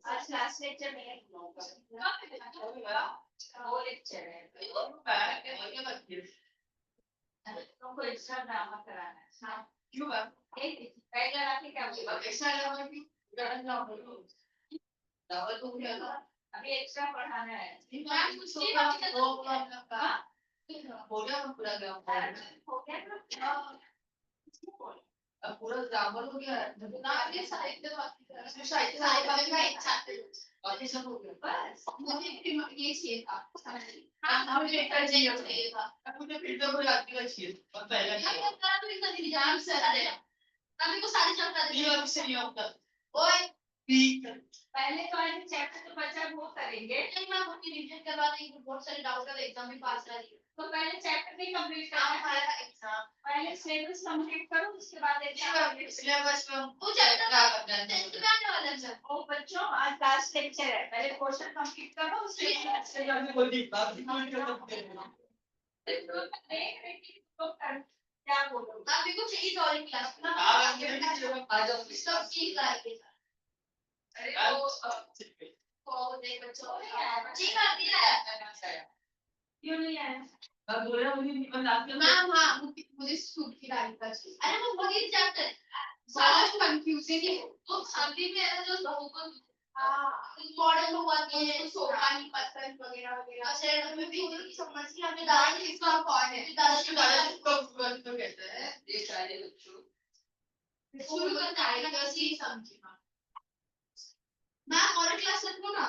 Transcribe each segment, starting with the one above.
आज last lecture में वो लेक्चर है तुमको एक्स्ट्रा ड्रामा कराना है। हाँ क्यों है पहले रात क्या हुआ एक्स्ट्रा ड्रामा तो क्या था अभी एक्स्ट्रा पढ़ाना है हो गया पूरा ग्रामर हो गया अब पूरा ग्रामर हो गया ना ये साहित्य बाकी सब हो गया बस मुझे ये चाहिए था हाँ मुझे चाहिए था मुझे फिर तो कोई आदमी का चाहिए और पहले तो इतना एग्जाम से आ रहा है अभी को सारी जानकारी ये अब से नहीं होता ओए पहले तो ऐसे चैप्टर तो बच्चा वो करेंगे नहीं मैं अपनी रिवीजन करवा देंगे बहुत सारे डाउट है एग्जाम में पास कर दिए तो पहले चैप्टर भी कंप्लीट करना है एग्जाम पहले सिलेबस कंप्लीट करो उसके बाद एग्जाम सिलेबस में वो चैप्टर का करना है टेस्ट में आने वाला है ओ बच्चों आज लास्ट लेक्चर है पहले क्वेश्चन कंप्लीट करो उसके बाद से जल्दी बोलिए बात क्या बोलो आप भी कुछ चीज और क्लास ना आ जाओ सब चीज लाएंगे अरे वो देख बच्चों ठीक कर दिया है क्यों नहीं आया मैं बोल रहा हूँ मुझे बताते हो मैम हाँ मुझे सूट की डाली का चाहिए अरे वो वही चैप्टर सारा कंफ्यूजिंग है तो अभी में है जो लोगों को मॉडल हुआ है सोपानी पत्थर वगैरह वगैरह शहर में भी समझ नहीं हमें दादा इसका कौन है दादा को तो कहते हैं ये सारे बच्चों शुरू करता है कैसे समझिए मैम और क्लास रखो ना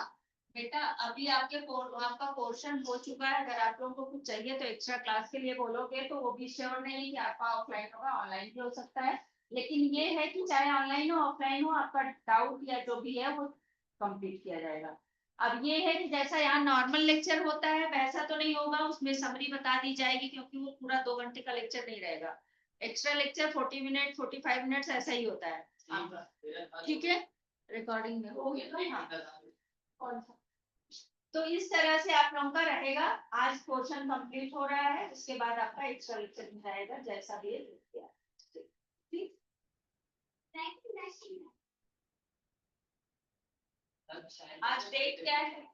बेटा अभी आपका पोर्शन हो चुका है अगर आप लोगों को कुछ चाहिए तो एक्स्ट्रा क्लास के लिए बोलोगे तो वो भी श्योर नहीं है कि आपका ऑफलाइन होगा ऑनलाइन भी हो सकता है लेकिन ये है कि चाहे ऑनलाइन हो ऑफलाइन हो आपका डाउट या जो भी है वो कंप्लीट किया जाएगा अब ये है कि जैसा यहाँ नॉर्मल लेक्चर होता है वैसा तो नहीं होगा उसमें समरी बता दी जाएगी क्योंकि वो पूरा 2 घंटे का लेक्चर नहीं रहेगा एक्स्ट्रा लेक्चर 40 मिनट 45 मिनट्स ऐसा ही होता है ठीक है रिकॉर्डिंग में हो गया हाँ कौन सा तो इस तरह से आप लोगों का रहेगा आज पोर्शन कंप्लीट हो रहा है उसके बाद आपका एक्स्ट्रा लेक्चर मिल जाएगा जैसा भी है आज डेट क्या है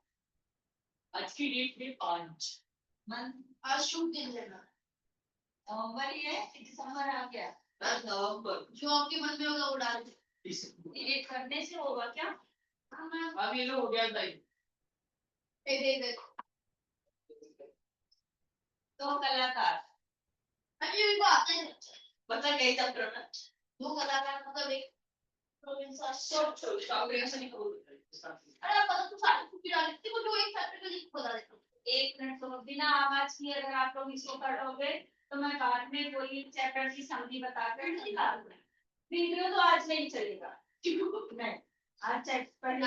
आज की डेट है 5 आज शुभ दिन है नवंबर ही है दिसंबर आ गया नवंबर जो आपके मन में होगा वो डाल दीजिए करने से होगा क्या अब ये हो गया भाई दे तो कलाकार अभी भी बात है बता गई तब ना दो कलाकार मतलब एक अरे पता तू सारी कुछ डाल देती वो जो एक चैप्टर का लिख बता देता एक मिनट तो बिना आवाज किए अगर आप लोग इसको पढ़ोगे तो मैं बाद में कोई चैप्टर की समरी बताकर निकाल दूंगा वीडियो तो आज नहीं चलेगा नहीं आज चैप्टर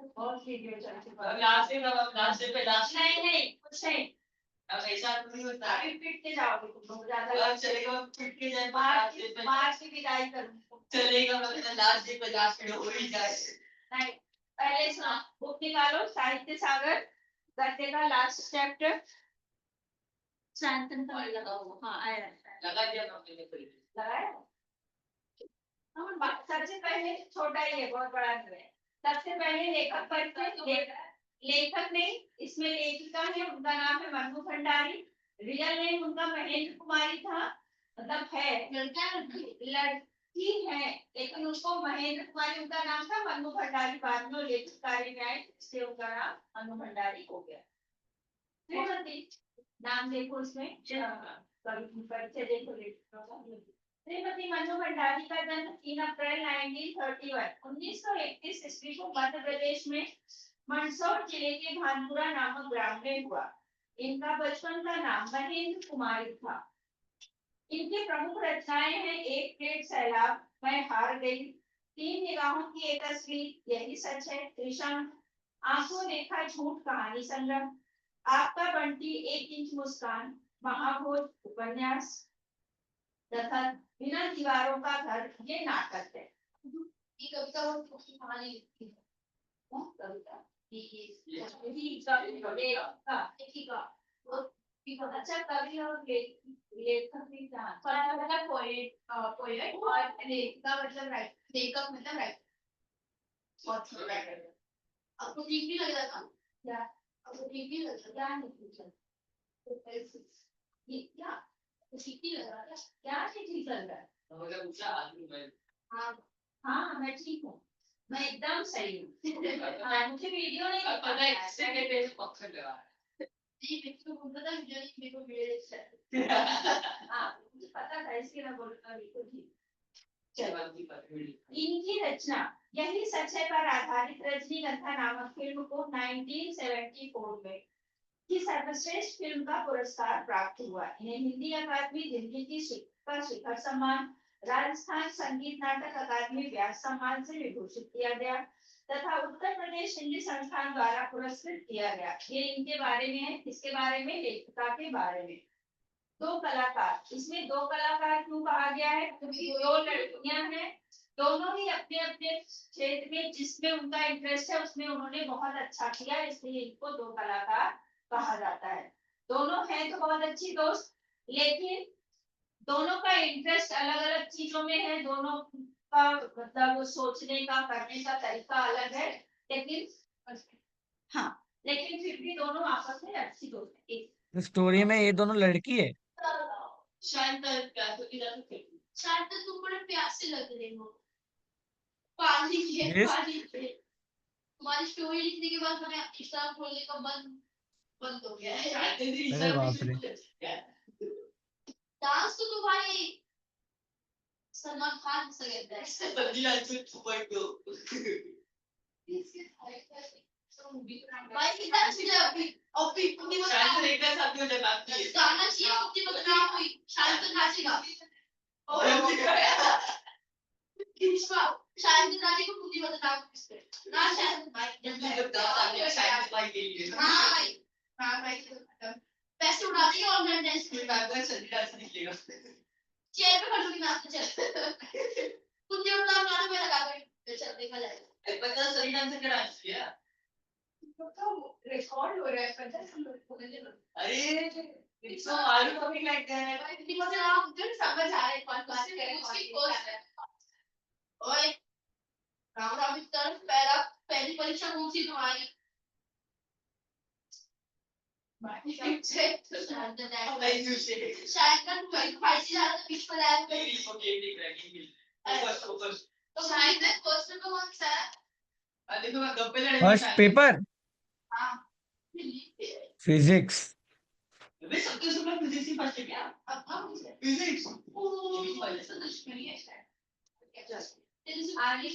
बहुत वीडियो चलती नहीं कुछ नहीं अब ऐसा नहीं होता अभी पिट के जाओगे तुम ज्यादा चलेगा पिट के जाए मार्च की विदाई करूँ चलेगा मतलब लास्ट डे पे लास्ट डे हो ही जाए नहीं पहले सुना बुक निकालो साहित्य सागर गद्य का लास्ट चैप्टर शांतन का लगाओ हाँ आया लगा दिया आपने लगाया हम सबसे पहले छोटा ही है बहुत बड़ा नहीं है सबसे पहले लेखक परिचय लेखक नहीं इसमें लेखिका है उनका नाम है मनु भंडारी रियल नेम उनका महेंद्र कुमारी था मतलब है लड़की है लेकिन उसको महेंद्र कुमारी उनका नाम था मनु भंडारी बाद में लेखक कार्य में आए इसलिए उनका नाम मनु भंडारी हो गया श्रीमती नाम देखो इसमें परिचय देखो लेखिका का श्रीमती मनु भंडारी का जन्म 3 अप्रैल 1931 ईस्वी को मध्य प्रदेश में मंदसौर जिले के भानपुरा नामक ग्राम में हुआ इनका बचपन का नाम महेंद्र कुमारी था इनकी प्रमुख रचनाएं हैं एक पेड़ सैलाब मैं हार गई 3 निगाहों की एक तस्वीर यही सच है त्रिशंक आंखों देखा झूठ कहानी संग्रह आपका बंटी 1 इंच मुस्कान महाभोज उपन्यास तथा बिना दीवारों का घर ये नाटक है ये कविता और कहानी लिखती है कविता अच्छा, कवि और लेखक भी मतलब पोएट और लेखिका मतलब लेखक मतलब आपको ठीक भी लग रहा था क्या? आपको ठीक भी लग रहा क्या? नहीं ये क्या ठीक ही लग रहा था क्या? ठीक लग रहा है तो मतलब पूछा आदमी मैं हाँ हाँ मैं ठीक हूँ मैं एकदम सही हूँ मुझे वीडियो नहीं पता है सेकंड पे पकड़ लगा जी मेरे को पता है वीडियो नहीं मेरे को वीडियो हाँ मुझे पता था इसलिए मैं बोल रहा बिल्कुल ठीक इनकी रचना यही सच है पर आधारित रजनीगंधा नामक फिल्म को 1974 में की सर्वश्रेष्ठ फिल्म का पुरस्कार प्राप्त हुआ। इन्हें हिंदी अकादमी दिल्ली की शिखर सम्मान, राजस्थान संगीत नाटक अकादमी व्यास सम्मान से विभूषित किया गया तथा उत्तर प्रदेश हिंदी संस्थान द्वारा पुरस्कृत किया गया। ये इनके बारे में है, किसके बारे में? लेखिका के बारे में। दो कलाकार, इसमें दो कलाकार क्यों कहा गया है? क्योंकि दो लड़कियां हैं, दोनों ही अपने अपने क्षेत्र में जिसमें उनका इंटरेस्ट है उसमें उन्होंने बहुत अच्छा किया, इसलिए इनको दो कलाकार कहा जाता है। दोनों हैं तो बहुत अच्छी दोस्त, लेकिन दोनों का इंटरेस्ट अलग अलग चीजों में है, दोनों का मतलब सोचने का करने का तरीका अलग है, लेकिन हाँ लेकिन फिर भी दोनों आपस में अच्छी दोस्त है। स्टोरी में ये दोनों लड़की है। शायद शायद तुम बड़े प्यासे लग रहे हो पानी के Yes. पानी पे तुम्हारी स्टोरी लिखने के बाद मैंने इंस्टाग्राम खोलने का मन बंद हो गया है अरे बाप रे। डांस तो तुम्हारी सलमान खान से कहता है सब्जी लाल से 2.2 भाई कितना चीज़ अभी अभी पुनी मत शायद एक बार साथ में लगाती है गाना चाहिए पुनी मत ना हुई शायद तो नाचेगा और किसका शायद तो नाचेगा पुनी मत ना किससे ना शायद भाई जल्दी बता शायद भाई के लिए हाँ भाई पैसे उड़ा देंगे ऑनलाइन डांस में बैठकर चल डांस निकलेगा चेयर पे खड़े होके नाचते चल पुनी मत ना गाना में लगा कर चल देखा जाएगा पता सही डांस से डांस किया रिकॉर्ड हो रहा है पता है अरे इसको आलू टॉपिक लाइक है भाई इतनी मजा आप मुझे समझ आ रहा है कौन क्लास करें उसकी कोर्स है ओए राम राम की तरफ पहली परीक्षा कौन सी तुम्हारी शायद का तुम फाइसी ज्यादा पीछे पर आया मेरी को गेम देख रहा है गेम फोकस तो शायद क्वेश्चन को कौन सा है देखो मैं गप्पे लड़े फर्स्ट पेपर हां फिजिक्स। वे सबके सब फिजिक्स ही फर्स्ट है क्या अब हम फिजिक्स पहले से दुश्मनी है शायद आगे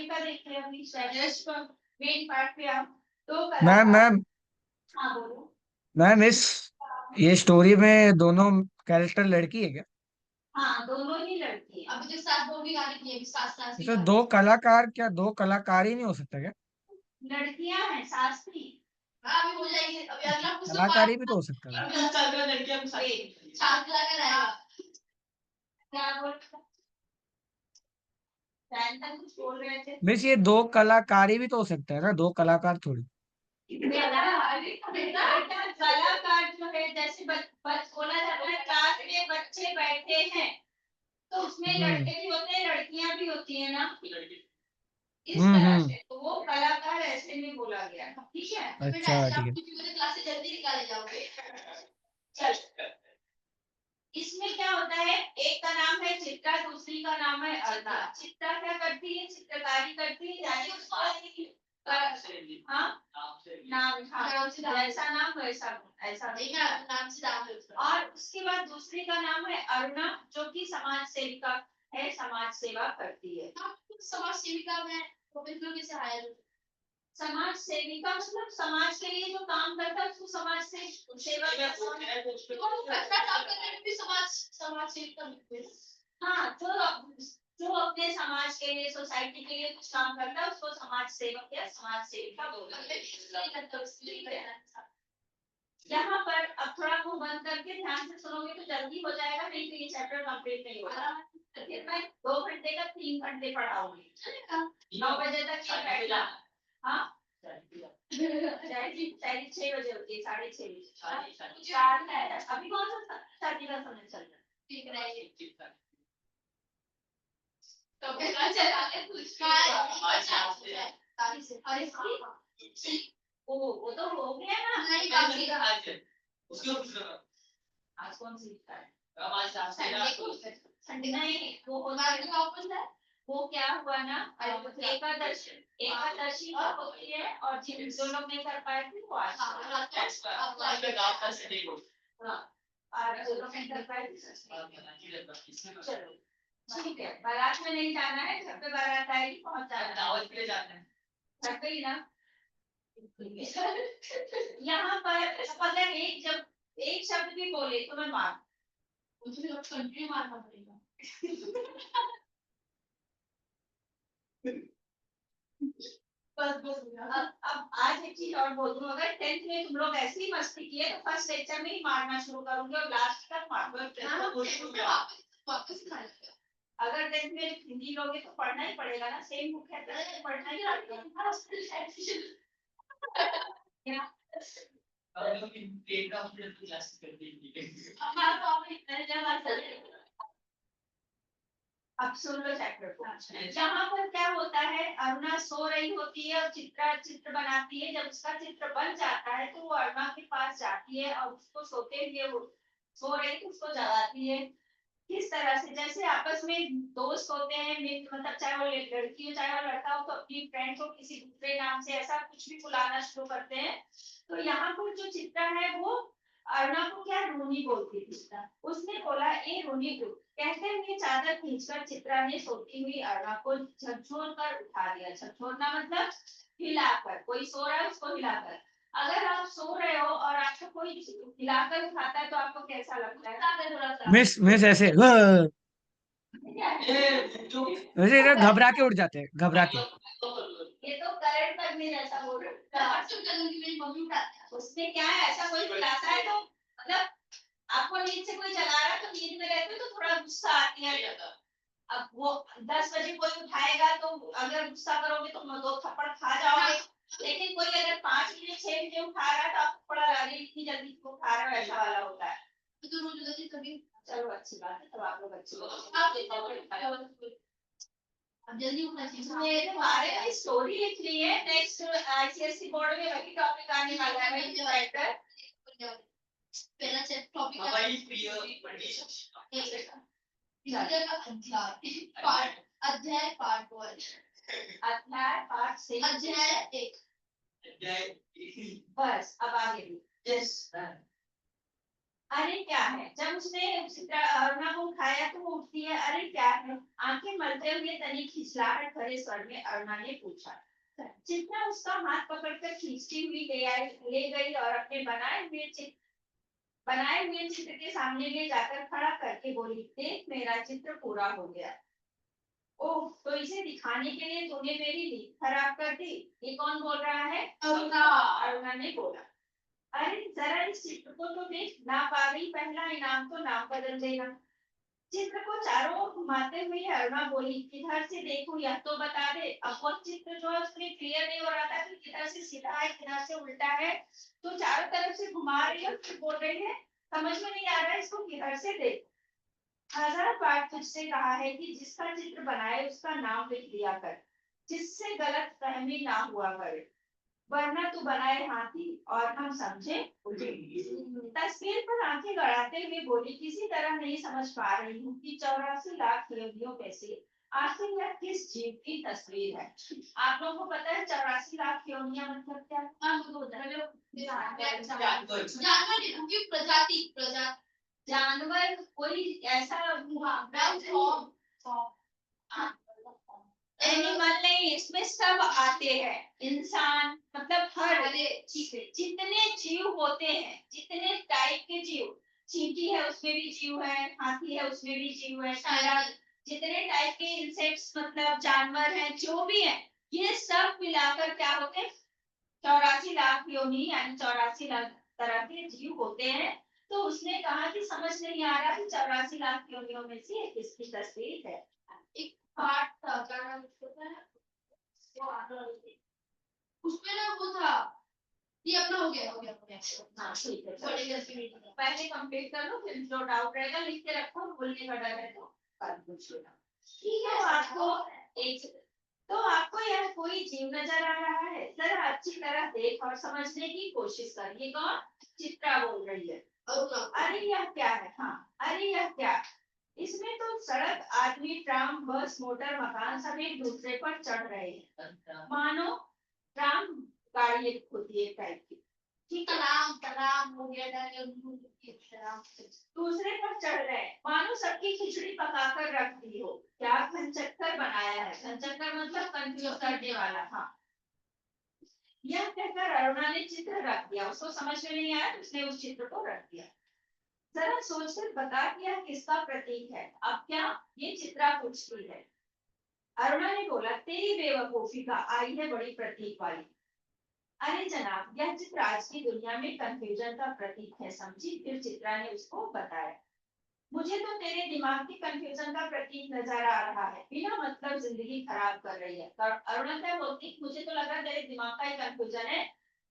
का देखते हैं अपनी सजेस्ट पर मेन पार्ट पे आप तो मैम हाँ बोलो मैम इस ये स्टोरी में दोनों कैरेक्टर लड़की है क्या? हाँ दोनों ही लड़की है अभी तो साथ दो भी गाने किए साथ साथ तो दो कलाकार क्या दो कलाकार ही नहीं हो सकता क्या? लड़कियां हैं शास्त्री हाँ अभी हो जाएगी अभी अगला कुछ तो कलाकारी भी तो हो सकता है। चल रहा लड़कियां साथ लगा रहेगा क्या बोल तक कुछ बोल रहे थे मिस ये दो कलाकारी भी तो हो सकता है ना, दो कलाकार थोड़ी। कलाकार जो है जैसे बोला जाता है क्लास में बच्चे बैठे हैं तो उसमें लड़के भी होते हैं लड़कियां भी होती है ना इस तरह हम्म। से तो वो कलाकार ऐसे में बोला गया ठीक है अच्छा ठीक है। क्लास से जल्दी निकाले जाओगे चल इसमें क्या होता है एक का नाम है चित्रा दूसरी का नाम है अर्ना चित्रा क्या करती है चित्रकारी करती है यानी उसको हाँ नाम जैसा नाम वैसा ऐसा नहीं नाम से नाम है और उसके बाद दूसरी का नाम है अरुणा जो कि समाज सेविका है समाज सेवा करती है समाज सेविका में कैसे आया समाज सेविका मतलब समाज के लिए जो काम करता है उसको समाज से सेवा समाज सेविका हाँ जो अपने समाज के लिए सोसाइटी के लिए कुछ काम करता है उसको समाज सेवक या समाज सेविका बोलते हैं यहाँ पर अब थोड़ा मुंह बंद करके ध्यान से सुनोगे तो जल्दी हो जाएगा नहीं तो ये चैप्टर कंप्लीट नहीं होगा फिर मैं 2 घंटे का 3 घंटे पढ़ाऊंगी 9 बजे तक ये बैठना हाँ शायद 6 बजे होती है, 6:30 4 है। अभी कौन सा शादी का समय चल रहा है? ठीक है, तो पहला चला के वो तो हो गया ना। नहीं बाकी आज उसके आज कौन सी है? संडे नहीं, वो वापस है। वो क्या हुआ ना, एकादशी होती है और जिन जो लोग नहीं कर पाए थे वो आज। हाँ, और जो लोग नहीं कर पाए थे चलो ठीक है। बारात में नहीं जाना है, घर पे बारात आएगी, पहुंच जाना है। दावत के लिए जाना है घर पे ही ना। यहाँ पर अगर एक शब्द भी बोले तो मैं मार, मुझे कंट्री मारना पड़ेगा। अब आज एक चीज और बोल दूं, अगर 10th में तुम लोग ऐसी ही मस्ती किए तो फर्स्ट लेक्चर में ही मारना शुरू करूंगे और लास्ट तक मारूंगा। वापस अगर 10th में हिंदी लोगे तो पढ़ना ही पड़ेगा ना, सेम बुक है तो पढ़ना ही पड़ेगा। अब सुन लो चैप्टर को। जहाँ पर क्या होता है, अरुणा सो रही होती है और चित्र बनाती है। जब उसका चित्र बन जाता है तो वो अरुणा के पास जाती है और उसको सोते हुए वो सो रही तो उसको जगाती है। किस तरह से, जैसे आपस में दोस्त होते हैं, मतलब चाहे वो लड़की हो चाहे वो लड़का हो, तो अपनी फ्रेंड को किसी दूसरे नाम से ऐसा कुछ भी बुलाना शुरू करते हैं। तो यहाँ पर जो चित्रा है वो अरुणा को क्या रोनी बोलती थी। उसने बोला ए रोनी को, कहते हुए चादर खींचकर चित्रा ने सोती हुई अरुणा को झकझोर कर उठा दिया। झकझोरना मतलब हिलाकर, कोई सो रहा है उसको हिलाकर। अगर आप सो रहे हो और आपको कोई हिलाकर उठाता है तो आपको कैसा लगता है? मिस ऐसे वैसे इधर घबरा के उठ जाते हैं, घबरा के। ये तो करंट लगने जैसा बोल रहा है। मेरी मम्मी उठाती है। उसमें क्या है, ऐसा कोई बुलाता है तो मतलब आपको नींद से कोई जगा रहा है तो नींद में रहते हो तो थोड़ा गुस्सा आती है। अब वो 10 बजे कोई उठाएगा तो अगर गुस्सा करोगे तो 2 थप्पड़ खा जाओगे। लेकिन कोई अगर 5 बजे 6 बजे उठा रहा है तो आपको थोड़ा लगे इतनी जल्दी को उठा रहा है, ऐसा वाला होता है। तो रोज जल्दी कभी चलो अच्छी बात है, तब आप लोग अच्छी अब जल्दी उठना चाहिए। हमारे में स्टोरी लिख ली है, नेक्स्ट आईसीएसई बोर्ड में वही टॉपिक आने वाला है। पहला टॉपिक अध्याय पार्ट 1, अध्याय पार्ट 6, अध्याय 1 बस। अब आगे यस। अरे क्या है, जब उसने अरुणा को उठाया तो वो उठती है। अरे क्या है, आंखें मलते हुए तनिक खिचलाहट भरे स्वर में अरुणा ने पूछा। चित्रा उसका हाथ पकड़कर खींचती हुई ले गई और अपने बनाए हुए चित्र के सामने ले जाकर खड़ा करके बोली, देख मेरा चित्र पूरा हो गया। ओह, तो इसे दिखाने के लिए तूने मेरी नींद खराब कर दी। ये कौन बोल रहा है? अरुणा ने बोला। अरे जरा इस चित्र को तो देख, ना पा गई पहला इनाम तो नाम बदल देगा। चित्र को चारों ओर घुमाते हुए अरुणा बोली, किधर से देखूं यह तो बता दे। अब वो चित्र जो है उसमें क्लियर नहीं हो रहा था कि किधर से सीधा है किधर से उल्टा है, तो चारों तरफ से घुमा रही है, बोल रही है समझ में नहीं आ रहा है इसको किधर से देख। 1000 बार तुझसे कहा है कि जिसका चित्र बनाए उसका नाम लिख दिया कर, जिससे गलत फहमी ना हुआ करे, वरना तू बनाए हाथी और हम समझे तस्वीर पर आंखें गड़ाते हुए बोली, किसी तरह नहीं समझ पा रही हूँ कि 84 लाख योनियों में से आखिर यह किस जीव की तस्वीर है। आप लोगों को पता है 84 लाख योनियां मतलब क्या है? जानवर जानवर कोई ऐसा एनिमल नहीं, इसमें सब आते हैं। इंसान मतलब हर जितने जीव होते हैं, जितने टाइप के जीव, चींटी है उसमें भी जीव है, हाथी है उसमें भी जीव है, जितने टाइप के इंसेक्ट्स मतलब जानवर हैं जो भी हैं, ये सब मिलाकर क्या होते हैं? 84 लाख योनि यानी 84 लाख तरह के जीव होते हैं। तो उसने कहा कि समझ नहीं आ रहा कि 84 लाख योनियों में से किसकी तस्वीर है। एक पार्ट था उसमें ना वो था ये अपना हो गया हो गया। हाँ ठीक है, पहले कंप्लीट कर लो, फिर जो डाउट रहेगा लिख के रखो, भूलने का डर है तो कल पूछ लेना। ठीक है, तो आपको यह कोई जीव नजर आ रहा है? जरा अच्छी तरह देख और समझने की कोशिश कर। ये कौन? चित्रा बोल रही है। अरे यह क्या है? हाँ, अरे यह क्या? इसमें तो सड़क, आदमी, ट्राम, बस, मोटर, मकान सब एक दूसरे पर चढ़ रहे हैं, मानो ट्राम गाड़ी एक होती है टाइप की। ठीक है, तलाम हो गया, दूसरे पर चढ़ रहे हैं, मानो सबकी खिचड़ी पकाकर रख दी हो। क्या घनचक्कर बनाया है? घनचक्कर मतलब कंफ्यूज करने वाला। हाँ, यह कहकर अरुणा ने चित्र रख दिया। उसको समझ में नहीं आया, उसने उस चित्र को रख दिया। जरा सोचकर बता कि यह किसका प्रतीक है? अब क्या? ये चित्रा पूछती है। अरुणा ने बोला, तेरी बेवकूफी का, आई है बड़ी प्रतीक वाली। अरे जनाब, यह चित्र आज की दुनिया में कंफ्यूजन का प्रतीक है, समझी? फिर चित्रा ने उसको बताया। मुझे तो तेरे दिमाग की कंफ्यूजन का प्रतीक नजर आ रहा है, बिना मतलब जिंदगी खराब कर रही है। अरुणा क्या बोलती, मुझे तो लगा तेरे दिमाग का ही कंफ्यूजन है,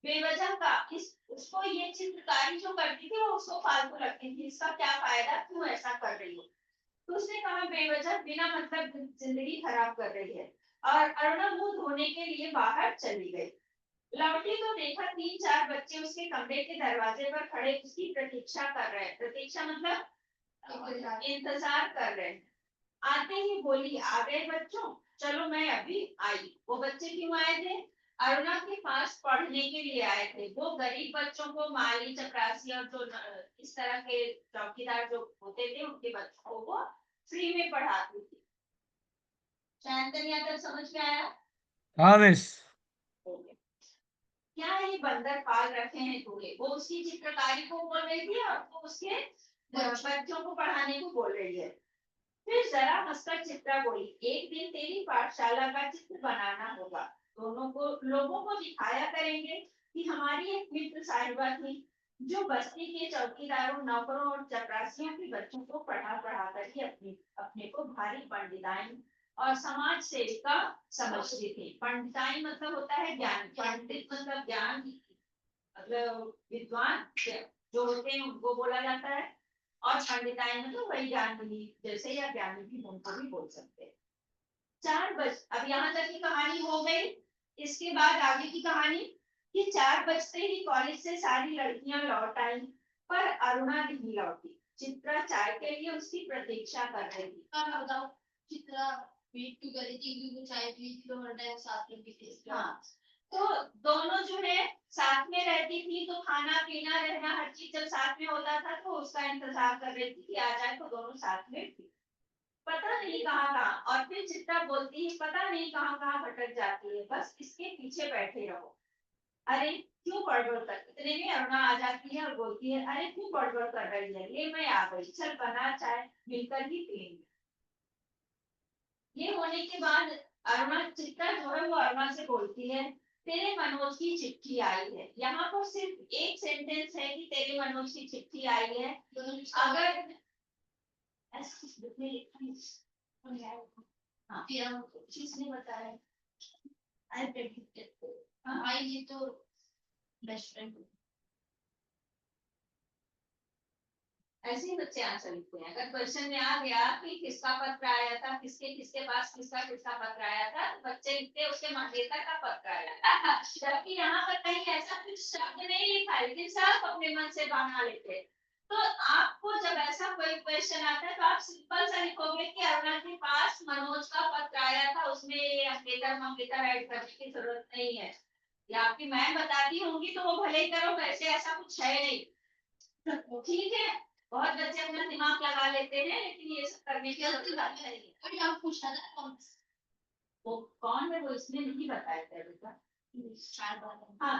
बेवजह का। इस उसको ये चित्रकारी जो करती थी वो उसको फालतू लगती थी, इसका क्या फायदा, क्यों ऐसा कर रही हो? तो उसने कहा, बेवजह बिना मतलब जिंदगी खराब कर रही है। और अरुणा मुंह धोने के लिए बाहर चली गई। लौटी तो देखा 3-4 बच्चे उसके कमरे के दरवाजे पर खड़े उसकी प्रतीक्षा कर रहे हैं। प्रतीक्षा मतलब इंतजार कर रहे हैं। आते ही बोली, आ गए बच्चों, चलो मैं अभी आई। वो बच्चे क्यों आए थे? अरुणा के पास पढ़ने के लिए आए थे। वो गरीब बच्चों को, माली, चपरासी और जो इस तरह के चौकीदार जो होते थे उनके बच्चों को वो फ्री में पढ़ाती थी। शायद यहाँ तक समझ में आया? हाँ मिस। क्या ये बंदर पाल रखे हैं तूने? वो उसकी चित्रकारी को बोल रही थी और वो उसके बच्चों को पढ़ाने को बोल रही है। फिर जरा हंसकर चित्रा बोली, एक दिन तेरी पाठशाला का चित्र बनाना होगा। दोनों को, लोगों को दिखाया करेंगे कि हमारी एक मित्र साहिबा थी जो बस्ती के चौकीदारों, नौकरों और चपरासियों के बच्चों को पढ़ा पढ़ा कर ही अपने को भारी पंडिताई और समाज सेविका समझती थी। पंडिताई मतलब होता है ज्ञान, पंडित मतलब ज्ञान, मतलब विद्वान जो होते हैं उनको बोला जाता है। और पंडिताई मतलब वही ज्ञानी जैसे, या ज्ञानी भी उनको भी बोल सकते हैं। 4 बज, अब यहाँ तक की कहानी हो गई। इसके बाद आगे की कहानी कि 4 बजते ही कॉलेज से सारी लड़कियां लौट आई, पर अरुणा नहीं लौटी। चित्रा चाय के लिए उसकी प्रतीक्षा कर रही थी। बताओ, चित्रा वेट क्यों कर रही थी? क्योंकि चाय पी थी तो हर टाइम साथ में पीती थी। हाँ, तो दोनों जो है साथ में रहती थी, तो खाना पीना रहना हर चीज जब साथ में होता था तो उसका इंतजार कर रही थी कि आ जाए तो दोनों साथ में थी। पता नहीं कहाँ कहाँ, और फिर चित्रा बोलती है, पता नहीं कहाँ कहाँ भटक जाती है, बस इसके पीछे बैठे रहो। अरे क्यों बड़बड़ कर, इतने में अरुणा आ जाती है और बोलती है, अरे क्यों बड़बड़ कर रही है, ले मैं आ गई, चल बना चाय, मिलकर ही पियेंगे। ये होने के बाद अरुणा, चित्रा जो है वो अरुणा से बोलती है, तेरे मनोज की चिट्ठी आई है। यहाँ पर सिर्फ एक सेंटेंस है कि तेरे मनोज की चिट्ठी आई है। अगर हाँ, किसने बताया? हाँ, ये तो बेस्ट फ्रेंड। ऐसे ही बच्चे आंसर लिखते हैं। अगर क्वेश्चन में आ गया कि किसका पत्र आया था, किसके किसके पास किसका किसका पत्र आया था, तो बच्चे लिखते हैं उसके मंगेतर का पत्र आया था। जबकि यहाँ पर कहीं ऐसा कुछ शब्द नहीं लिखा है, लेकिन सब अपने मन से बना लेते हैं। तो आपको जब ऐसा कोई क्वेश्चन आता है तो आप सिंपल सा लिखोगे कि अरुणा के पास मनोज का पत्र आया था, उसमें मंगेतर मंगेतर ऐड करने की जरूरत नहीं है। या आपकी मैम बताती होंगी तो वो भले ही करो, वैसे ऐसा कुछ है नहीं। ठीक है, बहुत बच्चे अपना दिमाग लगा लेते हैं, लेकिन ये सब करने की जरूरत है। कोई आप पूछा था कौन? वो कौन है वो इसने नहीं बताया था बेटा। हाँ,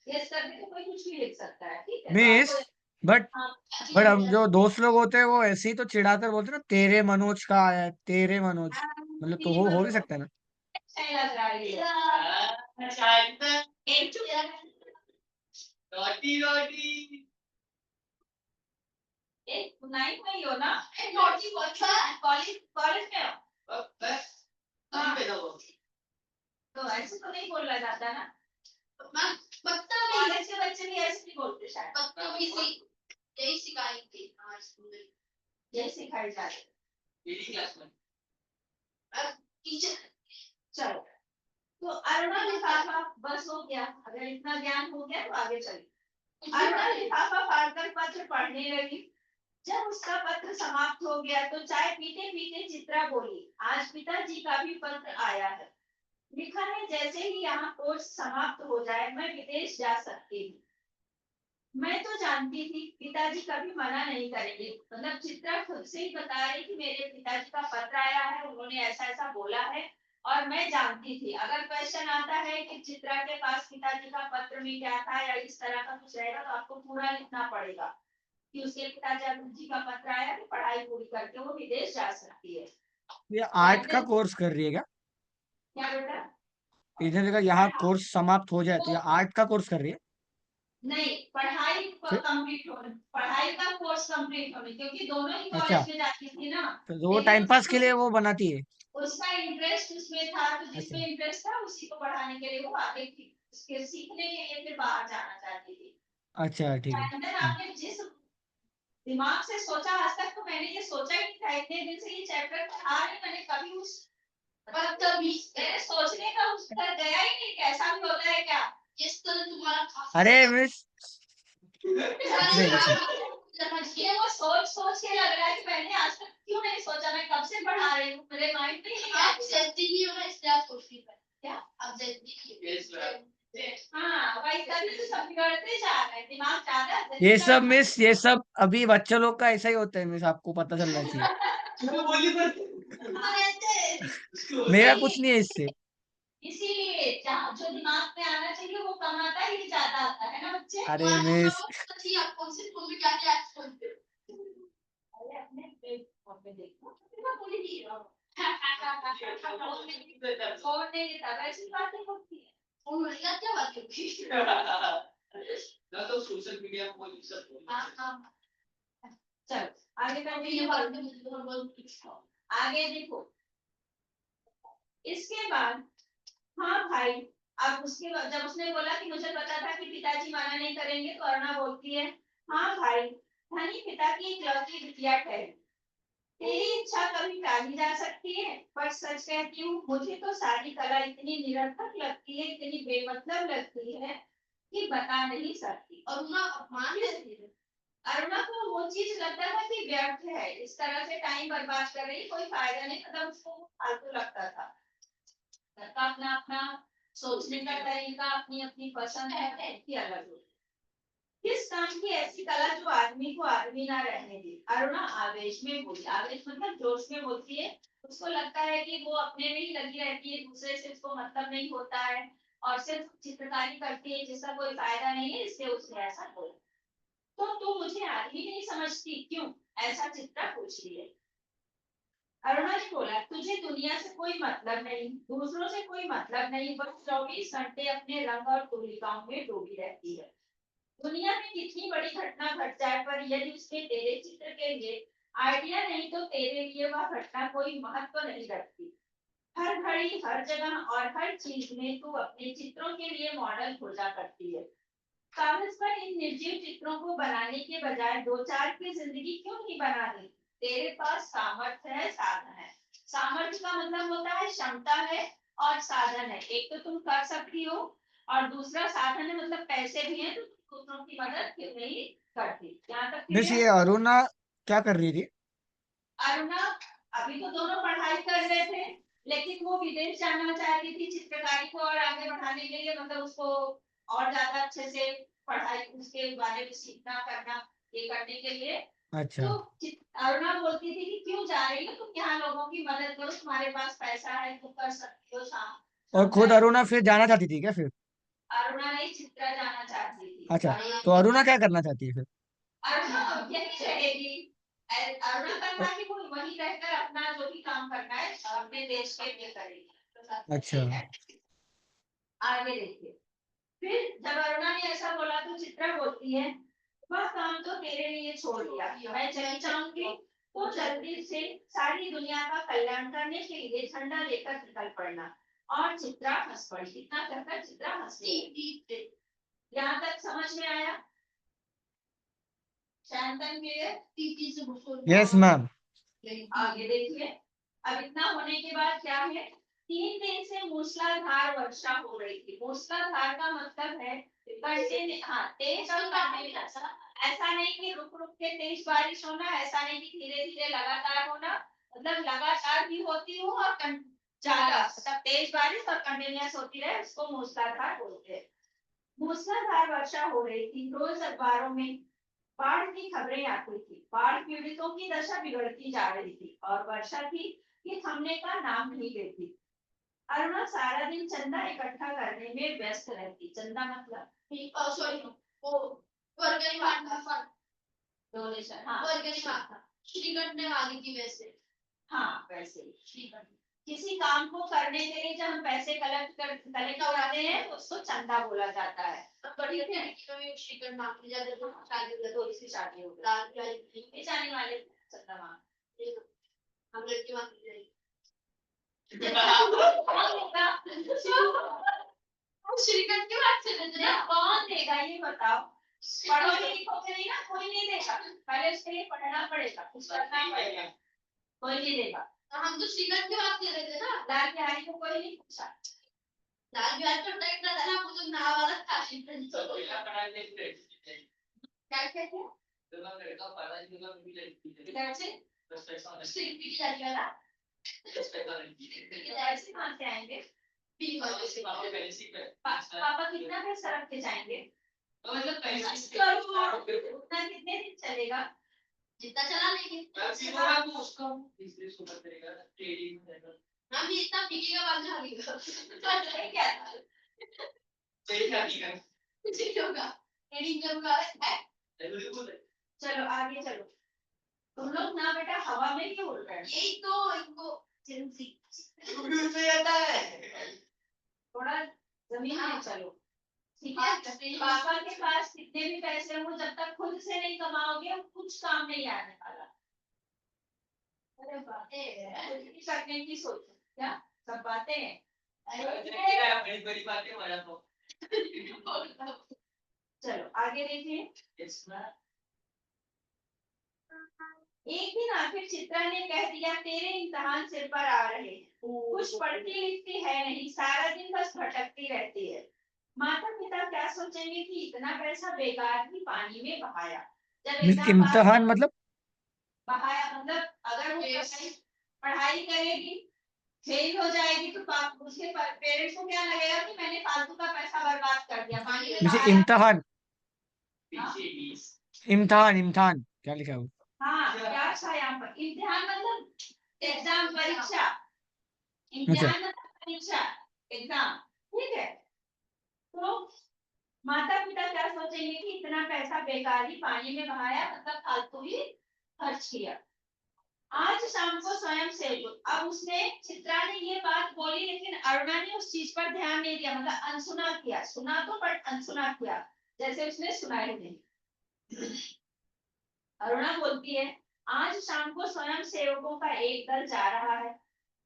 ये करके तो कोई कुछ भी लिख सकता है। ठीक है, मिस, बट हाँ, अब जो दोस्त लोग होते हैं वो ऐसे ही तो चिढ़ाकर बोलते हैं ना, तेरे मनोज का आया है, तेरे मनोज, मतलब तो हो भी सकता है ना। अच्छा लग रहा है रोटी रोटी। एक नाइट में ही हो ना? रोटी कॉलेज कॉलेज में हो? बस हाँ, तो ऐसे तो नहीं बोला जाता ना। कॉलेज के बच्चे भी ऐसे नहीं बोलते शायद, बदतमीजी यही सिखाएंगे हमारे स्कूल में, यही सिखाई जाती है मेरी क्लास में टीचर। चलो तो अरुणा लिफाफा बस हो गया, अगर इतना ज्ञान हो गया तो आगे चलिए। अरुणा लिफाफा फाड़कर पत्र पढ़ने लगी। जब उसका पत्र समाप्त हो गया तो चाय पीते पीते चित्रा बोली, आज पिताजी का भी पत्र आया है। लिखा है जैसे ही यहाँ कोर्स समाप्त हो जाए मैं विदेश जा सकती हूँ। मैं तो जानती थी पिताजी कभी मना नहीं करेंगे, मतलब चित्रा खुद से ही बता रही कि मेरे पिताजी का पत्र आया है, उन्होंने ऐसा ऐसा बोला है और मैं जानती थी। अगर क्वेश्चन आता है कि चित्रा के पास पिताजी का पत्र में क्या था या इस तरह का कुछ रहेगा तो आपको पूरा लिखना पड़ेगा कि उसके पिताजी का पत्र आया कि पढ़ाई पूरी करके वो विदेश जा सकती है। ये आर्ट का कोर्स कर रही है क्या? क्या बेटा? इधर देखा यहाँ कोर्स समाप्त हो जाए तो ये आर्ट का कोर्स कर रही है। नहीं, पढ़ाई फिर? कंप्लीट होने, पढ़ाई का कोर्स कंप्लीट होने, क्योंकि दोनों ही अच्छा। कॉलेज में जाती थी ना, तो वो टाइम पास के लिए वो बनाती है। उसका इंटरेस्ट उसमें था, तो अच्छा जिसमें इंटरेस्ट था उसी को पढ़ाने के लिए वो आगे थी, उसके सीखने के लिए फिर बाहर जाना चाहती थी। अच्छा ठीक है। अंदर आपने जिस दिमाग से सोचा, आज तक तो मैंने ये सोचा ही नहीं था, इतने दिन से ये चैप्टर पढ़ा रही, मैंने कभी उस मेरे सोचने का उस पर गया ही नहीं, कैसा भी होता है क्या। जिस तरह तुम्हारा खास अरे मिस नहीं कुछ नहीं। ये वो सोच सोच के लग रहा है कि मैंने आज तक क्यों नहीं सोचा, मैं कब से पढ़ा रही हूँ, मेरे माइंड में ही आप सेंटी नहीं हो ना, इसलिए आप सोच नहीं पाए। क्या आप सेंटी Yes, ma'am. हाँ वही तभी तो सब बिगड़ते जा रहे हैं, दिमाग ज्यादा ये सब मिस, ये सब अभी बच्चों लोग का ऐसा ही होता है मिस, आपको पता चलना चाहिए। मेरा कुछ नहीं है इससे। इसीलिए जो दिमाग में आना चाहिए वो कम आता है, ये ज्यादा आता है ना बच्चे। अरे मिस आप कौन से स्कूल में क्या क्या बोलते हो? अरे अपने प्लेटफॉर्म पे देखो, कितना बोली दी रहा हूँ। फोन नहीं देता, वैसी बातें होती है। फोन में क्या क्या बात होती है? ना तो सोशल मीडिया पर ये सब बोल हाँ हाँ, चलो आगे ये कंटिन्यू बात करो। में मुझे बहुत कुछ आगे देखो, इसके बाद हाँ भाई, अब उसके बाद जब उसने बोला कि मुझे पता था कि पिताजी मना नहीं करेंगे तो अरुणा बोलती है, हाँ भाई, धनी पिता की इकलौती बिटिया ठहरी, तेरी इच्छा कभी टाली जा सकती है, पर सच कहती हूँ मुझे तो सारी कला इतनी निरर्थक लगती है, इतनी बेमतलब लगती है कि बता नहीं सकती। अरुणा अपमान देती है। अरुणा को वो चीज लगता था कि व्यर्थ है, इस तरह से टाइम बर्बाद कर रही, कोई फायदा नहीं, मतलब उसको फालतू लगता था। सबका अपना अपना सोचने का तरीका, अपनी अपनी पसंद है कि अलग हो। किस काम की ऐसी कला जो आदमी को आदमी ना रहने दे। अरुणा आवेश में बोली, आवेश मतलब जोश में बोलती है, उसको लगता है कि वो अपने में ही लगी रहती है, दूसरे से उसको मतलब नहीं होता है और सिर्फ चित्रकारी करती है जिसका कोई फायदा नहीं है, इसलिए उसने ऐसा बोला। तो तू मुझे आदमी नहीं समझती क्यों, ऐसा चित्रा पूछ रही है। अरुणा ने बोला, तुझे दुनिया से कोई मतलब नहीं, दूसरों से कोई मतलब नहीं, बस 24 घंटे अपने रंग और तुलिकाओं में डूबी रहती है। दुनिया में कितनी बड़ी घटना घट जाए, पर यदि उसके तेरे चित्र के लिए आइडिया नहीं तो तेरे लिए वह घटना कोई महत्व नहीं रखती। हर घड़ी, हर जगह और हर चीज में तू अपने चित्रों के लिए मॉडल खोजा करती है। कागज पर इन निर्जीव चित्रों को बनाने के बजाय दो चार की जिंदगी क्यों नहीं बना दी? तेरे पास सामर्थ्य है, साधन है। सामर्थ्य का मतलब होता है क्षमता है और साधन है, एक तो तुम कर सकती हो और दूसरा साधन है मतलब पैसे भी हैं, तो दूसरों की मदद क्यों नहीं करती। यहाँ तक मिस clear? ये अरुणा क्या कर रही थी? अरुणा अभी तो दोनों पढ़ाई कर रहे थे, लेकिन वो विदेश जाना चाहती थी चित्रकारी को और आगे बढ़ाने के लिए, मतलब उसको और ज्यादा अच्छे से पढ़ाई उसके बारे में सीखना करना, ये करने के लिए। अच्छा तो अरुणा बोलती थी कि क्यों जा रही हो तुम, यहाँ लोगों की मदद करो, तुम्हारे पास पैसा है, तुम कर सकती हो। और खुद अरुणा फिर जाना चाहती थी क्या फिर? अरुणा नहीं, चित्रा जाना चाहती थी। अच्छा तो अरुणा क्या करना चाहती है फिर? अरुणा यही रहेगी, अरुणा का था कि वो वहीं रहकर अपना जो भी काम करना है अपने देश के लिए करेगी। अच्छा आगे देखिए, फिर जब अरुणा ने ऐसा बोला तो चित्रा बोलती है, वह काम तो तेरे लिए छोड़ दिया, मैं चली जाऊंगी तो जल्दी से सारी दुनिया का कल्याण करने के लिए झंडा लेकर निकल पड़ना। और चित्रा हंस पड़ी, इतना कहकर चित्रा हंस पड़ी। यहाँ तक समझ में आया? शांतन क्लियर? टीटी से घुसो यस मैम। आगे देखिए, अब इतना होने के बाद क्या है, 3 दिन से मूसलाधार वर्षा हो रही थी। मूसलाधार का मतलब है तेज और कंटिन्यूअस। ऐसा नहीं कि रुक रुक के तेज बारिश होना, ऐसा नहीं कि धीरे धीरे लगातार होना, मतलब लगातार भी होती हो और ज्यादा, मतलब तेज बारिश और कंटिन्यूअस होती रहे, उसको मूसलाधार बोलते हैं। मूसलाधार वर्षा हो रही थी। रोज अखबारों में बाढ़ की खबरें आती थी। बाढ़ पीड़ितों की दशा बिगड़ती जा रही थी और वर्षा की ये थमने का नाम नहीं लेती। अरुणा सारा दिन चंदा इकट्ठा करने में व्यस्त रहती। चंदा मतलब सॉरी वो वर्गनी मारना डोनेशन। हाँ, वर्गनी मारना श्रीकंठ ने मांगी थी वैसे। हाँ वैसे ही श्रीकंठ। किसी काम को करने के लिए जब हम पैसे कलेक्ट कराते हैं तो उसको चंदा बोला जाता है। बड़ी लड़की में श्रीकंठ मांगने जाते तो शादी तो इसकी शादी हो गई, लाल वाली जाने वाले चंदा मांग। हम लड़की मांगने जाएंगे श्रीकंठ की बात चल रही है। कौन देगा ये बताओ? पढ़ोगे लिखोगे नहीं ना, कोई नहीं देगा। पहले उसके लिए पढ़ना पड़ेगा, कुछ करना पड़ेगा, कोई नहीं देगा। हम तो श्रीकंठ की बात कर रहे थे ना। लाल बिहारी को कोई नहीं पूछा। लाल बिहारी तो टाइप था ना, मुझे नाम वाला था श्रीकंठ। तो पहला पढ़ा लेते क्या कहते हैं? तो मैं लड़का पढ़ा लिखा भी लड़की इधर से श्रीकंठ की जाती वाला इधर से कहाँ से आएंगे? पापा पापा कितना पैसा रख के जाएंगे? मतलब उतना कितने दिन चलेगा? जितना चला लेंगे हम भी इतना बिकेगा बाद में हारेगा क्या था? कुछ नहीं होगा ट्रेडिंग करूंगा। चलो आगे चलो। तुम लोग ना बेटा हवा में क्यों उड़ रहे हैं? यही तो इनको चिंसी थोड़ा जमीन में चलो, ठीक है? पापा के पास कितने भी पैसे हो, जब तक खुद से नहीं कमाओगे कुछ काम नहीं आने वाला। अरे बात करने की सोचो क्या सब बातें हैं। बड़ी बातें हमारा तो चलो आगे देखिए। एक दिन आखिर चित्रा ने कह दिया, तेरे इम्तिहान सिर पर आ रहे हैं। कुछ पढ़ती लिखती है नहीं, सारा दिन बस भटकती रहती है। माता पिता क्या सोचेंगे कि इतना पैसा बेकार ही पानी में बहाया। जब इम्तिहान मतलब बहाया मतलब अगर वो पढ़ाई करेगी फेल हो जाएगी तो उसके पेरेंट्स को क्या लगेगा कि मैंने फालतू का पैसा बर्बाद कर दिया, पानी में मुझे बहाया। इम्तिहान पीछे इम्तिहान इम्तिहान क्या लिखा है? हाँ क्या था यहाँ पर? इम्तिहान मतलब एग्जाम, परीक्षा। इम्तिहान मतलब परीक्षा, एग्जाम, ठीक है? तो माता पिता क्या सोचेंगे कि इतना पैसा बेकार ही पानी में बहाया, मतलब फालतू ही खर्च किया। आज शाम को स्वयं से अब उसने चित्रा ने ये बात बोली, लेकिन अरुणा ने उस चीज पर ध्यान नहीं दिया, मतलब अनसुना किया। सुना तो पर अनसुना किया, जैसे उसने सुना ही नहीं। अरुणा बोलती है, आज शाम को स्वयं सेवकों का एक दल जा रहा है।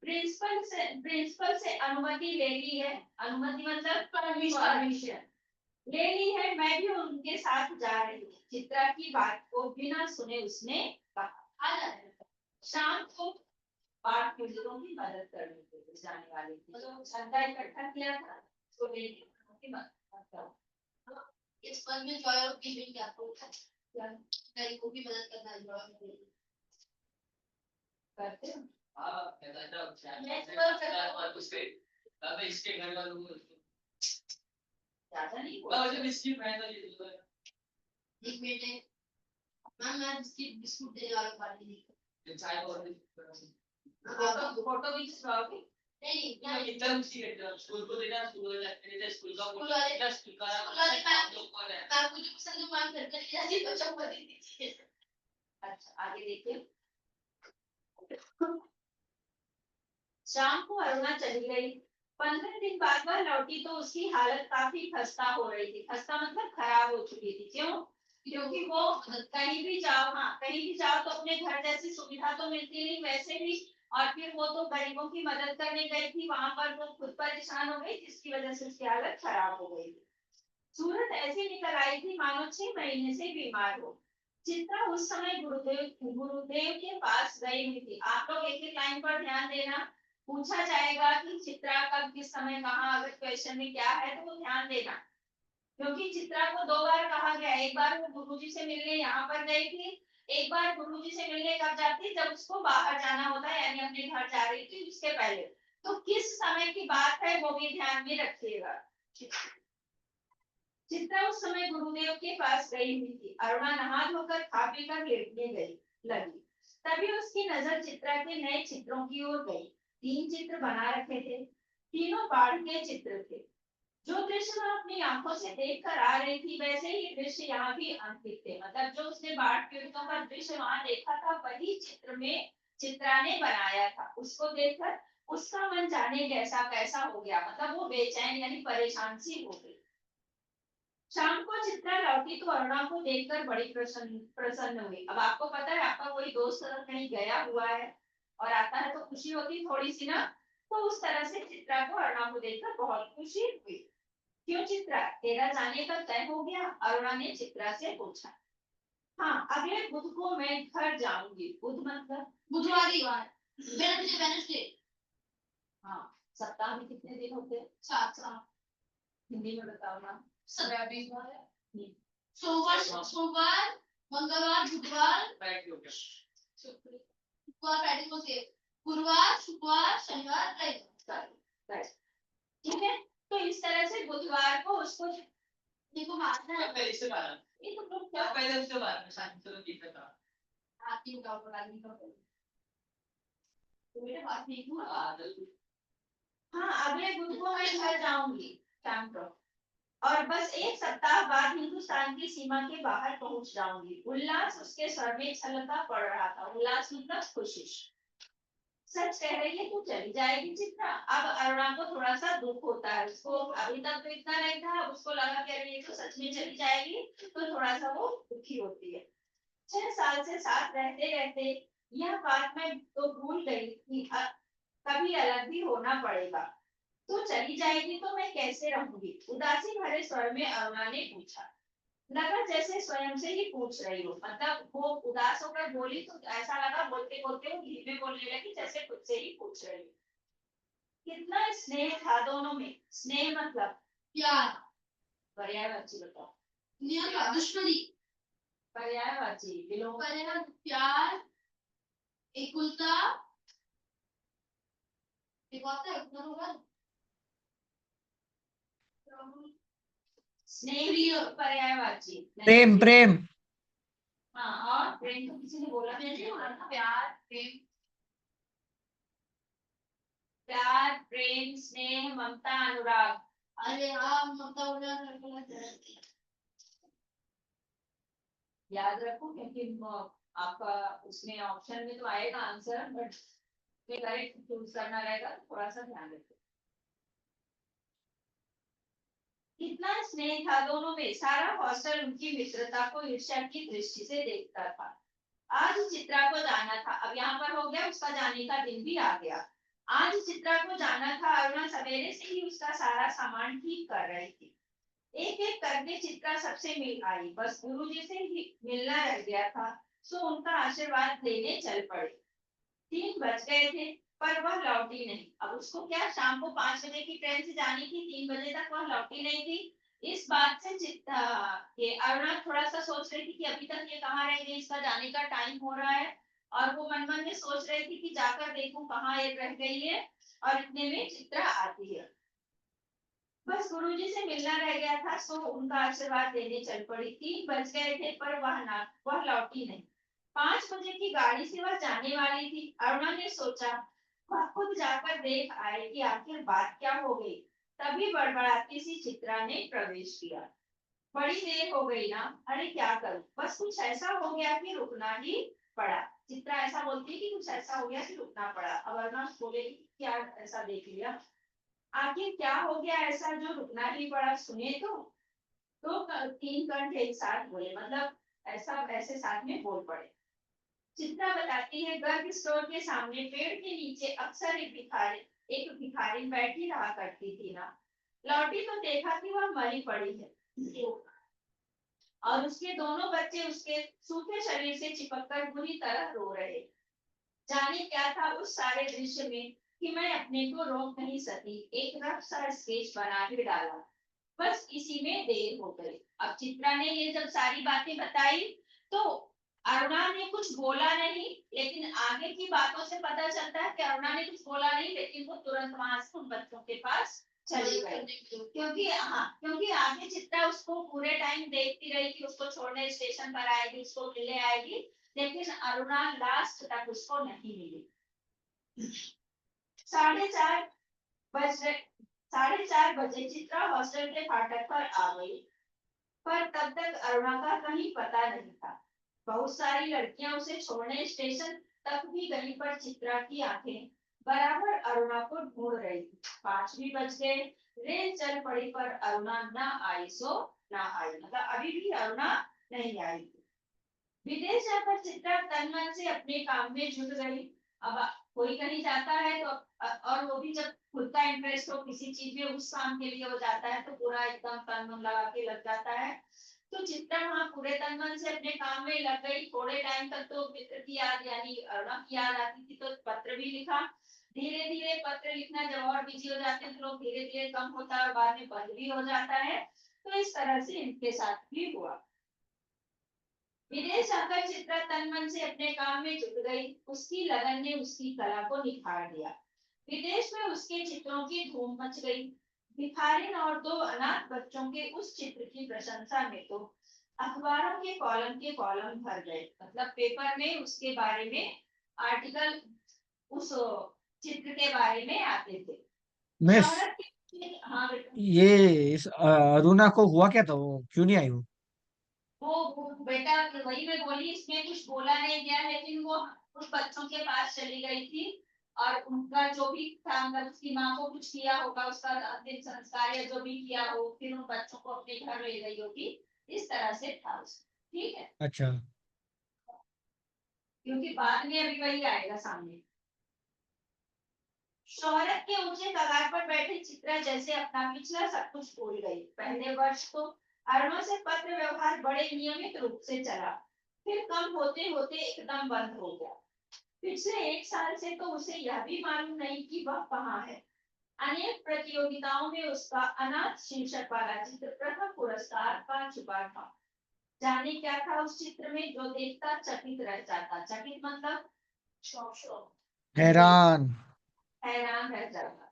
प्रिंसिपल से अनुमति ले ली है। अनुमति मतलब परमिशन ले ली है। मैं भी उनके साथ जा रही हूँ। चित्रा की बात को बिना सुने उसने कहा, शाम को पाठ पीड़ितों की मदद करने के लिए जाने वाली थी। तो चंदा इकट्ठा किया था, उसको लेके उनकी मदद करो। इस पल में जॉय ऑफ गिविंग क्या गरीबों की मदद करना है, जॉय ऑफ गिविंग करते हो? इसके घर वालों को ज्यादा नहीं बोलते। एक मिनट मैं बिस्कुट देने वाला पार्टी नहीं चाय फोटो भी खिंचवाओगे? नहीं स्कूल को देना, स्कूल का स्कूल वाले स्कूल का मैं मुझे पसंद है, मैं घर पे जाती तो चप्पल दे दीजिए। अच्छा आगे देखिए। शाम को अरुणा चली गई। 15 दिन बाद वह लौटी तो उसकी हालत काफी खस्ता हो रही थी। खस्ता मतलब खराब हो चुकी थी। क्यों? क्योंकि वो कहीं भी जाओ, हाँ कहीं भी जाओ तो अपने घर जैसी सुविधा तो मिलती नहीं वैसे भी, और फिर वो तो गरीबों की मदद करने गई थी, वहां पर वो खुद परेशान हो गई, जिसकी वजह से उसकी हालत खराब हो गई थी। सूरत ऐसे निकल आई थी मानो 6 महीने से बीमार हो। चित्रा उस समय गुरुदेव के पास गई हुई थी। आप लोग एक एक लाइन पर ध्यान देना। पूछा जाएगा कि चित्रा कब किस समय कहा, अगर क्वेश्चन में क्या है तो वो ध्यान देना, क्योंकि चित्रा को 2 बार कहा गया। एक बार वो गुरुजी से मिलने यहाँ पर गई थी, एक बार गुरुजी से मिलने कब जाती, जब उसको बाहर जाना होता है, यानी अपने घर जा रही थी उसके पहले। तो किस समय की बात है वो भी ध्यान में रखिएगा। चित्रा उस समय गुरुदेव के पास गई हुई थी। अरुणा नहा धोकर खा पीकर लेटने गई लगी। तभी उसकी नजर चित्रा के नए चित्रों की ओर गई। 3 चित्र बना रखे थे, तीनों बाढ़ के चित्र थे। जो दृश्य वह अपनी आंखों से देख कर आ रही थी, वैसे ही दृश्य यहाँ भी अंकित थे। मतलब जो उसने बाढ़ पीड़ितों का दृश्य वहां देखा था, वही चित्र में चित्रा ने बनाया था। उसको देखकर उसका मन जाने कैसा कैसा हो गया, मतलब वो बेचैन यानी परेशान सी हो गई। शाम को चित्रा लौटी तो अरुणा को देखकर बड़ी प्रसन्न हुई। अब आपको पता है आपका कोई दोस्त अगर कहीं गया हुआ है और आता है तो खुशी होती थोड़ी सी ना, तो उस तरह से चित्रा को अरुणा को देखकर बहुत खुशी हुई। क्यों चित्रा, तेरा जाने का तय हो गया? अरुणा ने चित्रा से पूछा। हाँ, अगले बुध को मैं घर जाऊंगी। बुध मतलब बुधवार, वेडनेसडे। हाँ, सप्ताह में कितने दिन होते हैं? 7 हिंदी में बताओ ना। 17 सोमवार, मंगलवार, बुधवार, फ्राइडे शुक्रवार, फ्राइडे को से गुरुवार, शुक्रवार, शनिवार, रविवार। ठीक है, तो इस तरह से बुधवार को उसको देखो मारना है। पहले इससे मारा, ये तो लोग क्या पहले उससे मारा, शांति से दिखता था। आपकी उठाओ पर आदमी का तो मेरे पास नहीं हुआ। हाँ, अगले बुध को मैं घर जाऊंगी शाम को, और बस 1 सप्ताह बाद हिंदुस्तान की सीमा के बाहर पहुंच जाऊंगी। उल्लास उसके स्वर में छलका पड़ रहा था। उल्लास मतलब खुशी। सच कह रही है तू चली जाएगी चित्रा। अब अरुणा को थोड़ा सा दुख होता है। उसको अभी तक तो इतना नहीं था, अब उसको लगा कि अरे ये तो सच में चली जाएगी, तो थोड़ा सा वो दुखी होती है। 6 साल से साथ रहते रहते यह बात मैं तो भूल गई कि कभी अलग भी होना पड़ेगा। तो चली जाएगी तो मैं कैसे रहूंगी? उदासी भरे स्वर में अरुणा ने पूछा। लगा जैसे स्वयं से ही पूछ रही हो, मतलब वो उदास होकर बोली तो ऐसा लगा बोलते बोलते वो धीमे बोलने लगी, जैसे खुद से ही पूछ रही हो। कितना स्नेह था दोनों में। स्नेह मतलब प्यार, पर्यायवाची बताओ। नियम का दुश्मनी, पर्यायवाची विलोम। प्यार, एकुलता, एक होता है उतना होगा। स्नेह पर्यायवाची। प्रेम प्रेम। हाँ, और प्रेम तो किसी ने बोला नहीं। प्यार, प्रेम, प्यार, प्रेम, स्नेह, ममता, अनुराग। अरे हाँ ममता बोला। याद रखो, क्योंकि आपका उसमें ऑप्शन में तो आएगा आंसर, बट करेक्ट चूज करना रहेगा, तो थोड़ा सा ध्यान रखो। कितना स्नेह था दोनों में। सारा हॉस्टल उनकी मित्रता को ईर्ष्या की दृष्टि से देखता था। आज चित्रा को जाना था। अब यहाँ पर हो गया, उसका जाने का दिन भी आ गया। आज चित्रा को जाना था। अरुणा सवेरे से ही उसका सारा सामान ठीक कर रही थी। एक एक करके चित्रा सबसे मिल आई। बस गुरुजी से ही मिलना रह गया था, सो उनका आशीर्वाद लेने चल पड़े। 3 बज गए थे, पर वह लौटी नहीं। अब उसको क्या, शाम को 5 बजे की ट्रेन से जानी थी, 3 बजे तक वह लौटी नहीं थी। इस बात से ये अरुणा थोड़ा सा सोच रही थी कि अभी तक ये कहाँ रह गई, इसका जाने का टाइम हो रहा है। और वो मन मन में सोच रही थी कि जाकर देखूं कहाँ ये रह गई है, और इतने में चित्रा आती है। बस गुरुजी से मिलना रह गया था, सो उनका आशीर्वाद लेने चल पड़ी। 3 बज गए थे, पर वह लौटी नहीं। 5 बजे की गाड़ी से वह जाने वाली थी। अरुणा ने सोचा वह खुद जाकर देख आए कि आखिर बात क्या हो गई। तभी बड़बड़ाती सी चित्रा ने प्रवेश किया। बड़ी देर हो गई ना, अरे क्या करूं, बस कुछ ऐसा हो गया कि रुकना ही पड़ा। चित्रा ऐसा बोलती है कि कुछ ऐसा हो गया कि रुकना पड़ा। अब अरुणा बोलेगी क्या ऐसा देख लिया, आखिर क्या हो गया ऐसा जो रुकना ही पड़ा, सुने तो 3 कंठ एक साथ बोले, मतलब ऐसा ऐसे साथ में बोल पड़े। चित्रा बताती है, गर्ग स्टोर के सामने पेड़ के नीचे अक्सर एक भिखारी बैठी रहा करती थी ना। लौटी तो देखा कि वह मरी पड़ी है। और उसके दोनों बच्चे उसके सूखे शरीर से चिपककर बुरी तरह रो रहे। जाने क्या था उस सारे दृश्य में कि मैं अपने को रोक नहीं सकी, एक रफ सा स्केच बना के डाला। बस इसी में देर हो गई। अब चित्रा ने ये जब सारी बातें बताई तो अरुणा ने कुछ बोला नहीं, लेकिन आगे की बातों से पता चलता है कि अरुणा ने कुछ बोला नहीं, लेकिन वो तुरंत वहां से उन बच्चों के पास चली गई। क्योंकि आगे चित्रा उसको पूरे टाइम देखती रही कि उसको छोड़ने स्टेशन पर आएगी, उसको मिलने आएगी, लेकिन अरुणा लास्ट तक उसको नहीं मिली। 4:30 बजे 4:30 बजे चित्रा हॉस्टल के फाटक पर आ गई, पर तब तक अरुणा का कहीं पता नहीं था। बहुत सारी लड़कियां उसे छोड़ने स्टेशन तक भी गई, पर चित्रा की आंखें बराबर अरुणा को ढूंढ रही थी। 5 भी बज गए, रेल चल पड़ी, पर अरुणा ना आई सो ना आई, मतलब अभी भी अरुणा नहीं आई थी। विदेश जाकर चित्रा तन मन से अपने काम में जुट गई। अब कोई कहीं जाता है तो और वो भी जब खुद का इंटरेस्ट हो किसी चीज में, उस काम के लिए वो जाता है तो पूरा एकदम तन मन लगा के लग जाता है। तो चित्रा वहां पूरे तन मन से अपने काम में लग गई। थोड़े टाइम तक तो मित्र की याद यानी अरुणा की याद आती थी, तो पत्र भी लिखा। धीरे धीरे पत्र लिखना जब और बिजी हो जाते हैं तो लोग धीरे धीरे कम होता है और बाद में बंद भी हो जाता है। तो इस तरह से इनके साथ भी हुआ। विदेश आकर चित्रा तन मन से अपने काम में जुट गई। उसकी लगन ने उसकी कला को निखार दिया। विदेश में उसके चित्रों की धूम मच गई। भिखारिन और 2 अनाथ बच्चों के उस चित्र की प्रशंसा में तो अखबारों के कॉलम भर गए। मतलब पेपर में उसके बारे में आर्टिकल उस चित्र के बारे में आते थे। मिस, शोहरत के हाँ बेटा। ये इस अरुणा को हुआ क्या था, वो क्यों नहीं आई वो? वो बेटा वही मैं बोली, इसमें कुछ बोला नहीं गया, लेकिन वो उस बच्चों के पास चली गई थी और उनका जो भी था, मतलब उसकी माँ को कुछ किया होगा, उसका अंतिम संस्कार या जो भी किया हो, फिर उन बच्चों को अपने घर ले गई होगी। इस तरह से था उसका। ठीक है, अच्छा। क्योंकि बाद में अभी वही आएगा सामने। शोहरत के ऊंचे कगार पर बैठे चित्रा जैसे अपना पिछला सब कुछ भूल गई। पहले वर्ष तो अरुणा से पत्र व्यवहार बड़े नियमित रूप से चला, फिर कम होते होते एकदम बंद हो गया। पिछले 1 साल से तो उसे यह भी मालूम नहीं कि वह कहाँ है। अनेक प्रतियोगिताओं में उसका अनाथ शीर्षक वाला चित्र प्रथम पुरस्कार पा चुका था। जाने क्या था उस चित्र में, जो देखता चकित रह जाता। चकित मतलब हैरान। हैरान रह जाता।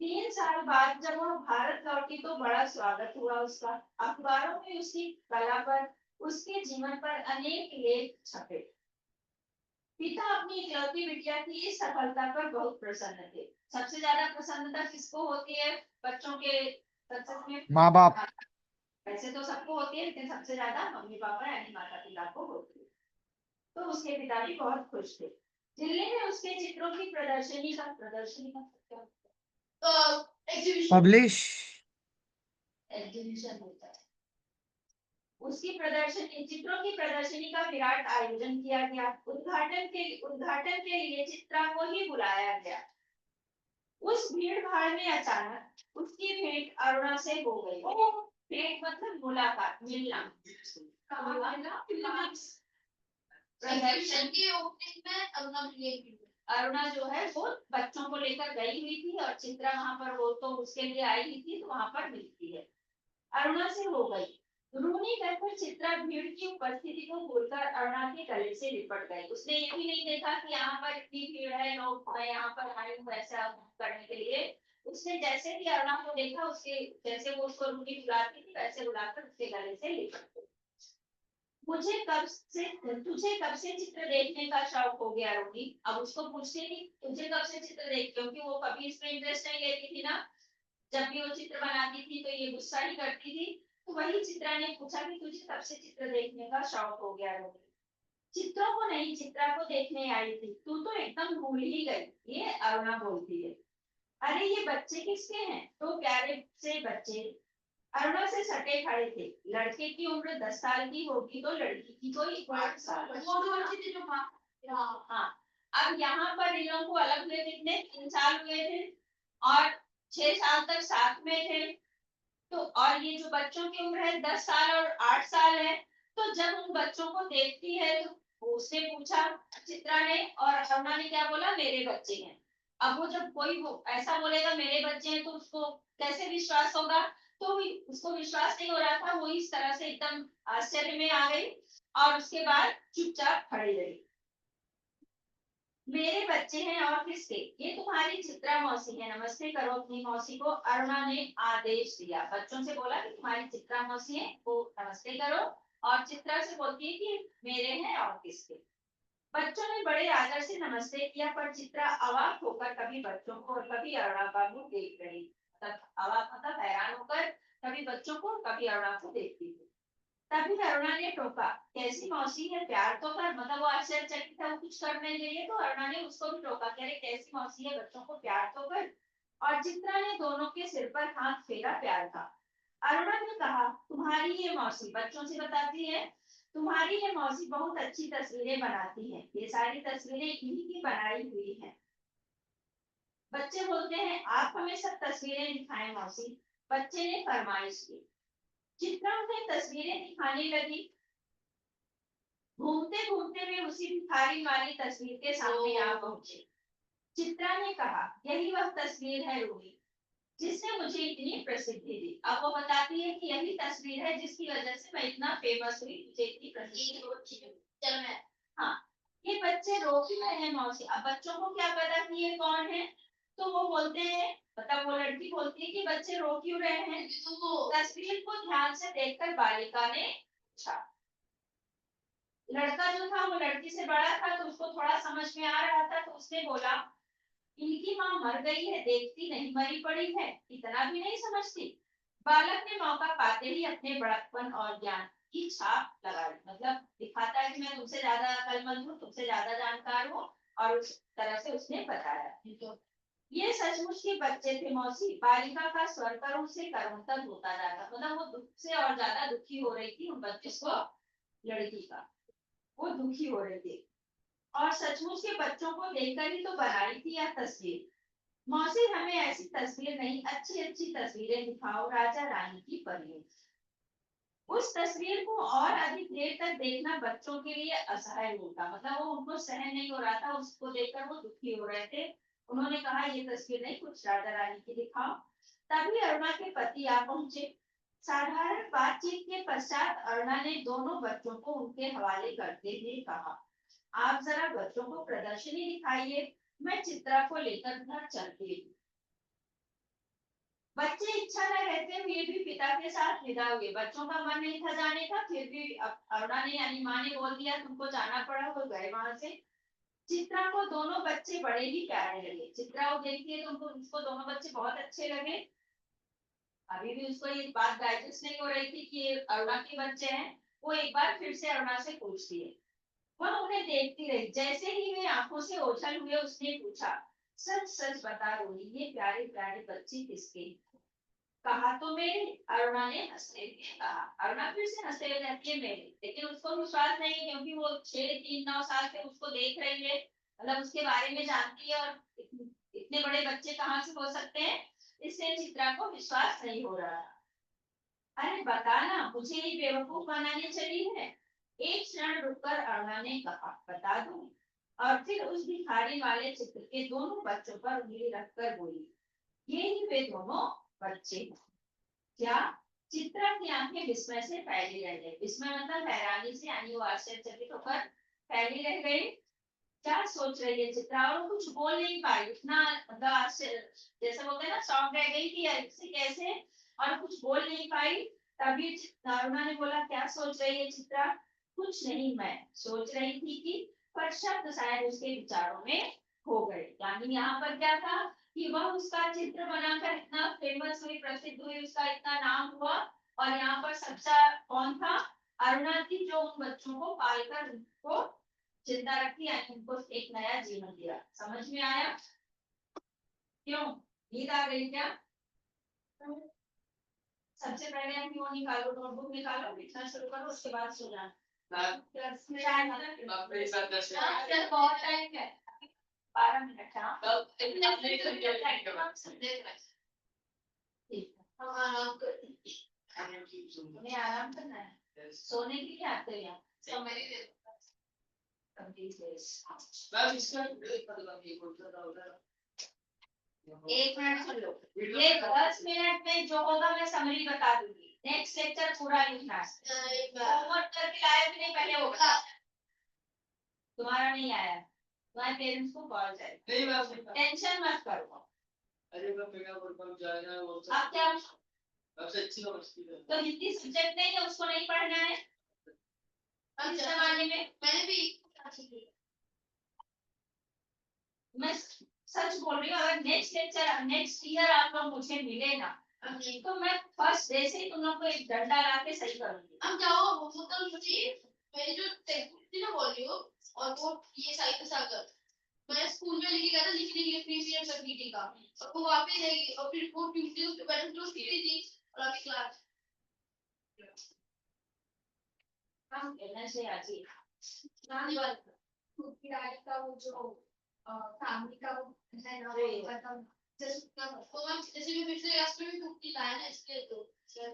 3 साल बाद जब वह भारत लौटी तो बड़ा स्वागत हुआ उसका। अखबारों में उसकी कला पर, उसके जीवन पर अनेक लेख छपे। पिता अपनी इकलौती बिटिया की इस सफलता पर बहुत प्रसन्न थे। सबसे ज्यादा प्रसन्नता किसको होती है बच्चों के सक्सेस में? माँ बाप। वैसे तो सबको होती है, लेकिन सबसे ज्यादा मम्मी पापा यानी माता पिता को होती है। तो उसके पिता भी बहुत खुश थे। दिल्ली में उसके चित्रों की प्रदर्शनी का पब्लिश। एग्जीबिशन होता है। उसकी प्रदर्शनी, चित्रों की प्रदर्शनी का विराट आयोजन किया गया। उद्घाटन के लिए चित्रा को ही बुलाया गया। उस भीड़ भाड़ में अचानक उसकी भेंट अरुणा से हो गई। भेंट मतलब मुलाकात, मिलना। एग्जीबिशन की ओपनिंग में अरुणा जो है वो बच्चों को लेकर गई हुई थी और चित्रा वहां पर, वो तो उसके लिए आई हुई थी, तो वहां पर मिलती है। अरुणा से हो गई। रूनी कहकर चित्रा भीड़ की उपस्थिति को भूलकर अरुणा के गले से लिपट गई। उसने ये भी नहीं देखा कि यहाँ पर इतनी भीड़ है, लोग मैं यहाँ पर आई हूँ ऐसा करने के लिए। उसने जैसे ही अरुणा को देखा, उसके जैसे वो उसको रूनी बुलाती थी वैसे बुलाकर उसके गले से लिपट गई। तुझे कब से चित्र देखने का शौक हो गया रूनी? अब उसको पूछते कि तुझे कब से चित्र देख, क्योंकि वो कभी इसमें इंटरेस्ट नहीं लेती थी ना। जब भी वो चित्र बनाती थी तो ये गुस्सा ही करती थी। तो वही चित्रा ने पूछा कि तुझे कब से चित्र देखने का शौक हो गया रोगी? चित्रों को नहीं, चित्रा को देखने आई थी। तू तो एकदम भूल ही गई, ये अरुणा बोलती है। अरे ये बच्चे किसके हैं? तो प्यारे से बच्चे अरुणा से सटे खड़े थे। लड़के की उम्र 10 साल की होगी तो लड़की की कोई 8 साल। हाँ, अब यहाँ पर इन लोगों को अलग हुए कितने 3 साल हुए थे और 6 साल तक साथ में थे। तो और ये जो बच्चों की उम्र है 10 साल और 8 साल है, तो जब उन बच्चों को देखती है तो उसने पूछा चित्रा ने, और अरुणा ने क्या बोला, मेरे बच्चे हैं। अब वो जब कोई वो ऐसा बोलेगा मेरे बच्चे हैं, तो उसको कैसे विश्वास होगा? तो उसको विश्वास नहीं हो रहा था, वो इस तरह से एकदम आश्चर्य में आ गई और उसके बाद चुपचाप खड़ी रही। मेरे बच्चे हैं और किसके? ये तुम्हारी चित्रा मौसी है, नमस्ते करो अपनी मौसी को, अरुणा ने आदेश दिया। बच्चों से बोला कि तुम्हारी चित्रा मौसी है, वो नमस्ते करो, और चित्रा से बोलती है कि मेरे हैं और किसके। बच्चों ने बड़े आदर से नमस्ते किया, पर चित्रा अवाक होकर कभी बच्चों को और कभी अरुणा का मुंह देख रही। मतलब अवाक मतलब हैरान होकर कभी बच्चों को कभी अरुणा को देखती थी। तभी अरुणा ने टोका, कैसी मौसी है, प्यार तो कर। मतलब वो आश्चर्यचकित था, वो कुछ कर नहीं रही है, तो अरुणा ने उसको भी टोका, कह रहे कैसी मौसी है, बच्चों को प्यार तो कर। और चित्रा ने दोनों के सिर पर हाथ फेरा, प्यार था। अरुणा ने कहा, तुम्हारी ये मौसी, बच्चों से बताती है, तुम्हारी ये मौसी बहुत अच्छी तस्वीरें बनाती है, ये सारी तस्वीरें इन्हीं की बनाई हुई है। बच्चे बोलते हैं आप हमें सब तस्वीरें दिखाएं मौसी। बच्चे ने फरमाइश की। चित्रा उन्हें तस्वीरें दिखाने लगी। घूमते घूमते वे उसी भिखारी वाली तस्वीर के सामने आ पहुंचे। चित्रा ने कहा, यही वह तस्वीर है रूही, जिसने मुझे इतनी प्रसिद्धि दी। अब वो बताती है कि यही तस्वीर है जिसकी वजह से मैं इतना फेमस हुई, मुझे इतनी प्रसिद्धि। चल मैं, हाँ, ये बच्चे रो क्यों रहे हैं मौसी? अब बच्चों को क्या पता कि ये कौन है, तो वो बोलते हैं, मतलब वो लड़की बोलती है कि बच्चे रो क्यों रहे हैं? तो तस्वीर को ध्यान से देखकर बालिका ने पूछा। लड़का जो था वो लड़की से बड़ा था, तो उसको थोड़ा समझ में आ रहा था, तो उसने बोला, इनकी माँ मर गई है, देखती नहीं मरी पड़ी है, इतना भी नहीं समझती। बालक ने मौका पाते ही अपने बड़प्पन और ज्ञान की छाप लगाई। मतलब दिखाता है कि मैं तुमसे ज्यादा अक्लमंद हूँ, तुमसे ज्यादा जानकार हूँ, और उस तरह से उसने बताया। तो ये सचमुच के बच्चे थे मौसी। बालिका का स्वर करुण से करुणतर होता जाता, मतलब वो दुख से और ज्यादा दुखी हो रही थी उन बच्चों को, लड़की का, वो दुखी हो रहे थे। और सचमुच के बच्चों को देखकर ही तो बनाई थी यह तस्वीर। मौसी हमें ऐसी तस्वीर नहीं, अच्छी अच्छी तस्वीरें दिखाओ, राजा रानी की परियों। उस तस्वीर को और अधिक देर तक देखना बच्चों के लिए असह्य होता, मतलब वो उनको सहन नहीं हो रहा था, उसको देखकर वो दुखी हो रहे थे। उन्होंने कहा ये तस्वीर नहीं, कुछ राजा रानी की दिखाओ। तभी अरुणा के पति आ पहुंचे। साधारण बातचीत के पश्चात अरुणा ने दोनों बच्चों को उनके हवाले करते हुए कहा, आप जरा बच्चों को प्रदर्शनी दिखाइए, मैं चित्रा को लेकर घर चलती हूँ। बच्चे इच्छा न रहते हुए भी पिता के साथ विदा हुए। बच्चों का मन नहीं था जाने का, फिर भी अरुणा ने यानी माँ ने बोल दिया तुमको जाना पड़ा, वो गए वहां से। चित्रा को दोनों बच्चे बड़े ही प्यारे लगे। चित्रा वो देखती है तो उनको उसको दोनों बच्चे बहुत अच्छे लगे। अभी भी उसको ये बात डाइजेस्ट नहीं हो रही थी कि ये अरुणा के बच्चे हैं। वो एक बार फिर से अरुणा से पूछती है। वह उन्हें देखती रही। जैसे ही वे आंखों से ओझल हुए, उसने पूछा, सच सच बता रोही, ये प्यारे प्यारे बच्चे किसके? कहा तो मेरे, अरुणा ने हंसते हुए कहा। अरुणा फिर से हंसते हुए कहती है मेरे, लेकिन उसको विश्वास नहीं है, क्योंकि वो 6 3 9 साल से उसको देख रही है, मतलब उसके बारे में जानती है, और इतने बड़े बच्चे कहाँ से हो सकते हैं, इसलिए चित्रा को विश्वास नहीं हो रहा। अरे बताना, मुझे ये बेवकूफ बनाने चली है? एक क्षण रुककर अरुणा ने कहा, बता दूं। और फिर उस भिखारी वाले चित्र के दोनों बच्चों पर उंगली रखकर बोली, ये ही वे दोनों बच्चे हैं। क्या? चित्रा की आंखें विस्मय से फैली रह गई। विस्मय मतलब हैरानी से, यानी वो आश्चर्यचकित होकर फैली रह गई। क्या सोच रही है चित्रा? और वो कुछ बोल नहीं पाई, इतना मतलब आश्चर्य, जैसे बोलते हैं ना, शॉक रह गई कि ऐसे कैसे, और कुछ बोल नहीं पाई। तभी अरुणा ने बोला, क्या सोच रही है चित्रा? कुछ नहीं, मैं सोच रही थी कि, पर शब्द शायद उसके विचारों में खो गए। यानी यहाँ पर क्या था कि वह उसका चित्र बनाकर इतना फेमस हुई, प्रसिद्ध हुई, उसका इतना नाम हुआ, और यहाँ पर सच्चा कौन था? अरुणा थी, जो उन बच्चों को पालकर उनको जिंदा रखी, यानी उनको एक नया जीवन दिया। समझ में आया? क्यों नींद आ गई क्या? सबसे पहले अपनी वो निकालो, नोटबुक निकालो, लिखना शुरू करो, उसके बाद सो जाना। अपने साथ 10 बहुत टाइम है, 12 मिनट। हाँ कल एक अपने से ठीक है। हम आराम कर तुम्हें आराम करना है, सोने के लिए आते हो यहाँ समय नहीं देता। Complete days. मैम इसका मतलब ये बोलता था उधर 1 मिनट सुन लो, ये 10 मिनट में जो होगा मैं समरी बता दूंगी, नेक्स्ट लेक्चर पूरा लिखना है। होमवर्क करके लाया कि नहीं पहले वो बता। तुम्हारा नहीं आया, तुम्हारे पेरेंट्स को कॉल जाए, नहीं मैम टेंशन मत करो। अरे मैं मेगा बोल जाएगा वो अब क्या, सबसे अच्छी समझती है तो हिंदी सब्जेक्ट नहीं है उसको नहीं पढ़ना है इस जमाने में। मैंने भी अच्छी की। मैं सच बोल रही हूँ, अगर नेक्स्ट ईयर आप लोग मुझे मिले ना, तो मैं फर्स्ट डे से ही तुम लोग को एक डंडा ला के सही करूंगी। हम जाओ मतलब मुझे मेरी जो टेक्स्ट थी ना वॉल्यूम और वो ये साहित्य सागर मैं स्कूल में लेके गया था लिखने के लिए प्री पीरियड सबमिटिंग का, और वो वापस रहेगी और फिर वो ट्यूसडे उस पे बैठे क्लोज की थी और अभी क्लास हम कहना से आज ही नानी वाला खुद की डाइट का वो जो फैमिली का वो है ना वो मतलब जैसे तो हम जैसे भी पिछले क्लास में भी खुद की लाया ना इसलिए तो सर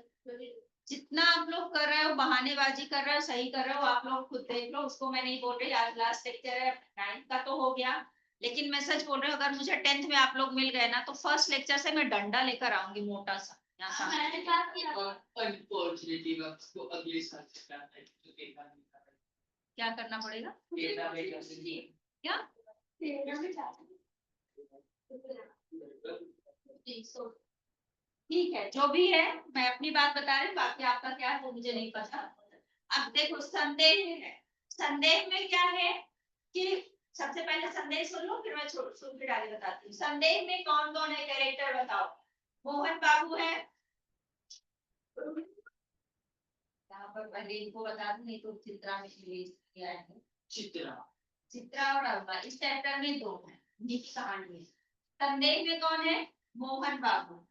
जितना आप लोग कर रहे हो बहानेबाजी कर रहे हो, सही कर रहे हो, आप लोग खुद देख लो, उसको मैं नहीं बोल रही। आज लास्ट लेक्चर है, 9th का तो हो गया, लेकिन मैं सच बोल रही हूँ, अगर मुझे 10th में आप लोग मिल गए ना, तो फर्स्ट लेक्चर से मैं डंडा लेकर आऊंगी मोटा सा यहाँ सामने। मैंने क्या किया और अनफॉर्चुनेटली मैं उसको अगले साल से करना है तो देखना नहीं कर क्या करना पड़ेगा, देखना नहीं कर सकती क्या तेरा भी चाहती ठीक है, जो भी है मैं अपनी बात बता रही हूँ, बाकी आपका क्या है वो मुझे नहीं पता। अब देखो संदेह है, संदेह में क्या है कि सबसे पहले संदेह सुन लो, फिर मैं सुन के आगे बताती हूँ। संदेह में कौन कौन है कैरेक्टर बताओ। मोहन बाबू है, यहाँ पर पहले इनको बता दूं, नहीं तो चित्रा में किया है। चित्रा और अरुणा इस चैप्टर में 2 है नीति कहानी में। संदेह में कौन है, मोहन बाबू,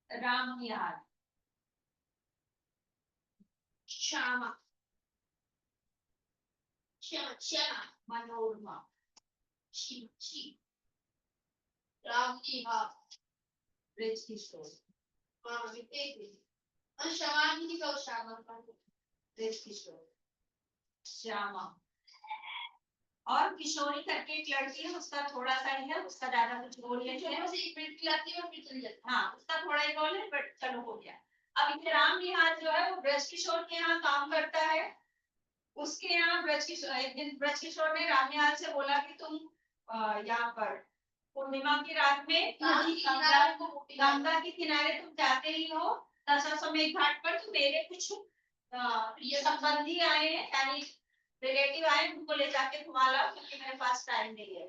राम निहाल, श्यामा श्यामा श्यामा मनोरमा, शी रामनी हाँ ब्रज किशोर, हाँ वितेश और शवानी का श्यामा का ब्रज किशोर, श्यामा और किशोरी करके एक लड़की है, उसका थोड़ा सा ही है, उसका ज्यादा कुछ रोल नहीं है। बस एक मिनट की आती है और फिर चली जाती हाँ उसका थोड़ा ही रोल है, बट चलो हो गया। अब ये राम निहाल जो है वो ब्रज किशोर के यहाँ काम करता है। उसके यहाँ ब्रज किशोर, एक दिन ब्रज किशोर ने राम निहाल से बोला कि तुम यहाँ पर पूर्णिमा की रात में नदी गंगा के किनारे तुम जाते ही हो दशाश्वमेध घाट पर, तो मेरे कुछ ये संबंधी आए हैं, यानी रिलेटिव आए, उनको ले जाके घुमा लाओ क्योंकि मेरे पास टाइम नहीं है।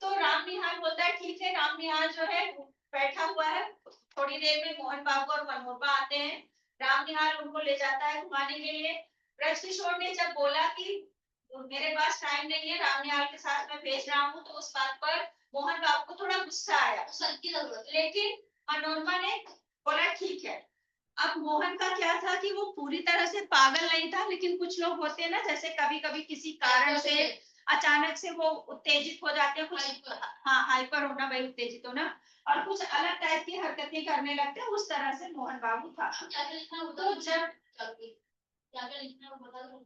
तो राम निहाल बोलता है ठीक है। राम निहाल जो है बैठा हुआ है, थोड़ी देर में मोहन बाबू और मनोरमा आते हैं, राम निहाल उनको ले जाता है घुमाने के लिए। ब्रज किशोर ने जब बोला कि मेरे पास टाइम नहीं है, राम निहाल के साथ मैं भेज रहा हूँ, तो उस बात पर मोहन बाबू को थोड़ा गुस्सा आया, सबकी जरूरत है लेकिन मनोरमा ने बोला ठीक है। अब मोहन का क्या था कि वो पूरी तरह से पागल नहीं था, लेकिन कुछ लोग होते हैं ना, जैसे कभी कभी किसी कारण से अचानक से वो उत्तेजित हो जाते हैं, कुछ हाँ हाइपर होना, भाई उत्तेजित होना, और कुछ अलग टाइप की हरकतें करने लगते हैं, उस तरह से मोहन बाबू था। क्या क्या लिखना है तो जब क्या क्या लिखना है बता दो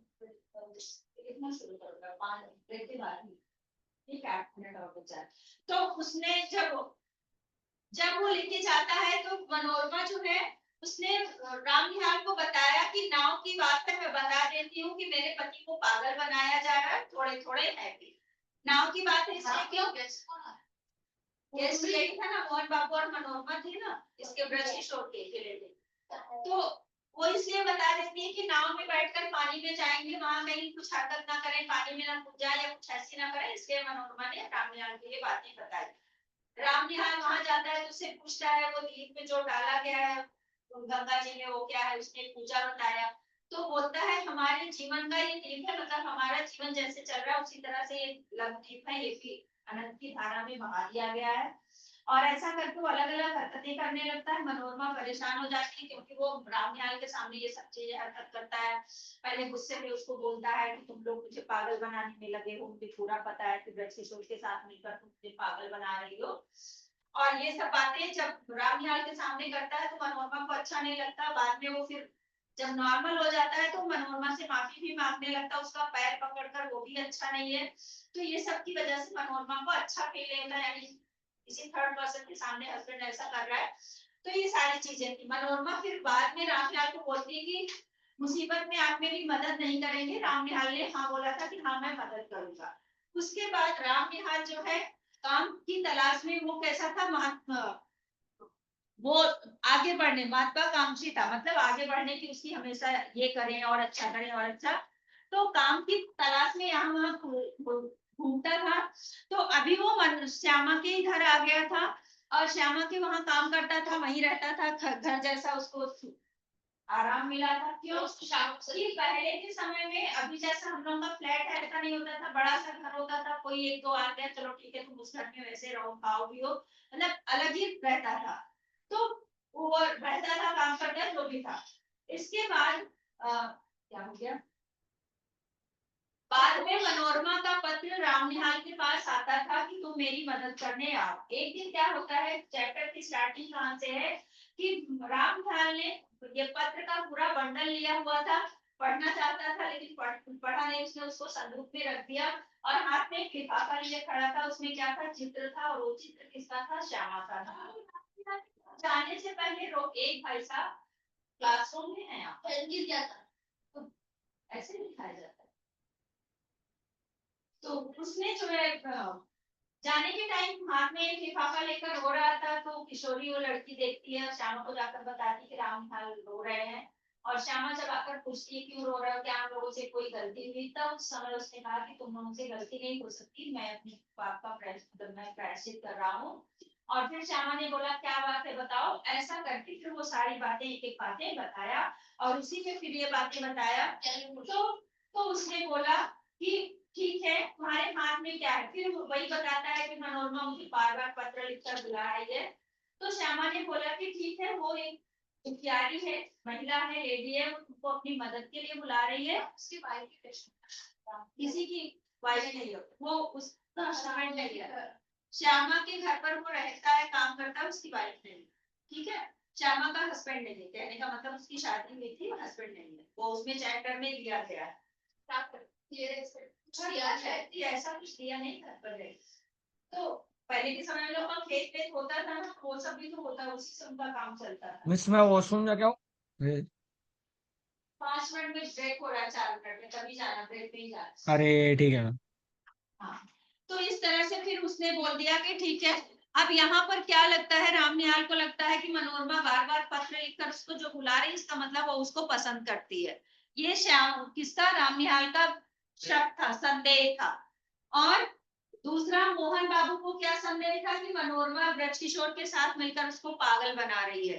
लिखना शुरू करूंगा 5 मिनट के बाद ही, ठीक है 8 मिनट और बचा है। तो उसने जब वो लेके जाता है, तो मनोरमा जो है उसने राम निहाल को बताया कि नाव की बात है, मैं बता देती हूँ कि मेरे पति को पागल बनाया जा रहा है, थोड़े थोड़े है भी। नाव की बात है इसलिए क्यों, गेस्ट लेडी था ना, मोहन बाबू और मनोरमा थी ना, इसके ब्रज किशोर के रिलेटेड, तो वो इसलिए बता देती है कि नाव में बैठकर पानी में जाएंगे, वहां कहीं कुछ हरकत ना करें, पानी में ना कूद जाए या कुछ ऐसी ना करें, इसलिए मनोरमा ने राम निहाल के लिए बातें बताई। राम निहाल वहां जाता है तो उससे पूछता है वो दीप में जो डाला गया है गंगा जी में वो क्या है, उसने पूजा बताया, तो बोलता है हमारे जीवन का ये दीप है, मतलब हमारा जीवन जैसे चल रहा है उसी तरह से ये लघुदीप है, ये भी अनंत की धारा में बहा दिया गया है। और ऐसा करके वो अलग अलग हरकतें करने लगता है। मनोरमा परेशान हो जाती है क्योंकि वो रामनिहाल के सामने ये सब चीजें हरकत करता है। पहले गुस्से में उसको बोलता है कि तुम लोग मुझे पागल बनाने में लगे हो, मुझे पूरा पता है कि ब्रजकिशोर के साथ मिलकर तुम मुझे पागल बना रही हो। और ये सब बातें जब रामनिहाल के सामने करता है तो मनोरमा को अच्छा नहीं लगता। बाद में वो फिर जब नॉर्मल हो जाता है तो मनोरमा से माफी भी मांगने लगता है, उसका पैर पकड़कर, वो भी अच्छा नहीं है। तो ये सब की वजह से मनोरमा को अच्छा फील होता है, यानी किसी थर्ड पर्सन के सामने हस्बैंड ऐसा कर रहा है। तो ये सारी चीजें थी। मनोरमा फिर बाद में रामनिहाल को बोलती है कि मुसीबत में आप मेरी मदद नहीं करेंगे। रामनिहाल ने हाँ बोला था कि हाँ मैं मदद करूंगा। उसके बाद रामनिहाल जो है काम की तलाश में, वो कैसा था, वो आगे बढ़ने महत्वाकांक्षी था, मतलब आगे बढ़ने की उसकी हमेशा ये करें और अच्छा करें और अच्छा। तो काम की तलाश में यहाँ वहाँ घूमता था। तो अभी वो श्यामा के ही घर आ गया था और श्यामा के वहां काम करता था, वहीं रहता था, घर जैसा उसको आराम मिला था। क्यों? कि पहले के समय में अभी जैसा हम लोगों का फ्लैट है ऐसा नहीं होता था, बड़ा सा घर होता था, कोई एक दो आ गया, चलो ठीक है तुम उस घर में वैसे रहो खाओ पियो, मतलब अलग ही रहता था। तो वो रहता था, काम करता जो भी था। इसके बाद क्या हो गया, बाद में मनोरमा का पत्र रामनिहाल के पास आता था कि तुम मेरी मदद करने आओ। एक दिन क्या होता है, चैप्टर की स्टार्टिंग कहां से है कि रामनिहाल ने ये पत्र का पूरा बंडल लिया हुआ था, पढ़ना चाहता था लेकिन पढ़ा नहीं, उसने उसको संदूक में रख दिया और हाथ में एक लिफाफा लिए खड़ा था। उसमें क्या था, चित्र था, और वो चित्र किसका था, श्यामा का था। जाने से पहले एक भाई साहब क्लासरूम में है, आप गिर गया था, तो ऐसे दिखाया जाता है। तो उसने जो है जाने के टाइम हाथ में एक लिफाफा लेकर रो रहा था, तो किशोरी वो लड़की देखती है और श्यामा को जाकर बताती कि रामनिहाल रो रहे हैं। और श्यामा जब आकर पूछती है क्यों रो रहे हो, क्या हम लोगों से कोई गलती हुई, तब उस समय उसने कहा कि तुम लोगों से गलती नहीं हो सकती, मैं अपने पाप का प्रायश्चित कर रहा हूँ। और फिर श्यामा ने बोला क्या बात है बताओ, ऐसा करके फिर वो सारी बातें एक एक बातें बताया और उसी में फिर ये बातें बताया। तो उसने बोला कि ठीक है तुम्हारे हाथ में क्या है, फिर वही बताता है कि मनोरमा मुझे बार बार पत्र लिखकर बुला रही है। तो श्यामा ने बोला कि ठीक है, वो एक प्यारी है, महिला है, लेडी है, वो अपनी मदद के लिए बुला रही है। उसकी वाइफ किसी की वाइफ नहीं है, वो उसका हस्बैंड नहीं है। श्यामा के घर पर वो रहता है, काम करता है, उसकी वाइफ नहीं। ठीक है, श्यामा का हस्बैंड नहीं है, कहने का मतलब उसकी शादी हुई थी, हस्बैंड नहीं है, वो उसमें चैप्टर में दिया गया है। ऐसा कुछ दिया नहीं घर पर है। तो पहले के समय में लोग का खेत वेत होता था ना, वो सब भी तो होता है, उसी से उनका काम चलता था। मिस मैं वॉशरूम जाके आऊँ? 5 मिनट में ब्रेक हो रहा है, 4 मिनट में, तभी जाना, ब्रेक में ही जाना। अरे ठीक है। हाँ, तो इस तरह से फिर उसने बोल दिया कि ठीक है। अब यहाँ पर क्या लगता है, रामनिहाल को लगता है कि मनोरमा बार बार पत्र लिखकर उसको जो बुला रही है, इसका मतलब वो उसको पसंद करती है। ये श्याम किसका, रामनिहाल का शक था, संदेह था। और दूसरा, मोहन बाबू को क्या संदेह था कि मनोरमा ब्रजकिशोर के साथ मिलकर उसको पागल बना रही है।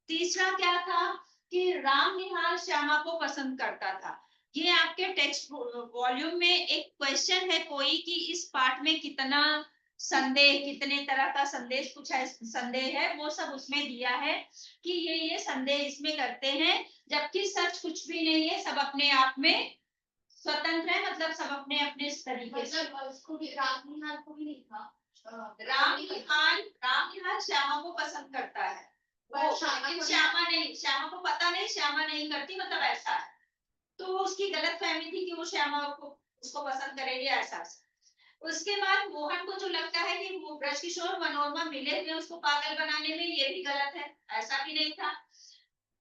तीसरा क्या था कि रामनिहाल श्यामा को पसंद करता था। ये आपके टेक्स्ट वॉल्यूम में एक क्वेश्चन है कोई कि इस पार्ट में कितना संदेह, कितने तरह का संदेश, कुछ है संदेह है, वो सब उसमें दिया है कि ये संदेह इसमें करते हैं, जबकि सच कुछ भी नहीं है, सब अपने आप में स्वतंत्र है, मतलब सब अपने अपने तरीके से। उसको भी रामनिहाल को भी नहीं था। रामनिहाल श्यामा को पसंद करता है, लेकिन श्यामा को पता नहीं, श्यामा नहीं करती, मतलब ऐसा है। तो उसकी गलत फहमी थी कि वो श्यामा को उसको पसंद करेगी, ऐसा। उसके बाद मोहन को जो लगता है कि वो ब्रजकिशोर मनोरमा मिले हुए उसको पागल बनाने में, ये भी गलत है, ऐसा भी नहीं था।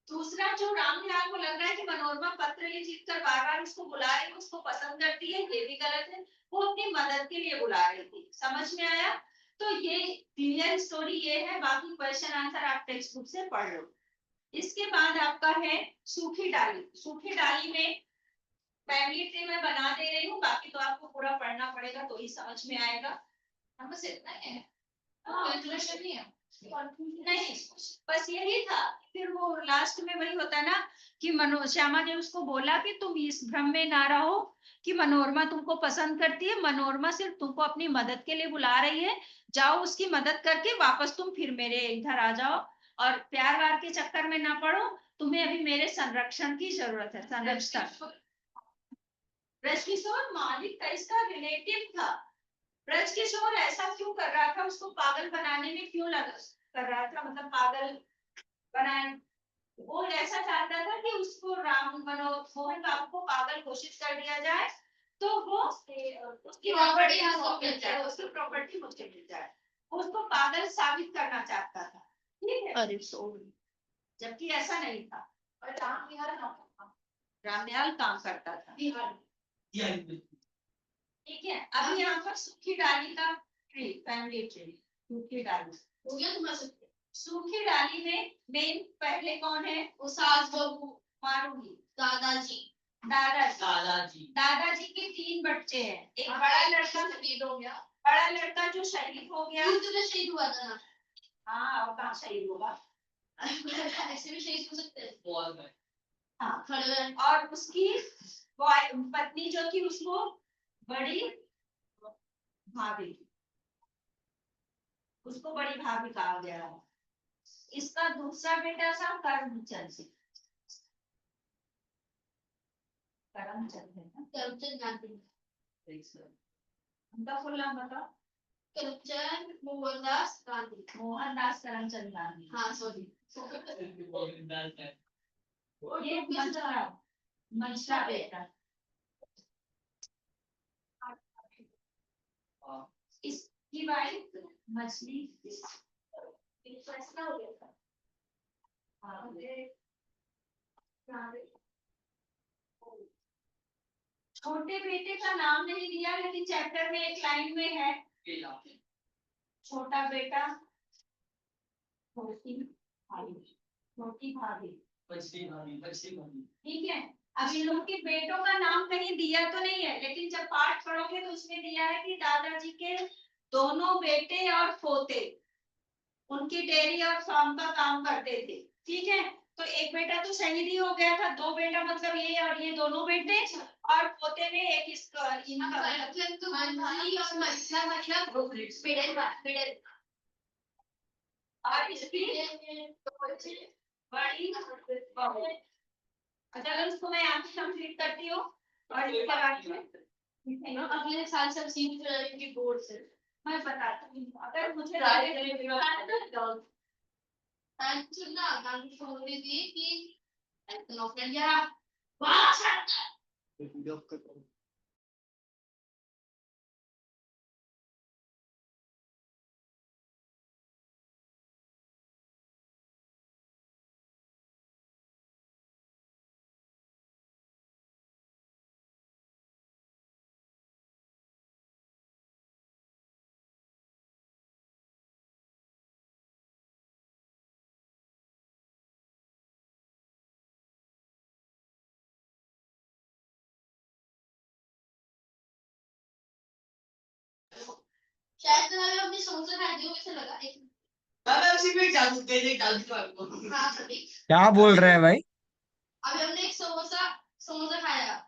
दूसरा, जो रामनिहाल को लग रहा है कि मनोरमा पत्र लिख कर बार बार उसको बुला रही है, उसको पसंद करती है, ये भी गलत है, वो अपनी मदद के लिए बुला रही थी। समझ में आया? तो ये क्लियर स्टोरी ये है, बाकी क्वेश्चन आंसर आप टेक्स्ट बुक से पढ़ लो। इसके बाद आपका है सूखी डाली। सूखी डाली में फैमिली ट्री मैं बना दे रही हूँ, बाकी तो आपको पूरा पढ़ना पड़ेगा तो ही समझ में आएगा। हम बस इतना है, नहीं, बस यही था फिर वो लास्ट में वही होता है ना कि श्यामा ने उसको बोला कि तुम इस भ्रम में ना रहो कि मनोरमा तुमको पसंद करती है, मनोरमा सिर्फ तुमको अपनी मदद के लिए बुला रही है, जाओ उसकी मदद करके वापस तुम फिर मेरे इधर आ जाओ और प्यार वार के चक्कर में ना पड़ो, तुम्हें अभी मेरे संरक्षण की जरूरत है, संरक्षण। ब्रजकिशोर मालिक का इसका रिलेटिव था। ब्रजकिशोर ऐसा क्यों कर रहा था, उसको पागल बनाने में क्यों लगा कर रहा था, मतलब पागल बनाए, वो ऐसा चाहता था कि उसको मोहन बाबू को पागल घोषित कर दिया जाए तो वो उसकी प्रॉपर्टी उसको मिल जाए, उसकी प्रॉपर्टी मुझे मिल जाए, उसको पागल साबित करना चाहता था, ठीक है। अरे जबकि ऐसा नहीं था। और रामदयाल काम करता था। ठीक है, अभी यहाँ पर सूखी डाली का ट्री, फैमिली ट्री, सूखी डाली हो गया तुम्हारा? सूखी डाली में मेन पहले कौन है, वो सास बहू, मारूंगी, दादाजी, दादाजी। दादाजी के 3 बच्चे हैं, एक बड़ा लड़का शहीद हो गया। बड़ा लड़का जो शहीद हो गया, युद्ध में शहीद हुआ था ना। हाँ और कहाँ शहीद होगा, ऐसे भी शहीद हो सकते हैं। हाँ खड़े हुए। और उसकी पत्नी जो थी उसको बड़ी भाभी, उसको बड़ी भाभी कहा गया है। इसका दूसरा बेटा था करमचंद सिंह, करमचंद है ना, करमचंद गांधी। उनका फुल नाम बताओ। करमचंद मोहनदास गांधी। मोहनदास करमचंद गांधी। हाँ सॉरी। ये मंशा बेटा, इसकी वाइफ मछली, फैसला हो गया था। छोटे बेटे का नाम नहीं दिया लेकिन चैप्टर में एक लाइन में है, छोटा बेटा, छोटी भाभी, ठीक है। अब इन लोग के बेटों का नाम कहीं दिया तो नहीं है, लेकिन जब पाठ पढ़ोगे तो उसमें दिया है कि दादाजी के दोनों बेटे और पोते उनकी डेयरी और फार्म का काम करते थे, ठीक है। तो एक बेटा तो शहीद ही हो गया था, 2 बेटा मतलब ये और ये दोनों बेटे, और पोते में एक इसका इनका मतलब तो मंझली और मछला मतलब मिडिल और इसकी बड़ी बहू। चलो इसको मैं यहाँ से कंप्लीट करती हूँ और इसके बाद में अगले साल सब सीन की बोर्ड से मैं बताती हूँ, अगर मुझे सुनना गांधी को बोल रही थी कि नौकरी या बात शायद तुम्हारे अपनी समोसा खाई थी, वो कैसे लगा? एक हाँ सभी। क्या बोल रहे हैं भाई? अभी हमने एक समोसा खाया।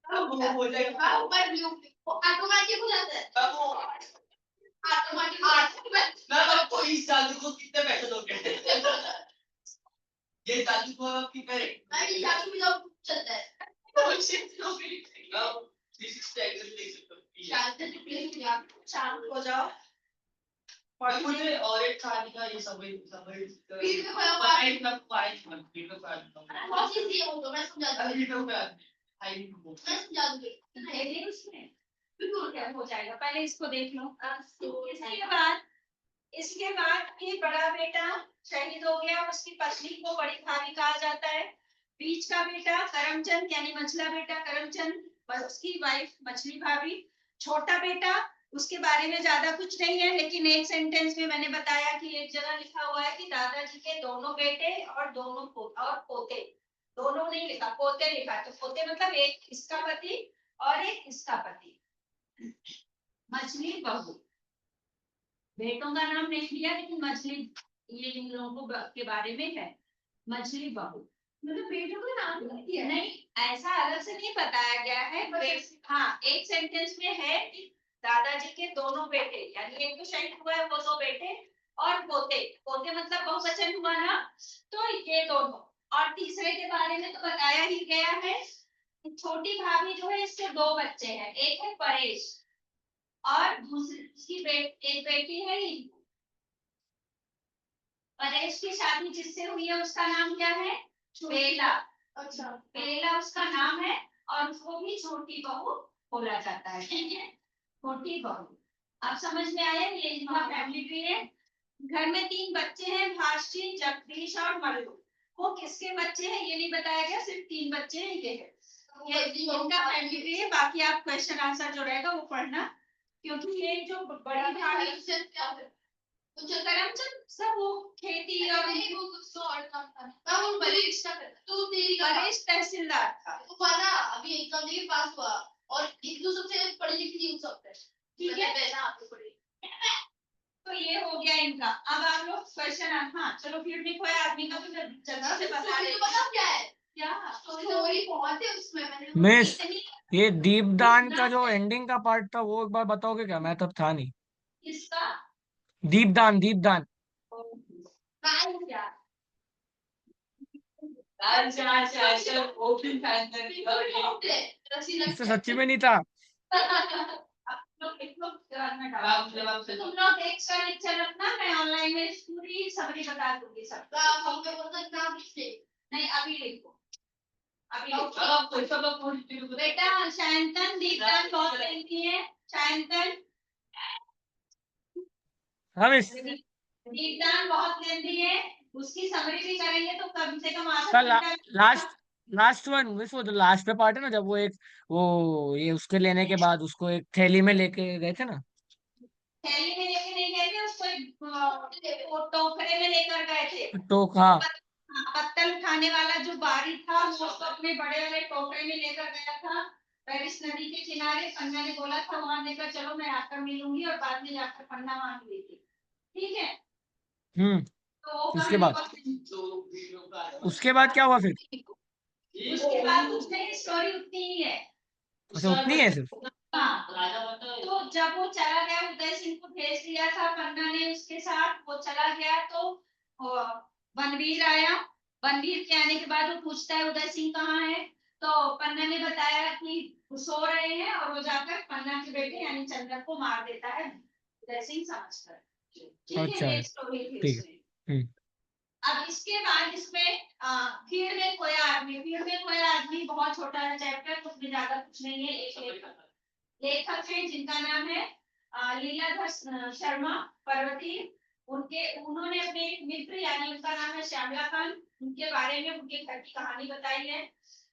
ऑटोमेटिक हो जाता है। कितने पैसे दोगे? ये दादू को आप की करे? भाई जादू भी तो चलता है। शाम को जाओ मुझे और एक खाने का ये सब फिर भी कोई बहुत इजी है वो तो मैं समझा दूंगी। मैं समझा दूंगी। उसमें बिल्कुल क्या हो जाएगा, पहले इसको देख लो। इसके बाद ये बड़ा बेटा शहीद हो गया, उसकी पत्नी को बड़ी भाभी कहा जाता है। बीच का बेटा करमचंद यानी मछला बेटा करमचंद, उसकी वाइफ मछली भाभी। छोटा बेटा उसके बारे में ज्यादा कुछ नहीं है, लेकिन एक सेंटेंस में मैंने बताया कि एक जगह लिखा हुआ है कि दादाजी के दोनों बेटे और दोनों पोते, दोनों नहीं लिखा, पोते लिखा, तो पोते मतलब एक इसका पति और एक इसका पति, मछली बहू, बेटों का नाम नहीं दिया लेकिन मछली ये इन लोगों को के बारे में है। मछली बहू मतलब बेटों का नाम नहीं दिया है। नहीं, ऐसा अलग से नहीं बताया गया है। हाँ, एक सेंटेंस में है कि दादाजी के दोनों बेटे, यानी एक तो शहीद हुआ है, वो दो बेटे और पोते। पोते मतलब बहुवचन हुआ ना, तो ये दोनों। और तीसरे के बारे में तो बताया ही गया है। छोटी भाभी जो है, इसके दो बच्चे हैं, एक है परेश और दूसरी उसकी एक बेटी है रिंकू। परेश की शादी जिससे हुई है उसका नाम क्या है? बेला। अच्छा बेला उसका नाम है और उसको भी छोटी बहू बोला जाता है। ठीक है, छोटी बहू। अब समझ में आया ये इनका फैमिली ट्री है। घर में 3 बच्चे हैं, भाष्टी, जगदीश और मल्लू। वो किसके बच्चे हैं ये नहीं बताया गया, सिर्फ 3 बच्चे हैं ये है। ये इनका फैमिली ट्री है। बाकी आप क्वेश्चन आंसर जो रहेगा वो पढ़ना, क्योंकि ये जो बड़ी भाभी कुछ करमचंद सब वो खेती और नहीं, वो कुछ तो और काम था। हाँ, वो परेश का था। तो तेरी का परेश तहसीलदार था। वो वाला अभी एग्जाम देके पास हुआ और हिंदू सबसे पढ़ी लिखी थी उस वक्त। ठीक है, पहला आपको पढ़ी। तो ये हो गया इनका। अब आप लोग क्वेश्चन, हाँ चलो, फिर भी कोई आदमी का तो जगह से बता स्टोरी दे। तो पता क्या है? क्या स्टोरी बहुत है उसमें। मैंने मिस, इतनी ये दीपदान का जो एंडिंग का पार्ट था वो एक बार बताओगे क्या? मैं तब था नहीं। किसका? दीपदान, दीपदान। काय क्या? अच्छा ओपन इससे सच्ची में नहीं था। तुम लोग एक्स्ट्रा लेक्चर रखना, मैं ऑनलाइन में पूरी समरी बता दूंगी सब। नहीं, अभी लिखो, अभी लिखो। बेटा शायंतन दीपदान बहुत लेंथी है। शायंतन हाँ मिस। दीपदान बहुत लेंथी है, उसकी समरी भी करेंगे तो कम से कम आधा कल घंटा। लास्ट लास्ट वन मिस, वो जो लास्ट पे पार्ट है ना, जब वो एक वो ये उसके लेने के बाद उसको एक थैली में लेके गए थे ना। थैली में लेके नहीं गए थे उसको, वो टोकरे में लेकर गए थे। तो हाँ, पत्तल उठाने वाला जो बारी था वो उसको अपने बड़े वाले टोकरे में लेकर गया था पेरिस नदी के किनारे। पन्ना ने बोला था वहां लेकर चलो, मैं आकर मिलूंगी, और बाद में जाकर पन्ना मांग ली थी। ठीक है, तो वो उसके कहानी बाद उसके बाद क्या हुआ फिर? उसके बाद कुछ नहीं, स्टोरी उतनी ही है। अच्छा, उतनी है सिर्फ? हाँ, तो जब वो चला गया, उदय सिंह को भेज दिया था पन्ना ने उसके साथ, वो चला गया तो बनवीर आया। बनवीर के आने के बाद वो पूछता है उदय सिंह कहाँ है, तो पन्ना ने बताया कि वो सो रहे हैं, और वो जाकर पन्ना के बेटे यानी चंदन को मार देता है उदय सिंह समझकर। ठीक अच्छा है, है, ये स्टोरी थी ठीक उसमें। है। अब इसके बाद इसमें भीड़ में कोई आदमी बहुत छोटा है चैप्टर, उसमें ज्यादा कुछ नहीं है। एक लेखक है जिनका नाम है लीलाधर शर्मा पर्वती। उन्होंने अपने एक मित्र, यानी उनका नाम है श्यामलाकांत, उनके बारे में उनके घर की कहानी बताई है।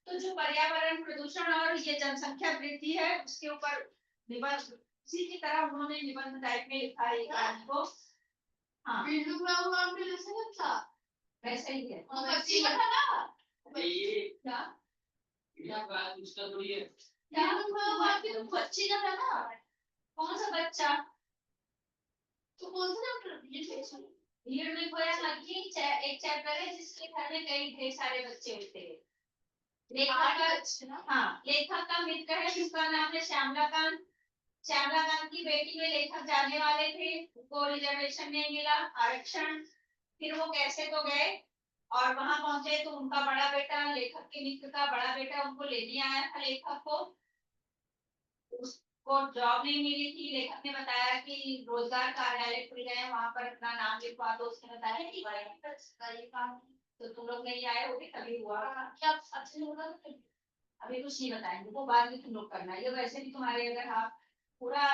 तो जो पर्यावरण प्रदूषण और ये जनसंख्या वृद्धि है उसके ऊपर निबंध, उसी की तरह उन्होंने निबंध टाइप में लिखा है कहानी को। हाँ, वैसे ही है। बच्ची का था ना? क्या उसका थोड़ी है। बच्ची का था ना? कौन सा बच्चा? तो कौन सा चैप्टर? भीड़ में खोया लगी एक चैप्टर है जिसके घर में कई ढेर सारे बच्चे होते हैं। लेखक का मित्र है जिसका नाम है श्यामलाकांत। श्यामलाकांत की बेटी में लेखक जाने वाले थे, उनको रिजर्वेशन नहीं मिला, आरक्षण। फिर वो कैसे तो गए और वहां पहुंचे तो उनका बड़ा बेटा, लेखक के मित्र का बड़ा बेटा, उनको लेने आया था लेखक को। उसको जॉब नहीं मिली थी। लेखक ने बताया कि रोजगार कार्यालय खुल गए हैं, वहां पर अपना नाम लिखवा दो। उसने बताया कि तो तुम लोग नहीं आए होगे, तभी हुआ। क्या अच्छे होगा? अभी कुछ नहीं बताएंगे, वो बाद में तुम लोग करना। ये वैसे भी तुम्हारे अगर आप पूरा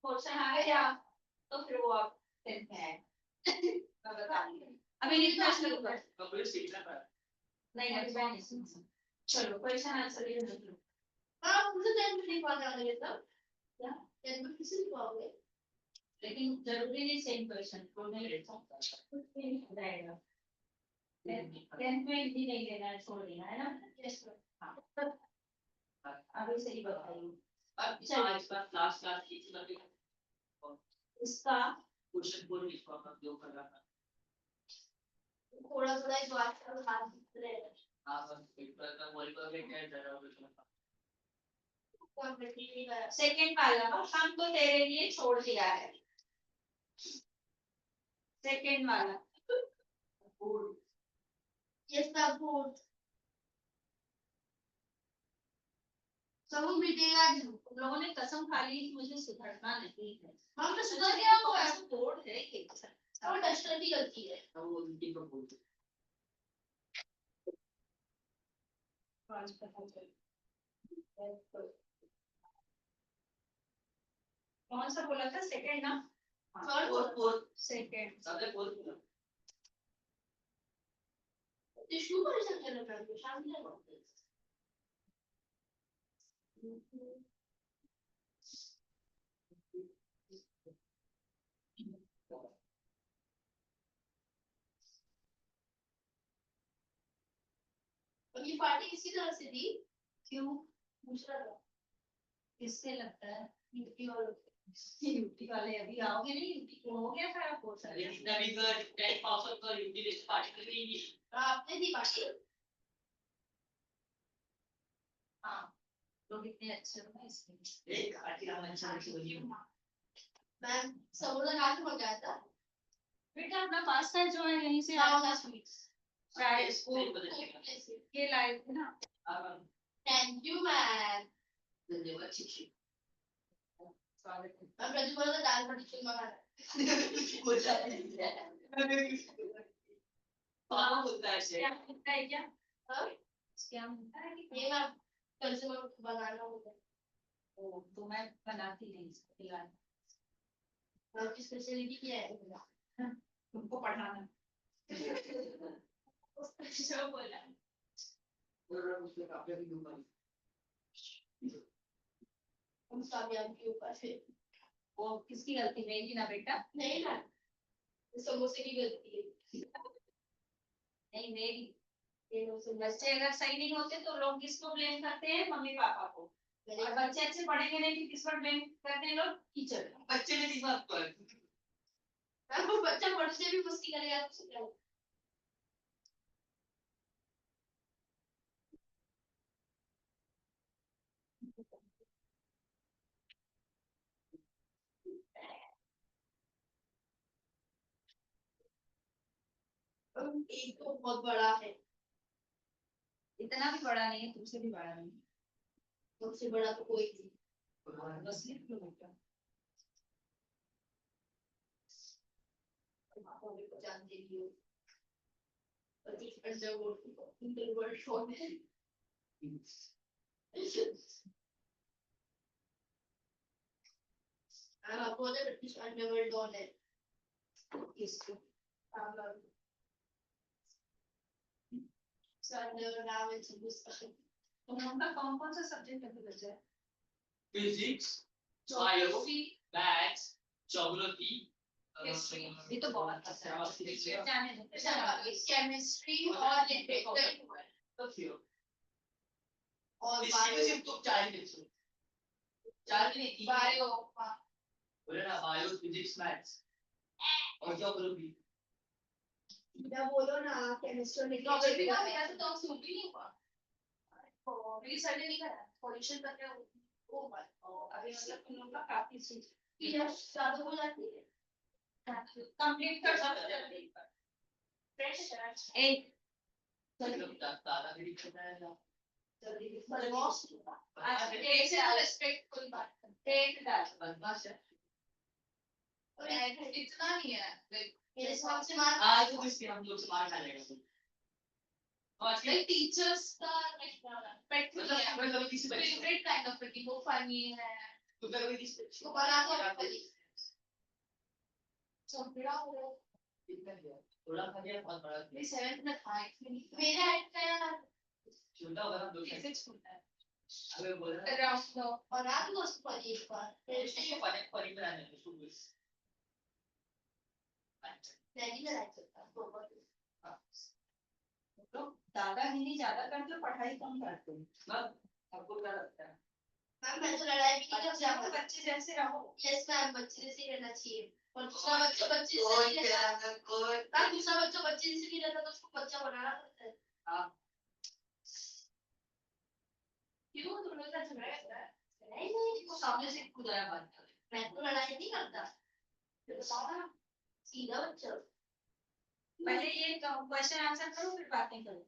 पोर्शन आ गया तो फिर वो आप 10th में आएगा। मैं बता दूंगी। अभी लिखना शुरू कर। कपड़े सीखना था। नहीं, अभी मैं नहीं सुन। चलो क्वेश्चन आंसर ये नहीं। हाँ, मुझे 10th में लिखवा देना ये सब। क्या? 10th में किसे लिखवाओगे? लेकिन जरूरी नहीं सेम क्वेश्चन को नहीं लिखा, कुछ भी नहीं रहेगा। 10th में हिंदी नहीं लेना है, छोड़ देना है ना। Yes sir. हाँ, अभी सही बताइए। अब आज का क्लास की थी मतलब इसका क्वेश्चन बोल इसको हम जो कर रहा था थोड़ा थोड़ा इस बात का ध्यान रहे हां बस पेपर का वॉलीबॉल में क्या जरा कंप्लीटली करा सेकंड वाला हम तो तेरे लिए छोड़ दिया है सेकंड वाला ये सब बोल सब मिटेगा नहीं तुम लोगों ने कसम खा ली कि मुझे सुधरना नहीं है हम तो सुधर गया हुआ है बोर्ड है कि और डस्टर की गलती है तो वो उनकी को बोलते कौन सा बोला था सेकंड ना थर्ड और सेकंड सबसे बोल टिश्यू पर रिजल्ट करना पड़ेगा शांति से बोलते और ये पार्टी किसी तरह से दी क्यों पूछ रहा था किससे लगता है यूपी वालों यूपी वाले अभी आओगे नहीं यूपी को हो गया सारा कोर्स अरे इतना भी तो 10 पास आउट कर यूपी लिस्ट पार्टी कर रही है आपने दी पार्टी हाँ लोग इतने अच्छे हो इसलिए एक पार्टी का अच्छा अच्छी बनी मैम समुद्र घाट में गया था बेटा अपना पास्ता जो है यहीं से सारा आया का था स्वीट्स शायद वो वो पता चलेगा ये लाए थे ना अब थैंक यू मैम धन्यवाद शिक्षक स्वागत है मैं प्रतिभा का दाल बाटी चूरमा खाना बोलता है पापा बोलता है क्या मिलता है क्या हाँ क्या मिलता है कि ये मैम कल से मैं बनाना होगा वो तो मैं बनाती नहीं इसको फिलहाल मैं आपकी स्पेशलिटी क्या है तुमको पढ़ाना जो बोला और उसके काफी भी दूंगा हम कामयाब के ऊपर है वो किसकी गलती मेरी ना बेटा नहीं ना समोसे की गलती है नहीं मेरी ये लोग से बच्चे अगर सही नहीं होते तो लोग किसको ब्लेम करते हैं मम्मी पापा को और बच्चे अच्छे पढ़ेंगे नहीं तो किस पर ब्लेम करते हैं लोग टीचर बच्चे ने दिमाग पर वो बच्चा पढ़ते भी मस्ती करेगा तो क्या एक तो बहुत बड़ा है इतना भी बड़ा नहीं है तुमसे भी बड़ा नहीं है सबसे बड़ा तो कोई नहीं बस लिख लो बेटा आपको भी जानते ही हो पर इस अंडरवर्ल्ड इंटरवर्ल्ड शो में आपको पता है ब्रिटिश अंडरवर्ल्ड डॉन है किसको अंडरवर्ल्ड नाम है उसका तुम लोग का कौन कौन सा सब्जेक्ट अभी बचा है physics bio maths geography history ये तो बहुत अच्छा है जाने दो केमिस्ट्री और लिटरेचर तो फिर और इसमें से तुम चार लिखो चार नहीं तीन बायो बोले ना बायो फिजिक्स मैथ्स और ज्योग्राफी क्या बोलो ना केमिस्ट्री लिटरेचर का मेरा तो सुन भी नहीं हुआ मेरी सर ने नहीं करा पॉल्यूशन करके ओ माय अभी मतलब तुम लोग का काफी चीज ये ज्यादा हो जाती है कंप्लीट कर सकते फ्रेश एक मतलब दादागिरी करना है ना जल्दी बदमाश आज एक से रिस्पेक्टफुल बात एक डाल बदमाश है और इतना नहीं है मेरे हिसाब से मार आज तो इसके हम लोग से मार खाएगा आज के लाइक टीचर्स का लाइक पेट मतलब किसी बच्चे फेवरेट काइंड ऑफ पेट वो फनी है तो कभी किसी बच्चे तो बना तो फनी चंपड़ा हो कितना दिया थोड़ा खा लिया बहुत बड़ा ये 7th में था मेरा हाइट का यार छोटा होगा ना दो कैसे छोटा है अबे बोल रहा अराउंड नो और आप लोग उसको पढ़िए एक बार है इसको पढ़े पढ़ी बनाने में उसको बोल नहीं ना रख सकता लोग दादा हिंदी ज्यादा करते हो पढ़ाई कम करते हो ना आपको क्या लगता है मैम मैं तो लड़ाई भी नहीं बच्चे करता। बच्चे जैसे रहो। यस मैम, बच्चे जैसे ही रहना चाहिए। और दूसरा बच्चा बच्चे जैसे नहीं रहता। मैम दूसरा बच्चा बच्चे जैसे नहीं रहता तो उसको बच्चा बनाना पड़ता है। क्यों तुम लोग का झगड़ा है क्या? नहीं, वो सामने से खुद आया बात कर मैं तो लड़ाई नहीं करता। तो बताओ ना, सीधा बच्चा। पहले ये क्वेश्चन आंसर करो फिर बातें करो।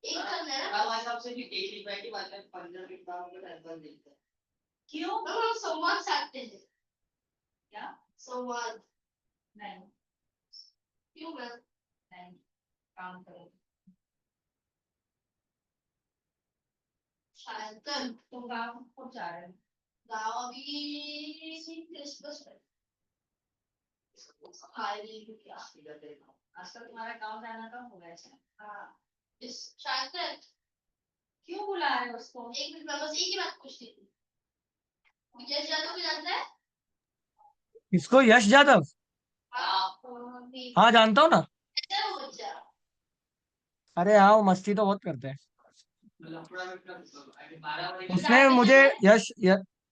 एक करना है ना। हमारे साहब से भी एक ही बैठ के बात कर 15 मिनट बाद में टाइम पर देते हैं। क्यों? मैम हम संवाद साधते हैं। क्या? संवाद। नहीं क्यों मैम? नहीं, काम करो। शायद कल तुम गाँव कब जा रहे हो? गाँव अभी क्रिसमस में। हाईवे पे क्या? आज तक तुम्हारा गाँव जाना कम हो गया है। हाँ, इस शायद कल। क्यों बुला रहे हो उसको? एक मिनट, मैं बस एक ही बात पूछती थी। विजय यादव को जानता है? इसको यश यादव? नहीं। हाँ जानता हूँ ना। कैसा है वो बच्चा? अरे हाँ, वो मस्ती तो बहुत करते हैं। लफड़ा में अभी 12 बजे उसने मुझे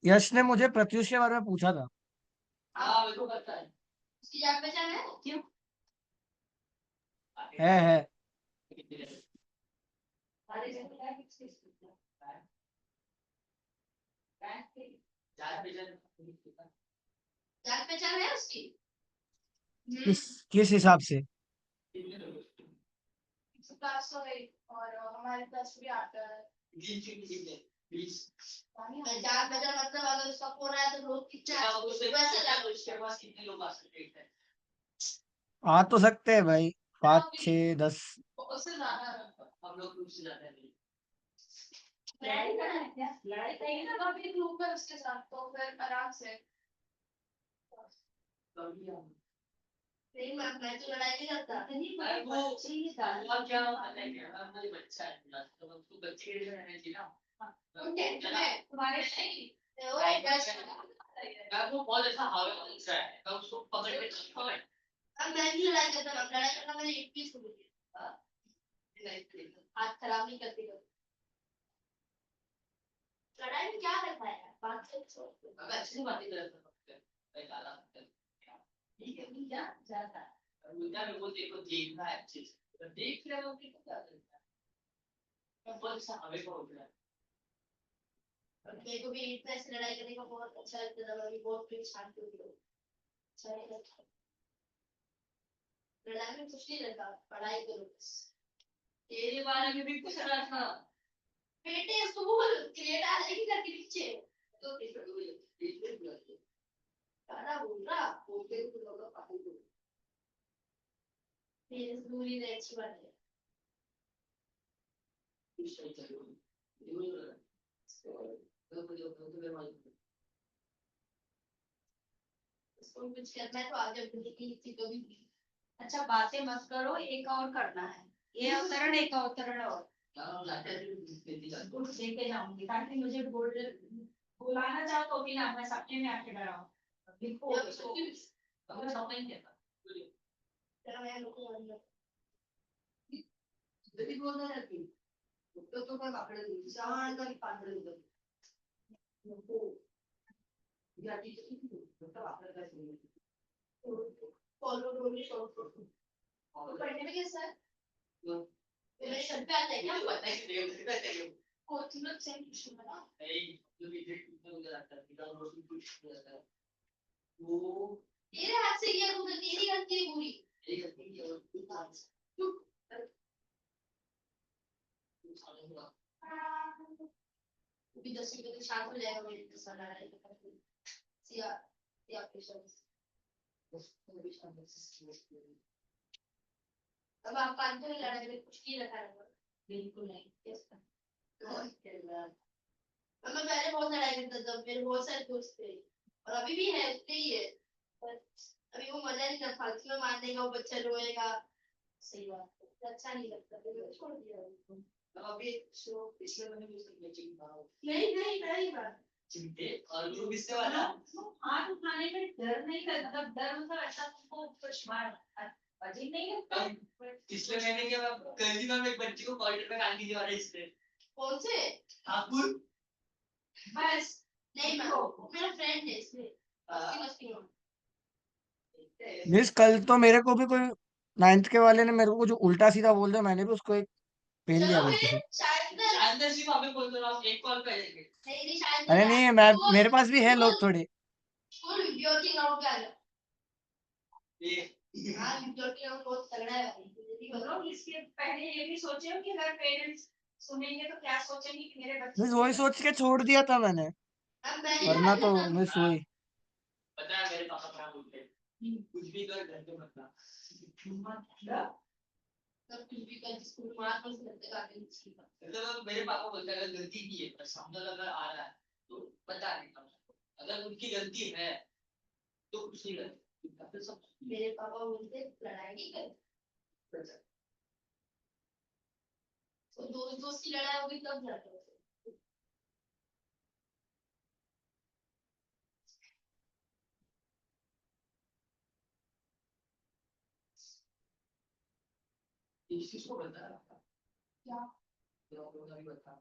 यश ने मुझे प्रत्युष के बारे में पूछा था। हाँ मेरे को पता है। उसकी जान पहचान है? क्यों? है। सारी जगह क्या किसकी स्थिति है? बैंक की? जान पहचान है उसकी? किस हिसाब से? क्लास तो है और हमारे क्लास भी आता है। जान पहचान मतलब अगर उसका फोन आया तो लोग कितना वैसे जान। उसके पास कितने लोग आ सकते हैं? आ तो सकते हैं भाई, 5 6 10। उससे ज्यादा। हम लोग ग्रुप से जाते हैं। लड़ाई करना है क्या? लड़ाई नहीं ना, अभी ग्रुप है उसके साथ तो फिर आराम से। नहीं मैं तो लड़ाई नहीं करता। नहीं अरे वो बच्चे ही डाल। और क्या पता है क्या मुझे बच्चा है ना तो उसको बच्चे के लिए रहना चाहिए ना। तुम टेंथ में तुम्हारे ओ यार वो बहुत अच्छा हावी बच्चा है मैं उसको पकड़ के रखता हूं। अब मैं नहीं लड़ाई करता। मैं लड़ाई करना मैंने एक भी छोड़ दिया। हाथ खराब नहीं करती कभी। लड़ाई में क्या रखा है? बात से छोड़। मैं अच्छे से बातें कर सकता हूं। मैं गाला ठीक है नहीं जा जाता। मुद्दा में वो देखो देखना है अच्छे से तो देख रहे हो कि क्या करता है। मैं बहुत अच्छा हमें को होता है। मेरे को भी इतना ऐसे लड़ाई करने का बहुत अच्छा लगता था। मैं भी बहुत कुछ शांति हुई हूँ। अच्छा नहीं लगता। लड़ाई में कुछ नहीं रहता। पढ़ाई करो बस। तेरे बारे में भी कुछ रहा था। बेटे उसको बोल क्रिएट आ जाएगी घर के नीचे। तो इसमें गाना बोल रहा बोलते हुए तुम लोग पागल हो। मेरे से दूरी नहीं अच्छी बात है। उसको कुछ करना है तो आगे बढ़ने की थी कभी भी। अच्छा बातें मत करो, एक और करना है। ये अवतरण एक अवतरण और कुछ लेके जाऊंगी ताकि मुझे बुलाना चाहो तो भी ना मैं सपने में आके डराऊं। लिखो उसको। चलो मैं रुको अंदर। तो मैं पकड़ लूंगी सामान का पात्र नको या टीचर की तो आपने कैसे फॉलो रोली शॉर्ट तो पढ़ने में कैसा है? मेरे शर्ट पे आता है क्या? पता है कि देखो और तुम लोग सेम ट्यूशन में ना? नहीं जो भी देख कितना मुझे लगता है कि रोशन कुछ जाता है वो तेरे हाथ से किया तो तेरी गलती है पूरी। एक गलती है और चुप। अभी 10 बजे शाम को जाएगा मेरे के साथ लड़ाई करने। सिया सिया पेशेंस। अब आप पांच में लड़ाई में कुछ नहीं रखा है। बिल्कुल नहीं। यस मैं पहले बहुत लड़ाई करता था। मेरे बहुत सारे दोस्त थे और अभी भी है उतने ही है। पर अभी वो मजा नहीं कर फालतू में मार देगा वो बच्चा रोएगा। सही बात है। अच्छा नहीं लगता तो मैंने छोड़ दिया उसको। अभी शो पिछले महीने में उसने मैचिंग मारा नहीं बात। चिमटे और ग्रुप इससे वाला हाथ उठाने में डर नहीं लगता, मतलब डर मतलब ऐसा तुमको कुछ मार अजीब नहीं लगता। पिछले महीने के कल ही मैं एक बच्चे को कॉरिडोर में काट दी थी इसने कौन से? ठाकुर बस नहीं मैं वो मेरा फ्रेंड है इसलिए मस्ती मस्ती में मिस कल तो मेरे को भी कोई 9th के वाले ने मेरे को जो उल्टा सीधा बोल दिया, मैंने भी उसको एक पेल लिया चलो गलती फिर से। शायद अंदर सिर्फ हमें बोल दो आप एक कॉल करेंगे। नहीं नहीं शायद अरे नहीं, मैं मेरे पास भी है लोग थोड़े। फुल वर्किंग आउट का है ये हाँ वर्किंग आउट बहुत तगड़ा है ये तो लोग इसके पहले ये भी सोचे हो कि अगर पेरेंट्स सुनेंगे तो क्या सोचेंगे कि मेरे बच्चे मिस वही सोच के छोड़ दिया था मैंने, अब मैं वरना तो मिस वही। पता है मेरे पापा क्या बोलते हैं, कुछ भी कर घर पे मत ला। सब कुछ भी कर स्कूल मार पर से लगता है मतलब मेरे पापा बोलते हैं अगर गलती की है पर सामने अगर आ रहा है तो बता नहीं पापा, अगर उनकी गलती है तो कुछ नहीं करते सब। मेरे पापा बोलते लड़ाई नहीं कर तो दोस्त दोस्त की लड़ाई होगी तब जाते हो इस चीज को बता रहा था क्या तो आप लोग अभी बता।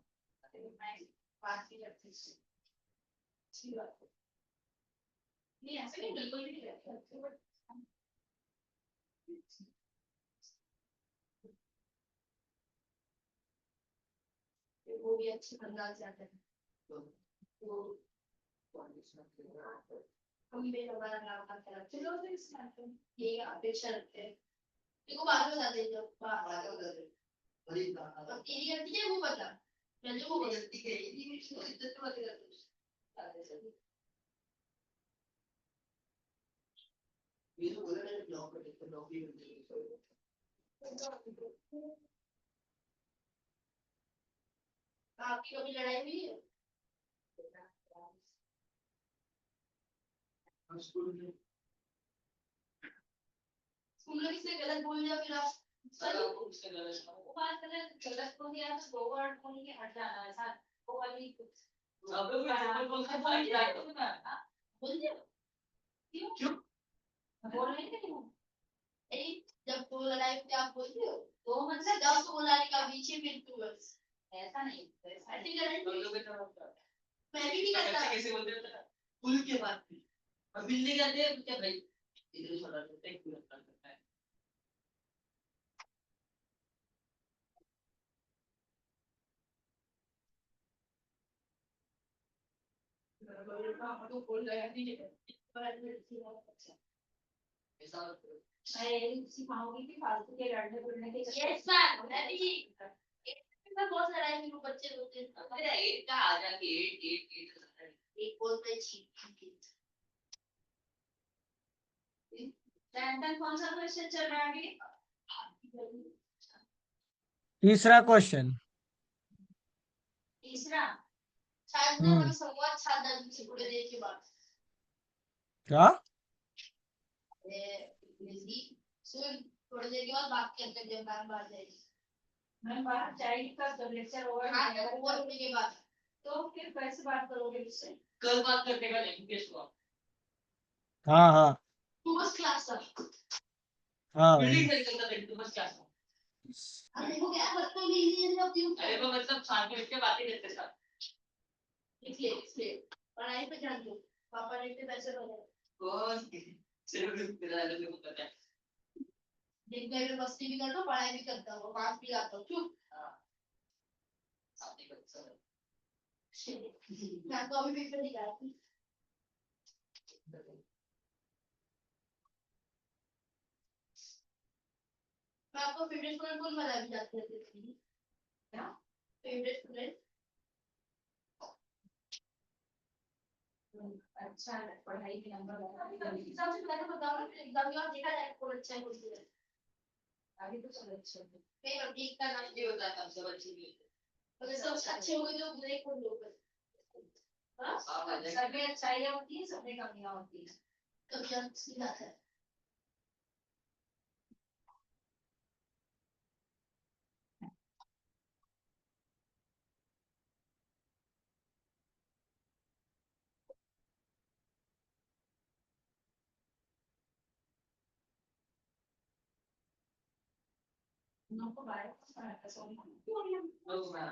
मैं बात नहीं करती अच्छी बात है नहीं ऐसे नहीं बिल्कुल भी नहीं करते वो भी अच्छी अंदाज से आते हैं तो हम भी हमारा नाम का तरफ चलो तो इस ये अपेक्षा रखते हैं देखो बाद में बता देंगे अब तेरी गलती है वो बता मैं जो वो गलती है ये इज्जत तो मत कर ये तो बोला मैंने ब्लॉग पे देखा, ब्लॉग भी करते हैं। आपकी कभी लड़ाई हुई है हम स्कूल में स्कूल में किसी गलत बोल दिया फिर आप सर आपको उससे गलत वो बात अगर गलत बोल दिया तो दो वर्ड बोल के हट जाना है सर वो वाली कुछ आप लोग भी नॉर्मल बोल के बोल दिया तो ना बोल दिया क्यों बोल रहे थे वो नहीं जब वो लड़ाई होती है आप बोलते हो दो मतलब 10 को बुलाने का पीछे फिर तू बस ऐसा नहीं ऐसा ऐसे करंट तो लोग इतना होता है मैं भी नहीं करता कैसे बोलते हैं पुल के बाद भी अब मिलने जाते हैं तो क्या भाई इधर छोड़ा देते हैं पूरा करता है। तो बोल रहा है नहीं ऐसा मैं यही सिखाऊंगी कि फालतू के लड़ने बुड़ने के यस सर मैं भी मैं बहुत लड़ाई में वो बच्चे रोते हैं अरे एट का आ जाके एट एक बोलते हैं चीप रैंडम कौन सा क्वेश्चन चल रहा है अभी तीसरा क्वेश्चन। तीसरा शायद मैं हमारा संवाद साधा से थोड़ी देर के बाद क्या? सुन थोड़ी देर के बाद बात करते हैं जब बार बार जाएगी मैं बाहर जाएगी कब जब लेक्चर ओवर हाँ जब ओवर होने के बाद तो फिर कैसे बात करोगे उससे कल बात करने का लेंगे इसको हाँ हाँ तू बस क्लास कर हाँ बिल्डिंग से चलता है तो बस क्या अरे वो क्या बच्चों में इंजीनियर का क्यों अरे वो मतलब साथ में बैठ के बातें करते साथ इसलिए पढ़ाई पे ध्यान दो पापा ने इतने पैसे लगाए कौन चलो मेरा लोगों को पता है दिन भर में मस्ती भी करता हूँ पढ़ाई भी करता हूँ पास भी आता हूँ चुप साथ में करते मैं तो अभी पेपर निकालती मैं आपको फेवरेट स्टूडेंट कौन बना भी जाते थे क्या फेवरेट स्टूडेंट अच्छा पढ़ाई के नंबर एग्जाम से पहले बताओ ना एग्जाम के बाद देखा जाएगा कौन अच्छा है कौन बुरा है आगे तो सब अच्छे होंगे नहीं और ठीक का नाम ये होता है सब अच्छी भी अगर सब अच्छे हो गए तो बुरे कौन लोग हाँ सब में अच्छाइयाँ होती है सब में कमियाँ होती है कब जब सी बात है उनको बाहर का ऐसा तो मैं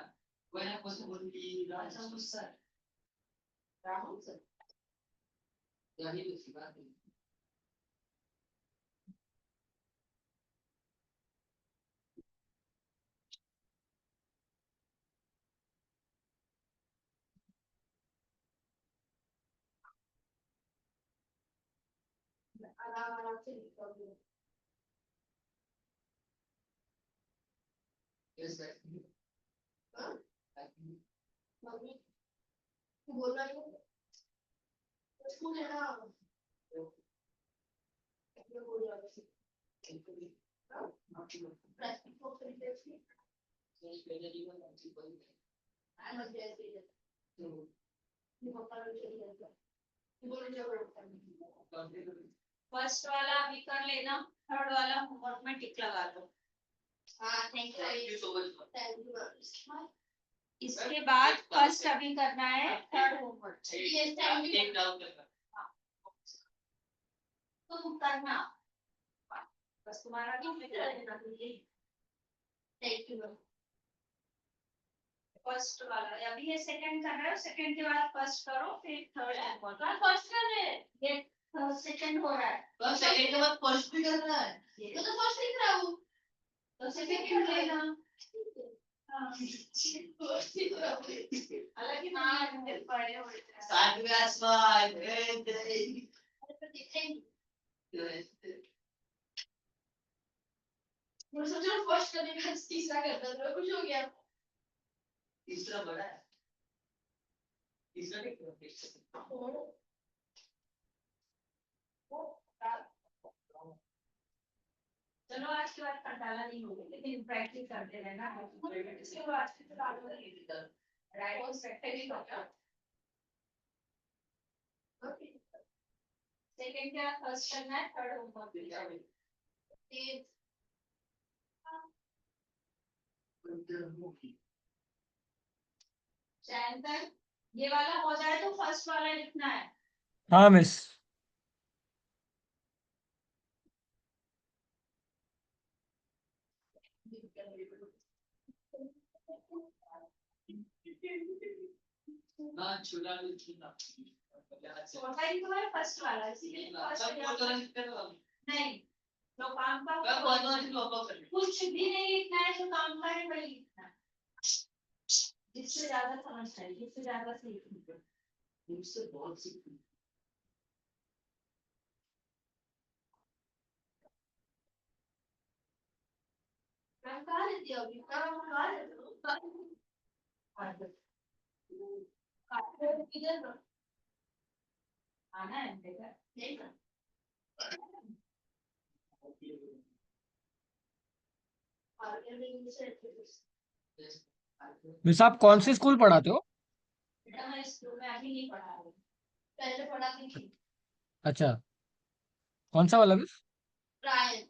when I was only अच्छा मुझसे राहुल सर यही तो सी बात है। आराम आराम से निकल गए। Yes, that- हाँ? that- मम्मी तू बोल रहा है स्कूल है ना ये बोल रहा है प्लास्टिक को खरीदे उसकी आई मस्ट बी ऐसे ये पापा ने चली गया ये बोले जब फर्स्ट वाला अभी कर लेना, थर्ड वाला होमवर्क में टिक लगा दो। हाँ thank Thank you you so much. Thank you इसके बाद फर्स्ट अभी करना है, third homework yes thank you Take down the- तुम करना, बस तुम्हारा काम है कर देना। थैंक यू मैम फर्स्ट वाला अभी ये सेकंड कर रहे हो, सेकंड के बाद फर्स्ट करो, फिर थर्ड होमवर्क। फर्स्ट कर रहे हैं ये सेकंड हो रहा है, बस second के बाद first भी करना है। मैं तो फर्स्ट लिख रहा हूँ तो सेकंड लेना। हाँ, फर्स्ट लिख रहा हूँ हालांकि हाँ पढ़े हुए थे। सातवें आसमान, मुझे सोचा फर्स्ट करने का तीसरा करता था कुछ हो गया तीसरा बड़ा है। तीसरा नहीं क्यों? चलो आज के बाद कंटाला नहीं होगा, लेकिन प्रैक्टिस करते रहना। इसके बाद राइट और प्रैक्टिस होगा। सेकंड क्या फर्स्ट करना है, थर्ड होमवर्क भी करना है। चैन तक ये वाला हो जाए तो फर्स्ट वाला लिखना है। हाँ मिस। हाँ, छुड़ा भी छुड़ा। चौथा ही तो है फर्स्ट वाला, इसीलिए फर्स्ट सब को तो लिखते हो। नहीं, जो काम का मैं बहुत बार इसको वापस कर लिया। कुछ भी नहीं लिखना है, जो काम का है वही लिखना है। जिससे ज्यादा समझ आए, जिससे ज्यादा सीख। मुझसे बहुत सीखी। मैं कहाँ रहती हूँ अभी कहाँ रहती हूँ इधर आना है बेटा। नहीं ना मिस आप कौन से स्कूल पढ़ाते हो? बेटा मैं स्कूल में अभी नहीं पढ़ा रही। पहले पढ़ाती थी अच्छा, कौन सा वाला मिस? रायन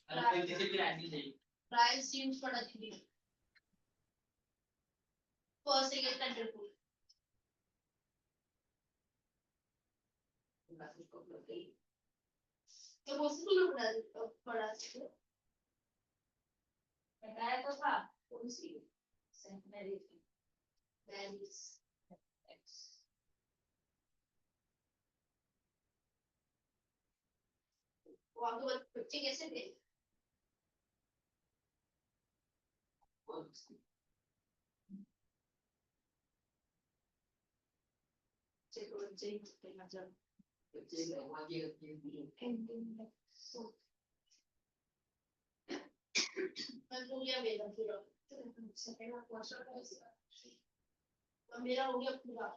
अरे जैसे भी रैंकिंग चाहिए। रायन स्ट्रीम्स पढ़ाती थी फर्स्ट सेकंड स्टैंडर्ड को तो वो स्कूल में पढ़ाती थी बताया तो था कौन सी सेंट मैरी थी। मैरिज वहाँ के बच्चे कैसे थे बच्चे तो बच्चे ही होते हैं जब बच्चे का आगे मैं भूल गया मेरा पूरा मेरा हो गया पूरा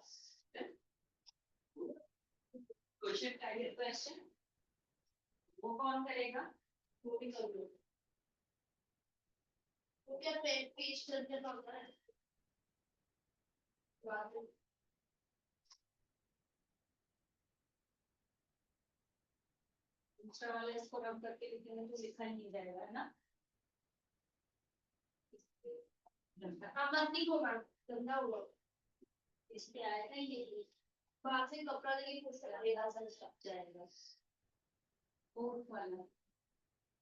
क्वेश्चन टाइगर क्वेश्चन वो कौन करेगा? वो भी कर लो वो क्या पेज करके होता है दूसरा वाला इसको रब करके लिखेंगे तो लिखा ही नहीं जाएगा, है ना? हाँ मत नहीं होगा गंदा हुआ इसलिए आएगा ये बाहर से कपड़ा लेके कुछ करेगा सब जाएगा। फोर्थ वाला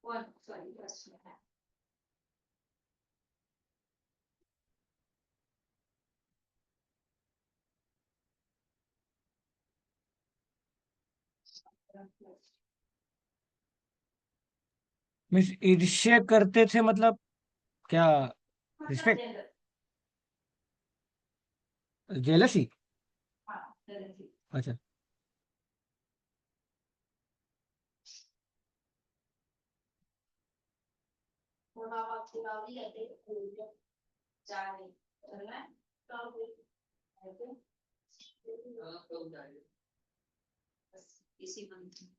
वन सॉरी फर्स्ट में है। मीन्स ईर्ष्या करते थे मतलब क्या? Respect, jealousy. अच्छा। और आप आपके गाँव ही रहते हैं जा रहे चलना है गाँव में ऐसे, हाँ, कब जाएगा? बस इसी मंथ में।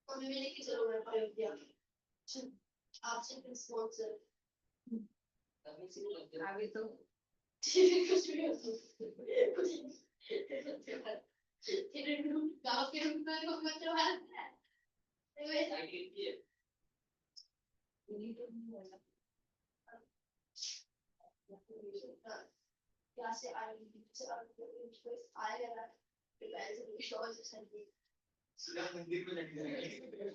और मैंने कि चलो मैं प्रयोग किया आपसे फिर स्पॉन्सर तभी से लग गया। आगे तो कुछ भी हो कुछ गाँव के रूप में को बच्चों है साइड की है। उन्हीं को नहीं होगा। क्या से आएगा ना फिर ऐसे विश्वास जैसा नहीं सूर्य मंदिर में लग जाएगा।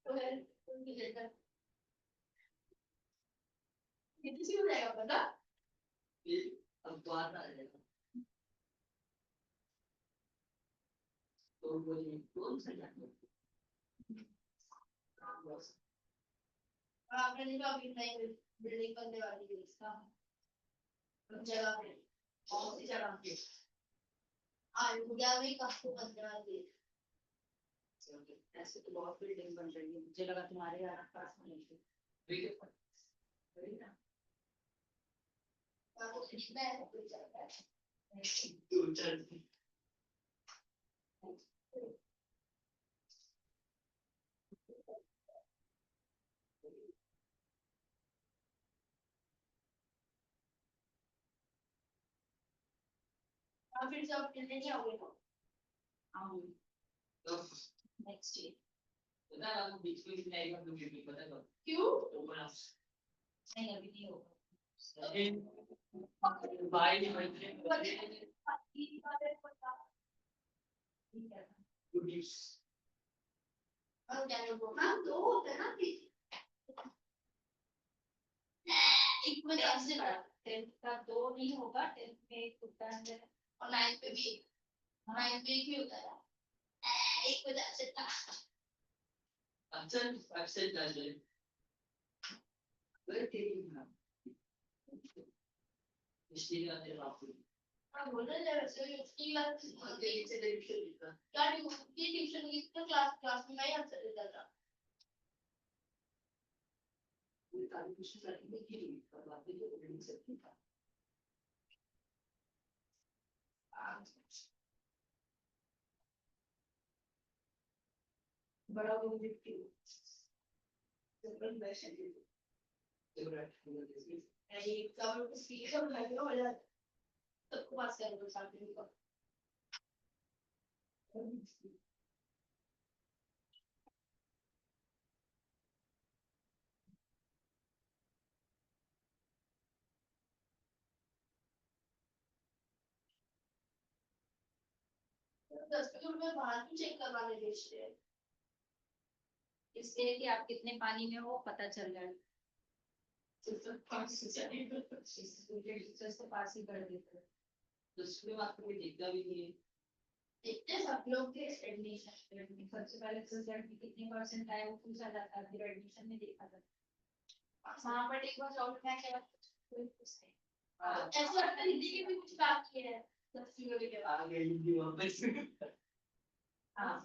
तो है उनकी जगह किसी हो जाएगा पता ये अब बात आ जाएगा। तो वो ये कौन सा जाएगा? आपने नहीं कहा अभी नई बिल्डिंग बनने वाली है इसका जगह पे कौन सी जगह पे इंडिया में काफी बनने वाली है ऐसे तो बहुत बिल्डिंग बन रही है, मुझे लगा तुम्हारे यहाँ पास में नहीं थी। ठीक है। वही ना। वो सिटी में है कोई जगह है दो चार फिर से आप मिलने नहीं आओगे तो आऊंगी तो नेक्स्ट ईयर। पता है आपको बीच में नहीं आएगा तो भी पता है क्यों ओपन हाउस नहीं अभी नहीं होगा। भाई ने बर्थडे ठीक है। गुडीज और क्या बोलना दो होते हैं ना एक में सबसे बड़ा 10th का 2 नहीं होगा, 10th में एक होता है और 9 पे भी 9 पे एक ही होता है एक में सबसे था अक्सर जाए वे तेरी ना इसलिए तेरे बाप को बोलना है वैसे उसकी क्लास तेरी से ट्यूशन लिखा क्या ट्यूशन की क्लास में मैं ही आंसर देता था पूरी तारीख ट्यूशन करके की करवाते थे तो नहीं सकती था बड़ा वो लिखती हूँ। सिंपल वर्जन फेवरेट ये कवर स्पीकर में लगे हो या सबको पास कर दो साथ में दस्तूर में बाहर भी चेक करवाने भेजते हैं इसलिए कि आप कितने पानी में हो पता चल जाए। टीचर से पास ही कर देते हैं। तो उसमें आपको कोई दिखता भी नहीं है देखते सब लोग के एडमिशन सबसे पहले रिजल्ट में कितने परसेंट आए वो पूछा जाता है, फिर एडमिशन में देखा जाता वहाँ पर एक बार आउट में क्या कोई पूछते हाँ ऐसा लगता है हिंदी की भी कुछ बात की है दस्तूर के बाद आगे हिंदी वापस है। हाँ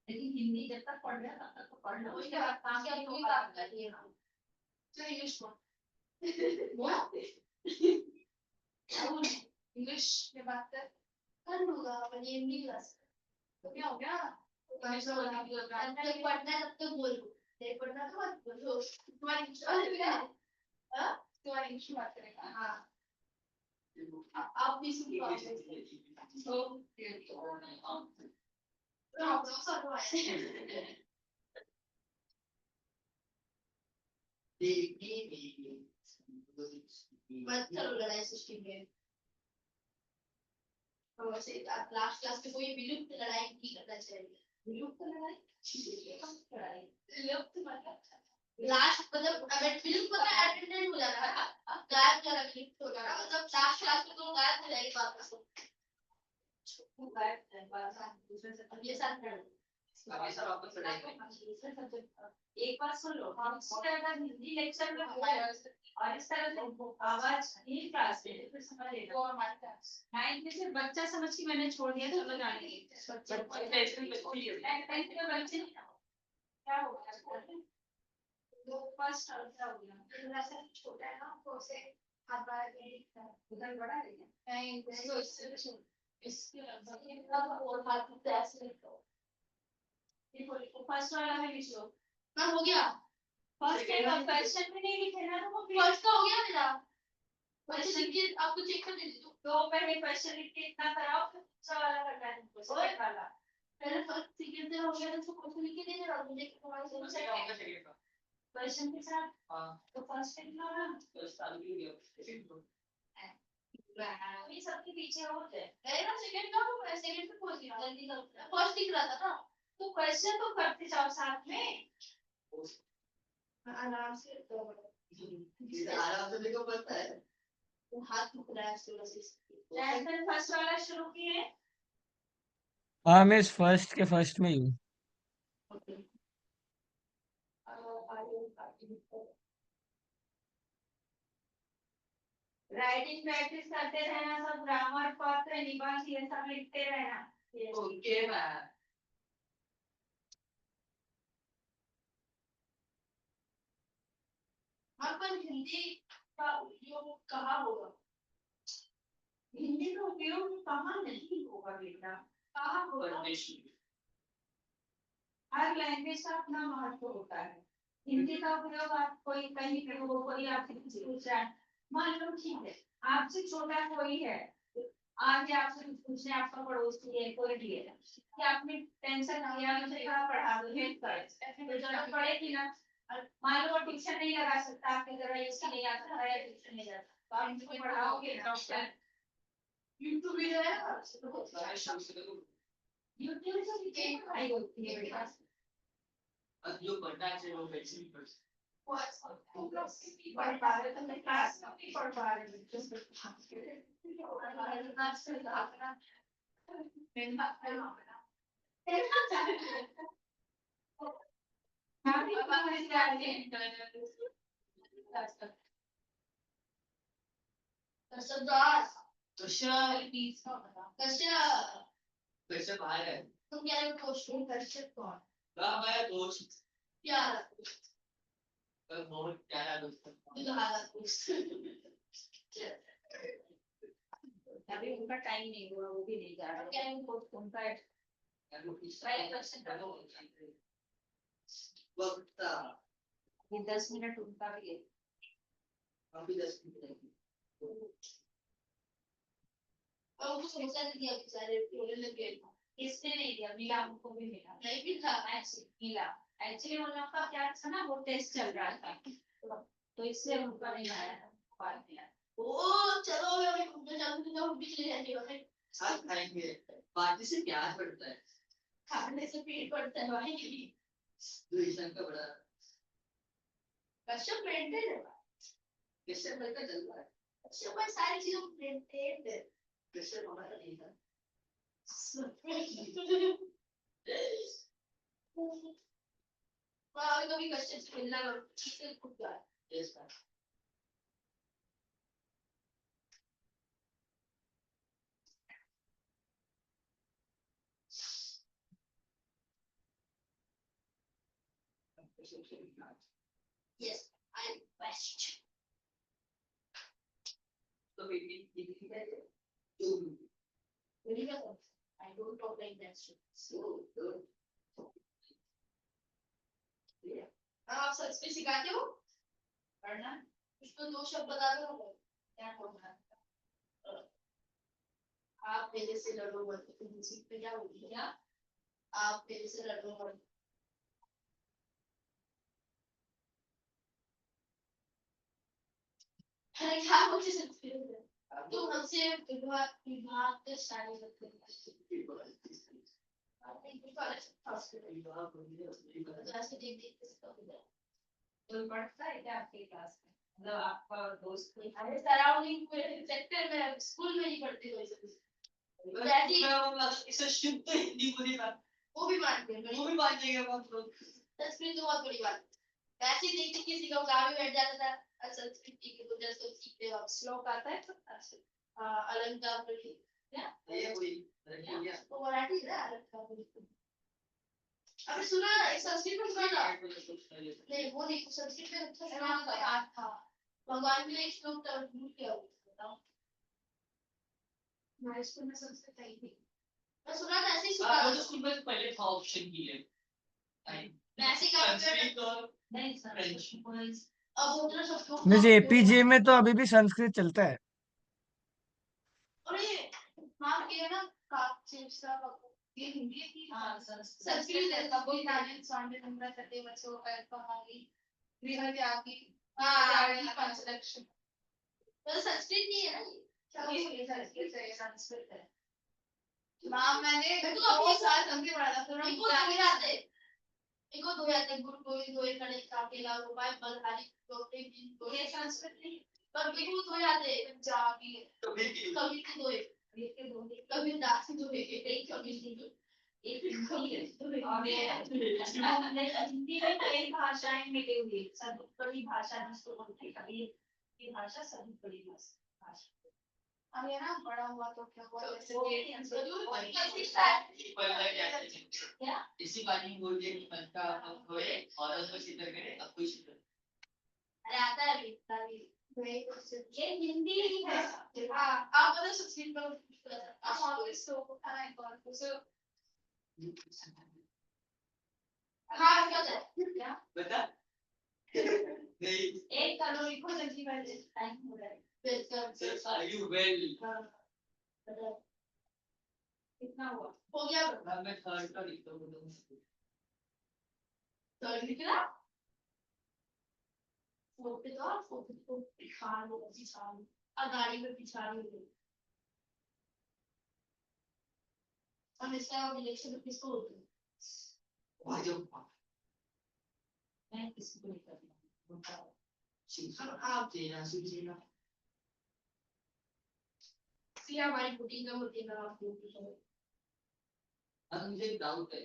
लेकिन हिंदी जब तक पढ़ रहे हैं तब तक तो पढ़ना, उसके बाद काम क्या नहीं कोई हो काम पाता। कर रही है चलो इंग्लिश में क्या बोल इंग्लिश में बात कर लूंगा पर ये हिंदी क्लास तो क्या हो गया ऐसा बोलना कि जब पढ़ना है तब तक बोल नहीं पढ़ना तो मत बोलो तुम्हारी इंग्लिश हाँ तुम्हारी इंग्लिश में बात करेगा हाँ आप भी सुन पाओगे तो आप लोग सब आए मत करो लड़ाई सिस्टम में तो वैसे लास्ट क्लास में कोई विलुप्त लड़ाई नहीं करना चाहिए विलुप्त लड़ाई विलुप्त मतलब लास्ट मतलब अगर विलुप्त मतलब अटेंडेंट हो जाना है गायब जरा क्लिक हो जाना मतलब लास्ट क्लास में तुम गायब हो जाएगी वापस अब ये साथ में आगे सर वापस पढ़ाई करेंगे। एक बात सुन लो, हम इस तरह का हिंदी लेक्चर में हुआ है और इस तरह से आवाज नहीं क्लास में फिर समझ लेगा। वो हमारे क्लास 9th में से बच्चा समझ के मैंने छोड़ दिया, चलो जाने बच्चे क्या होगा वो फर्स्ट क्या हो गया छोटा है ना तो उसे हाथ बार उधर बड़ा है नहीं तो इसके और हाथ पे ऐसे देखो फर्स्ट वाला में लिख लो ना हो गया फर्स्ट का क्वेश्चन में नहीं लिखे ना तो वो फर्स्ट का हो गया मेरा वैसे लिख के आपको चेक कर दीजिए तो पहले क्वेश्चन लिख के इतना कराओ फिर दूसरा वाला करना है तुमको सेकंड वाला पहले फर्स्ट सेकंड से हो गया तो क्वेश्चन लिख के दे दे और मुझे तुम्हारे से दूसरा क्या होगा सेकंड का? क्वेश्चन के साथ हाँ तो फर्स्ट लिखना ना तो स्टार्ट भी हो गया सेकंड को। ये सबके पीछे होते हैं पहले ना सेकंड का हो सेकंड पे पहुंच गया जल्दी कर फर्स्ट लिख रहा था ना तो क्वेश्चन तो करते जाओ साथ में आराम से तो आराम से देखो पड़ता है। हाथ दुख रहा है इसकी वजह से ऐसे फर्स्ट वाला शुरू किए हाँ मैं इस फर्स्ट के फर्स्ट में ही हूँ। राइटिंग प्रैक्टिस करते रहना, सब ग्रामर पत्र निबंध ये सब लिखते रहना। Okay ma'am. पर हिंदी का उपयोग कहाँ होगा हिंदी का उपयोग कहाँ नहीं होगा बेटा, कहाँ होगा? परदेश हर लैंग्वेज का अपना महत्व होता है। हिंदी का उपयोग आप कोई कहीं करो, कोई आपसे कुछ पूछ रहा है, मान लो ठीक है आपसे छोटा कोई है आगे आपसे कुछ पूछने, आपका पड़ोसी है कोई भी है कि आपने टेंशन लिया मुझे कहाँ पढ़ा दो हेल्प कर, तो जरूरत पड़ेगी ना। मान लो ट्यूशन नहीं लगा सकता आपकी तरह, इसका नहीं आता है ट्यूशन नहीं जाता तो आप उनको पढ़ाओगे डॉक्टर यूट्यूब भी है यूट्यूब से भी पढ़ाई होती है बेटा। अब जो पढ़ना चाहिए वो वैसे भी पढ़ पढ़ पा रहे तो मैं क्लास में भी पढ़ पा रही हूँ सरदार कृष्ण कश्यप कैसे बाहर है? तुम क्या रहे हो क्वेश्चन कश्यप कौन कहाँ मैं दोस्त प्यारा बहुत प्यारा दोस्त दुल्हारा दोस्त अभी उनका टाइम नहीं हुआ, वो भी नहीं जा रहा क्या है उनको उनका वक्त ये 10 मिनट उनका भी है। अभी 10 मिनट और उनको समोसा नहीं दिया बेचारे रोने लगे किसने नहीं दिया, मिला हमको भी मिला नहीं भी था ऐसे मिला। एक्चुअली उन लोग का क्या था ना, वो टेस्ट चल रहा था तो इसलिए उनका नहीं आया था, बाद में आया। ओ चलो मैं घूमने जाऊंगी तो हम भी चले जाएंगे भाई साथ खाएंगे बाकी से प्यार बढ़ता है खाने से पेट बढ़ता है भाई दुश्मन का बड़ा कश्यप मेंटेन है किससे मिलकर चल रहा है कश्यप भाई सारी चीजों मेंटेन है किससे हमारा नहीं था कभी कश्यप से मिलना इससे खुद का yes sir Yes, I'm best. तो बेटी ये है Very well. I don't talk like that. so good आप सच में सिखाते हो पढ़ना उसको दो शब्द बता दो क्या पढ़ना आप मेरे से लड़ो मत म्यूजिक पे क्या बोल क्या आप मेरे से लड़ो मत अरे क्या मुझे सकते हो तुम हमसे विभाग के शादी करते हो आपने कुछ जैसे देख देख के सब हो जाए कोई पढ़ता है क्या आपकी क्लास में? मतलब आपका दोस्त कोई अरे सराउंडिंग पूरे सेक्टर में स्कूल में ही पढ़ती हुई इसे शुद्ध हिंदी बोली बात वो भी मानते हैं वो भी मान जाएगा बात लोग। संस्कृत तो बहुत बड़ी बात है। वैसे ही देखते किसी का गाँव में बैठ जाता था और संस्कृत की तो जैसे सीखते हो आप श्लोक आता है तो अलंकार पढ़ी ये कोई लड़की है। वो मराठी है ना अलंकार पढ़ी अबे सुना ना एक संस्कृत में सुना था नहीं वो नहीं संस्कृत में अच्छा सुना था याद था भगवान के लिए एक श्लोक था भूल गया बताओ हमारे स्कूल में संस्कृत आई थी मैं सुना था ऐसे ही सुना हाँ, था वो तो स्कूल में पहले था ऑप्शन की है। मैं ऐसे काम कर संस्कृत और नहीं फ्रेंच। संस्कृत अब उतना सब लोग नहीं, एपीजे में तो अभी भी संस्कृत चलता है। अरे हाँ ये ना काचिप्सा ये हिंदी की हाँ संस्कृत है कबूल कबूल नारायण स्वामी नंदा सत्य वचो कहानी गृह त्यागी हाँ त्यागी पंचलक्ष्मी तो संस्कृत नहीं है ना ये संस्कृत है संस्कृत है माँ मैंने तो 2 साल संस्कृत पढ़ा था फिर इनको मैं दो जाते इनको 2 जाते गुरु गोविंद गोविंद गणेश काकेला गोपाल बलहारी गोपी दिन ये संस्कृत नहीं पर बिल्कुल 2 जाते पंजाबी कभी की कभी की 2 ये के दो कभी दास 2 एक कभी की 2 एक और हिंदी में कई भाषाएं मिली हुई है सब बड़ी भाषा जिसको बोलते हैं कभी ये भाषा सभी बड़ी भाषा अब ये ना बड़ा हुआ तो क्या हुआ जैसे क्या इसी बात में बोल दिया कि पंचका अब होए और उसको सिद्ध करे अब कोई सिद्ध अरे आता है भी ये हिंदी ही है हाँ आप बता संस्कृत में आप ऑफिस तो खाना है कौन उसे हाँ क्या बता नहीं एक करो इको जल्दी कर दे टाइम हो रहा है Sir, are you well? कितना हुआ हो गया मैं थर्ड का लिखता हूँ तो लिखना फोर्थ तो फोर्थ को पिछाड़ अगाड़ी में पिछाड़ी हुई और इसका इलेक्शन किसको होता है मैं किसी को नहीं करना आप तेरा सुजीना सिया हमारी बुटीक में होती है ना आप लोग अब मुझे एक डाउट है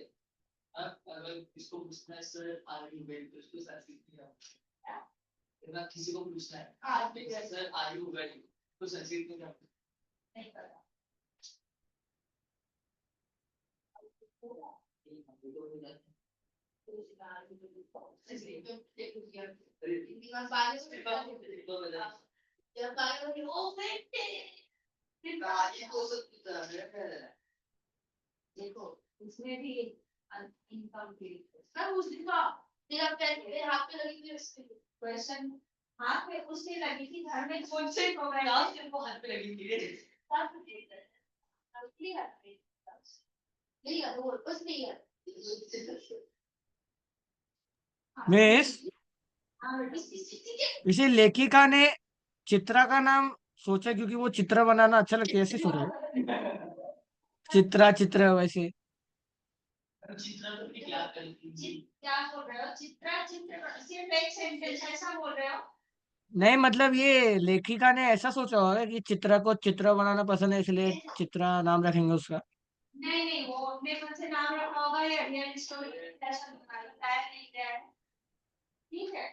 अब अगर किसको पूछना है सर आर यू वेल तो उसको संस्कृत में क्या अगर किसी को पूछना है सर आर यू वेल तो संस्कृत में क्या नहीं करना जब बारे में ओ बेटे देखो इसमें भी इनकम्प्लीट मैं उस दिन का मेरा पेन मेरे हाथ पे लगी थी उसके क्वेश्चन हाथ में उसने लगी थी घर में कौन से लास्ट दिन को हाथ पे लगी थी रे सब क्लियर नहीं है वो बस नहीं है मिस, इसी लेखिका ने चित्रा का नाम सोचा क्योंकि वो चित्र बनाना अच्छा लगता है, ऐसे सोचा चित्रा चित्र वैसे। चित्रा तो अपनी क्लास कर थी क्या बोल रहे हो चित्रा चित्र सिर्फ एक सेंटेंस ऐसा बोल रहे हो नहीं मतलब ये लेखिका ने ऐसा सोचा होगा कि चित्रा को चित्र बनाना पसंद है इसलिए चित्रा नाम रखेंगे उसका। नहीं नहीं वो अपने मन से नाम रखा होगा या रियल स्टोरी ऐसा बताया नहीं गया है ठीक है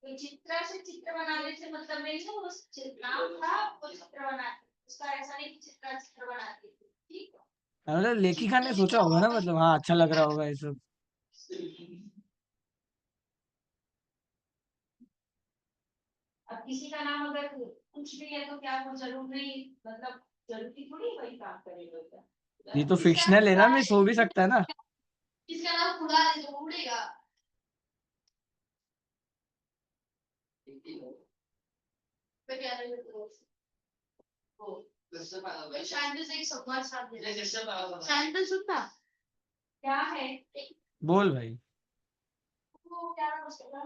तो चित्रा से चित्र बनाने से मतलब नहीं है उस नाम था वो चित्र बनाती उसका ऐसा नहीं कि चित्रा चित्र बनाती थी ठीक है मतलब लेखिका ने सोचा होगा ना, मतलब हाँ अच्छा लग रहा होगा ये सब। अब किसी का नाम अगर कुछ भी है तो क्या वो जरूर नहीं मतलब जरूरी थोड़ी वही काम करेगा ये तो फिक्शनल है ना, मिस हो भी सकता है ना। इसका नाम उड़ा दे तो उड़ेगा मैं क्या नहीं करता वो शांति से एक संवाद साध दे शांति सुनना क्या है बोल भाई। वो क्या नाम उसका ना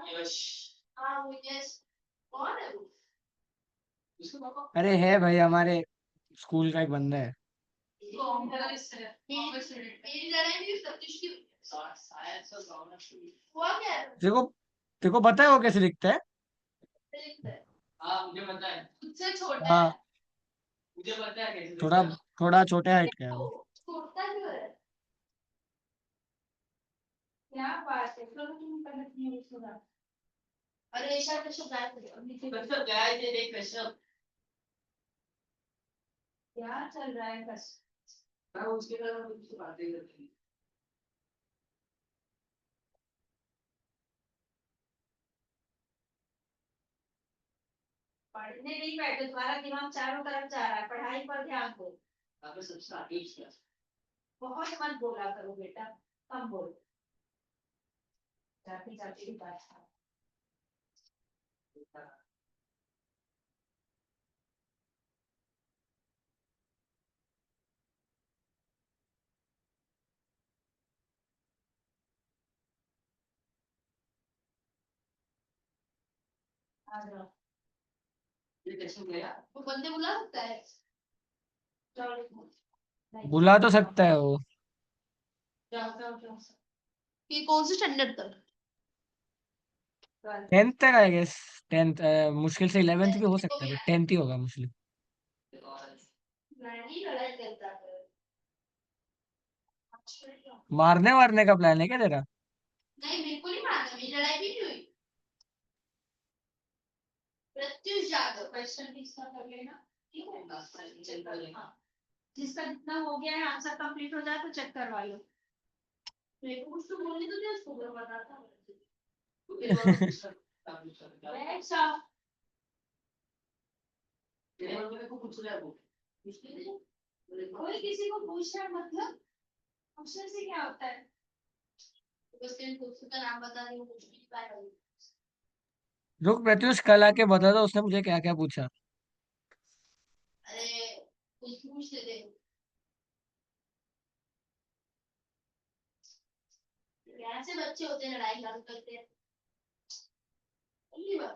हाँ वो यस कौन है वो अरे है भाई, हमारे स्कूल का एक बंदा है। मेरी लड़ाई भी सतीश की हुआ क्या है देखो देखो पता है वो कैसे लिखता है। हाँ मुझे पता है, मुझसे छोटा हाँ है। मुझे पता है कैसे थोड़ा दिखता है। थोड़ा छोटे हाइट का है वो। छोटा क्यों है? क्या बात है, तो तुम गलत नहीं सुना। अरे ईशा कश्यप गायब हो गया। कश्यप गया थे, देख कश्यप। क्या चल रहा है बस। हाँ उसके बाद हम उससे बातें करते हैं। पढ़ने नहीं बैठे, तुम्हारा दिमाग चारों तरफ जा रहा है, पढ़ाई पर ध्यान दो। आपने सबसे आगे किया। बहुत मत बोला करो बेटा, कम बोलो। जाते जाते भी बात करो। आ जाओ। ये कश्यप गया। वो बंदे बुला सकता है। चलो। नहीं, बुला तो सकता है वो। जाओ जाओ जाओ। ये कौन से स्टैंडर्ड तक? 10th तक आई गेस। 10th मुश्किल से 11th भी हो सकता है बट 10th ही होगा मुश्किल। मैं नहीं लड़ाई करता। मारने वारने का प्लान है क्या तेरा? नहीं मेरे को नहीं मारना, मेरी लड़ाई भी नहीं हुई। प्रत्युष यादव। क्वेश्चन भी इसका कर लेना, ठीक है। चल पड़े। हाँ, जिसका जितना हो गया है आंसर कंप्लीट हो जाए तो चेक करवा लो। मेरे को कुछ तो बोलने तो नहीं, उसको मैं बताता। तेरे बारे में पूछ सकता हूँ, पूछ सकता हूँ। बैठ जाओ। तेरे बारे में को पूछ रहा है वो। उसके लिए कोई किसी को पूछना है मतलब, पूछने से क्या होता है। बस तेरे दोस्त का नाम बता रही हूँ, कुछ भी नहीं पाया। रुक प्रत्युष कल आके बता दो उसने मुझे क्या क्या पूछा। अरे कुछ पूछ लेते। ऐसे बच्चे होते हैं लड़ाई लड़ करते हैं। पहली बार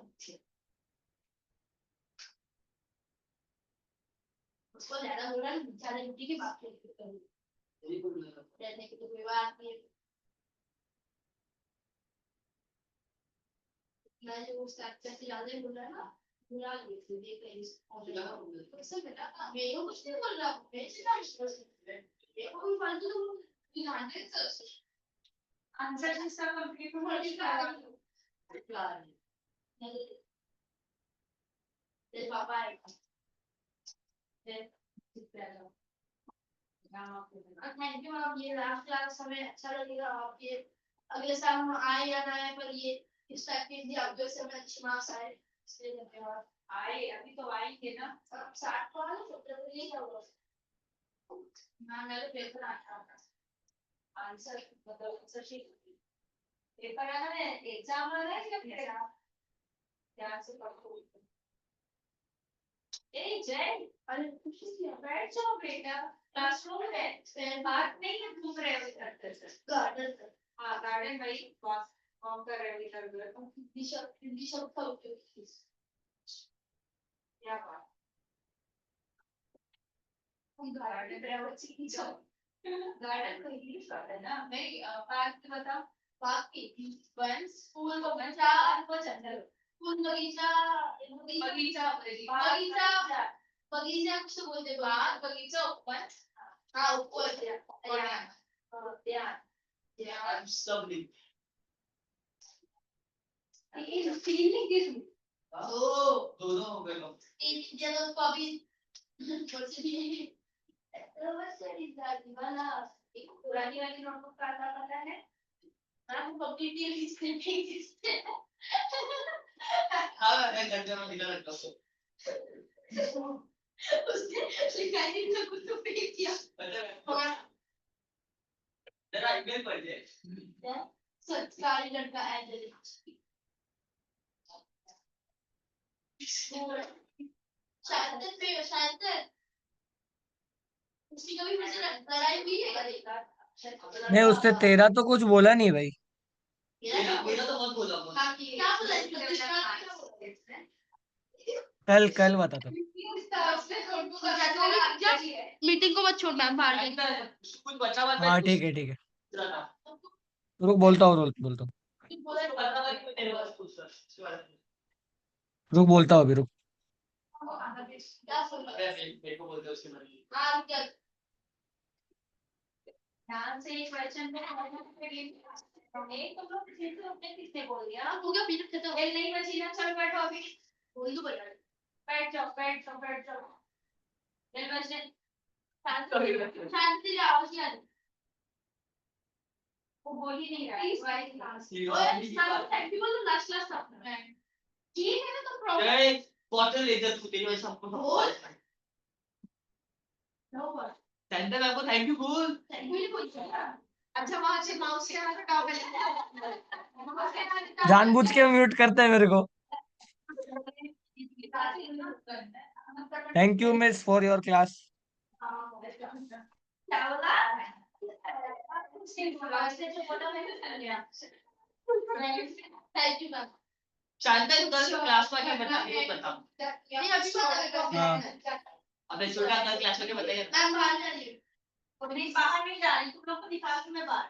उसको ज्यादा बोला ना, ज्यादा मिट्टी की बात करते हैं। यही बोल रहा था। रहने की तो कोई बात नहीं है। मैं जो उसका अच्छे से ज्यादा ही बोल रहा है ना, बुरा नहीं है, देख रही हूँ। क्या बोल रहे थे? उससे बेटा मैं यो कुछ नहीं बोल रहा हूँ, मैं से ये कोई फालतू तो ध्यान दे सर। आंसर जिसका कंप्लीट हो थोड़ी जाएगा। कार तेरे पापा आएगा। थैंक यू आप, ये लास्ट क्लास हमें अच्छा लगेगा। आप ये अगले साल हम आए या ना आए, पर ये इस टाइप के एग्जाम से हमें अच्छे मार्क्स आए, इसलिए धन्यवाद। आए अभी तो आएंगे ना। अब 60 को आना, 70 को नहीं होगा। हाँ मेरे पेपर आया था। आंसर मतलब आंसर शीट पेपर आना है, एग्जाम आ रहा है या फिर ध्यान से पढ़ो। ए जय, अरे कुछ नहीं किया। बैठ जाओ बेटा, क्लासरूम में बात नहीं है, घूम रहे हो इधर उधर। गार्डन हाँ गार्डन भाई, वॉक कर रहे हो इधर उधर। हिंदी शब्द का उपयोग कीजिए। क्या बात। गार्डन गार्डन को इंग्लिश आता है ना। नहीं पार्क बताओ। बाकी वंस फूल को बगीचा को जंगल। फूल बगीचा बगीचा बगीचा बगीचा कुछ तो बोलते हैं। बाग बगीचा उपवन। हाँ ऊपर से ध्यान I'm stumbling. फीलिंग किस दोनों हो गए लोग। एक जगह को अभी वर्षे भी वाला एक पुरानी वाली नोटबुक का आता पता है। हम कंप्लीटली लिखते नहीं। हाँ मैं घंटे में निकल रखता हूँ। उसने शिकायत में कुछ तो फेंक किया। जरा ईमेल पढ़ दे। सरकारी लड़का है शायद उसकी कभी मुझे लड़ाई हुई है कभी? नहीं उसने तेरा तो कुछ बोला नहीं भाई। मेरा तो मत बोला मत। क्या बोला? कल बताता। मीटिंग को मत छोड़ना, बाहर जाएंगे। कुछ बचा हुआ हाँ ठीक है। रुक बोलता हूँ। बोला बता कि तेरे पास कुछ है। रुक बोलता हूँ अभी, रुक। क्या सुन रहा है? अरे मेरे को बोलते उसके बारे में। हाँ रुक जा। ध्यान से एक क्वेश्चन में तुम लोग फिर से अपने किसने बोल दिया हो गया पीरियड खत्म। ये नहीं बची ना, चल बैठो अभी, बोल दो बता। बैठ जाओ बैठ जाओ बैठ जाओ। बेल बजने, शांति से आवाज नहीं आ रही। वो बोल ही नहीं रहा है इस बार क्लास। ओए थैंक यू बोलो लास्ट क्लास था। ठीक है ना तुम प्रॉब्लम जय क्वार्टर ले जा तू, तेरी वजह से हमको बोल। नो बोल। सेंटर मैम को थैंक यू बोल। थैंक यू नहीं बोल सकता। अच्छा वहां से माउस के आगे टॉप है। जानबूझ के म्यूट करता है मेरे को। Thank you miss for your class. क्या बोला? ऐसे तो बोला मैंने कर लिया। Thank you ma'am. शांता कल क्लास में क्या बता ये बता। नहीं अभी बता हाँ। रहे। अबे छोटा कल क्लास में क्या बताएगा। मैम बाहर जा रही हूँ। नहीं बाहर नहीं जा रही, तुम लोग को दिखा के मैं बाहर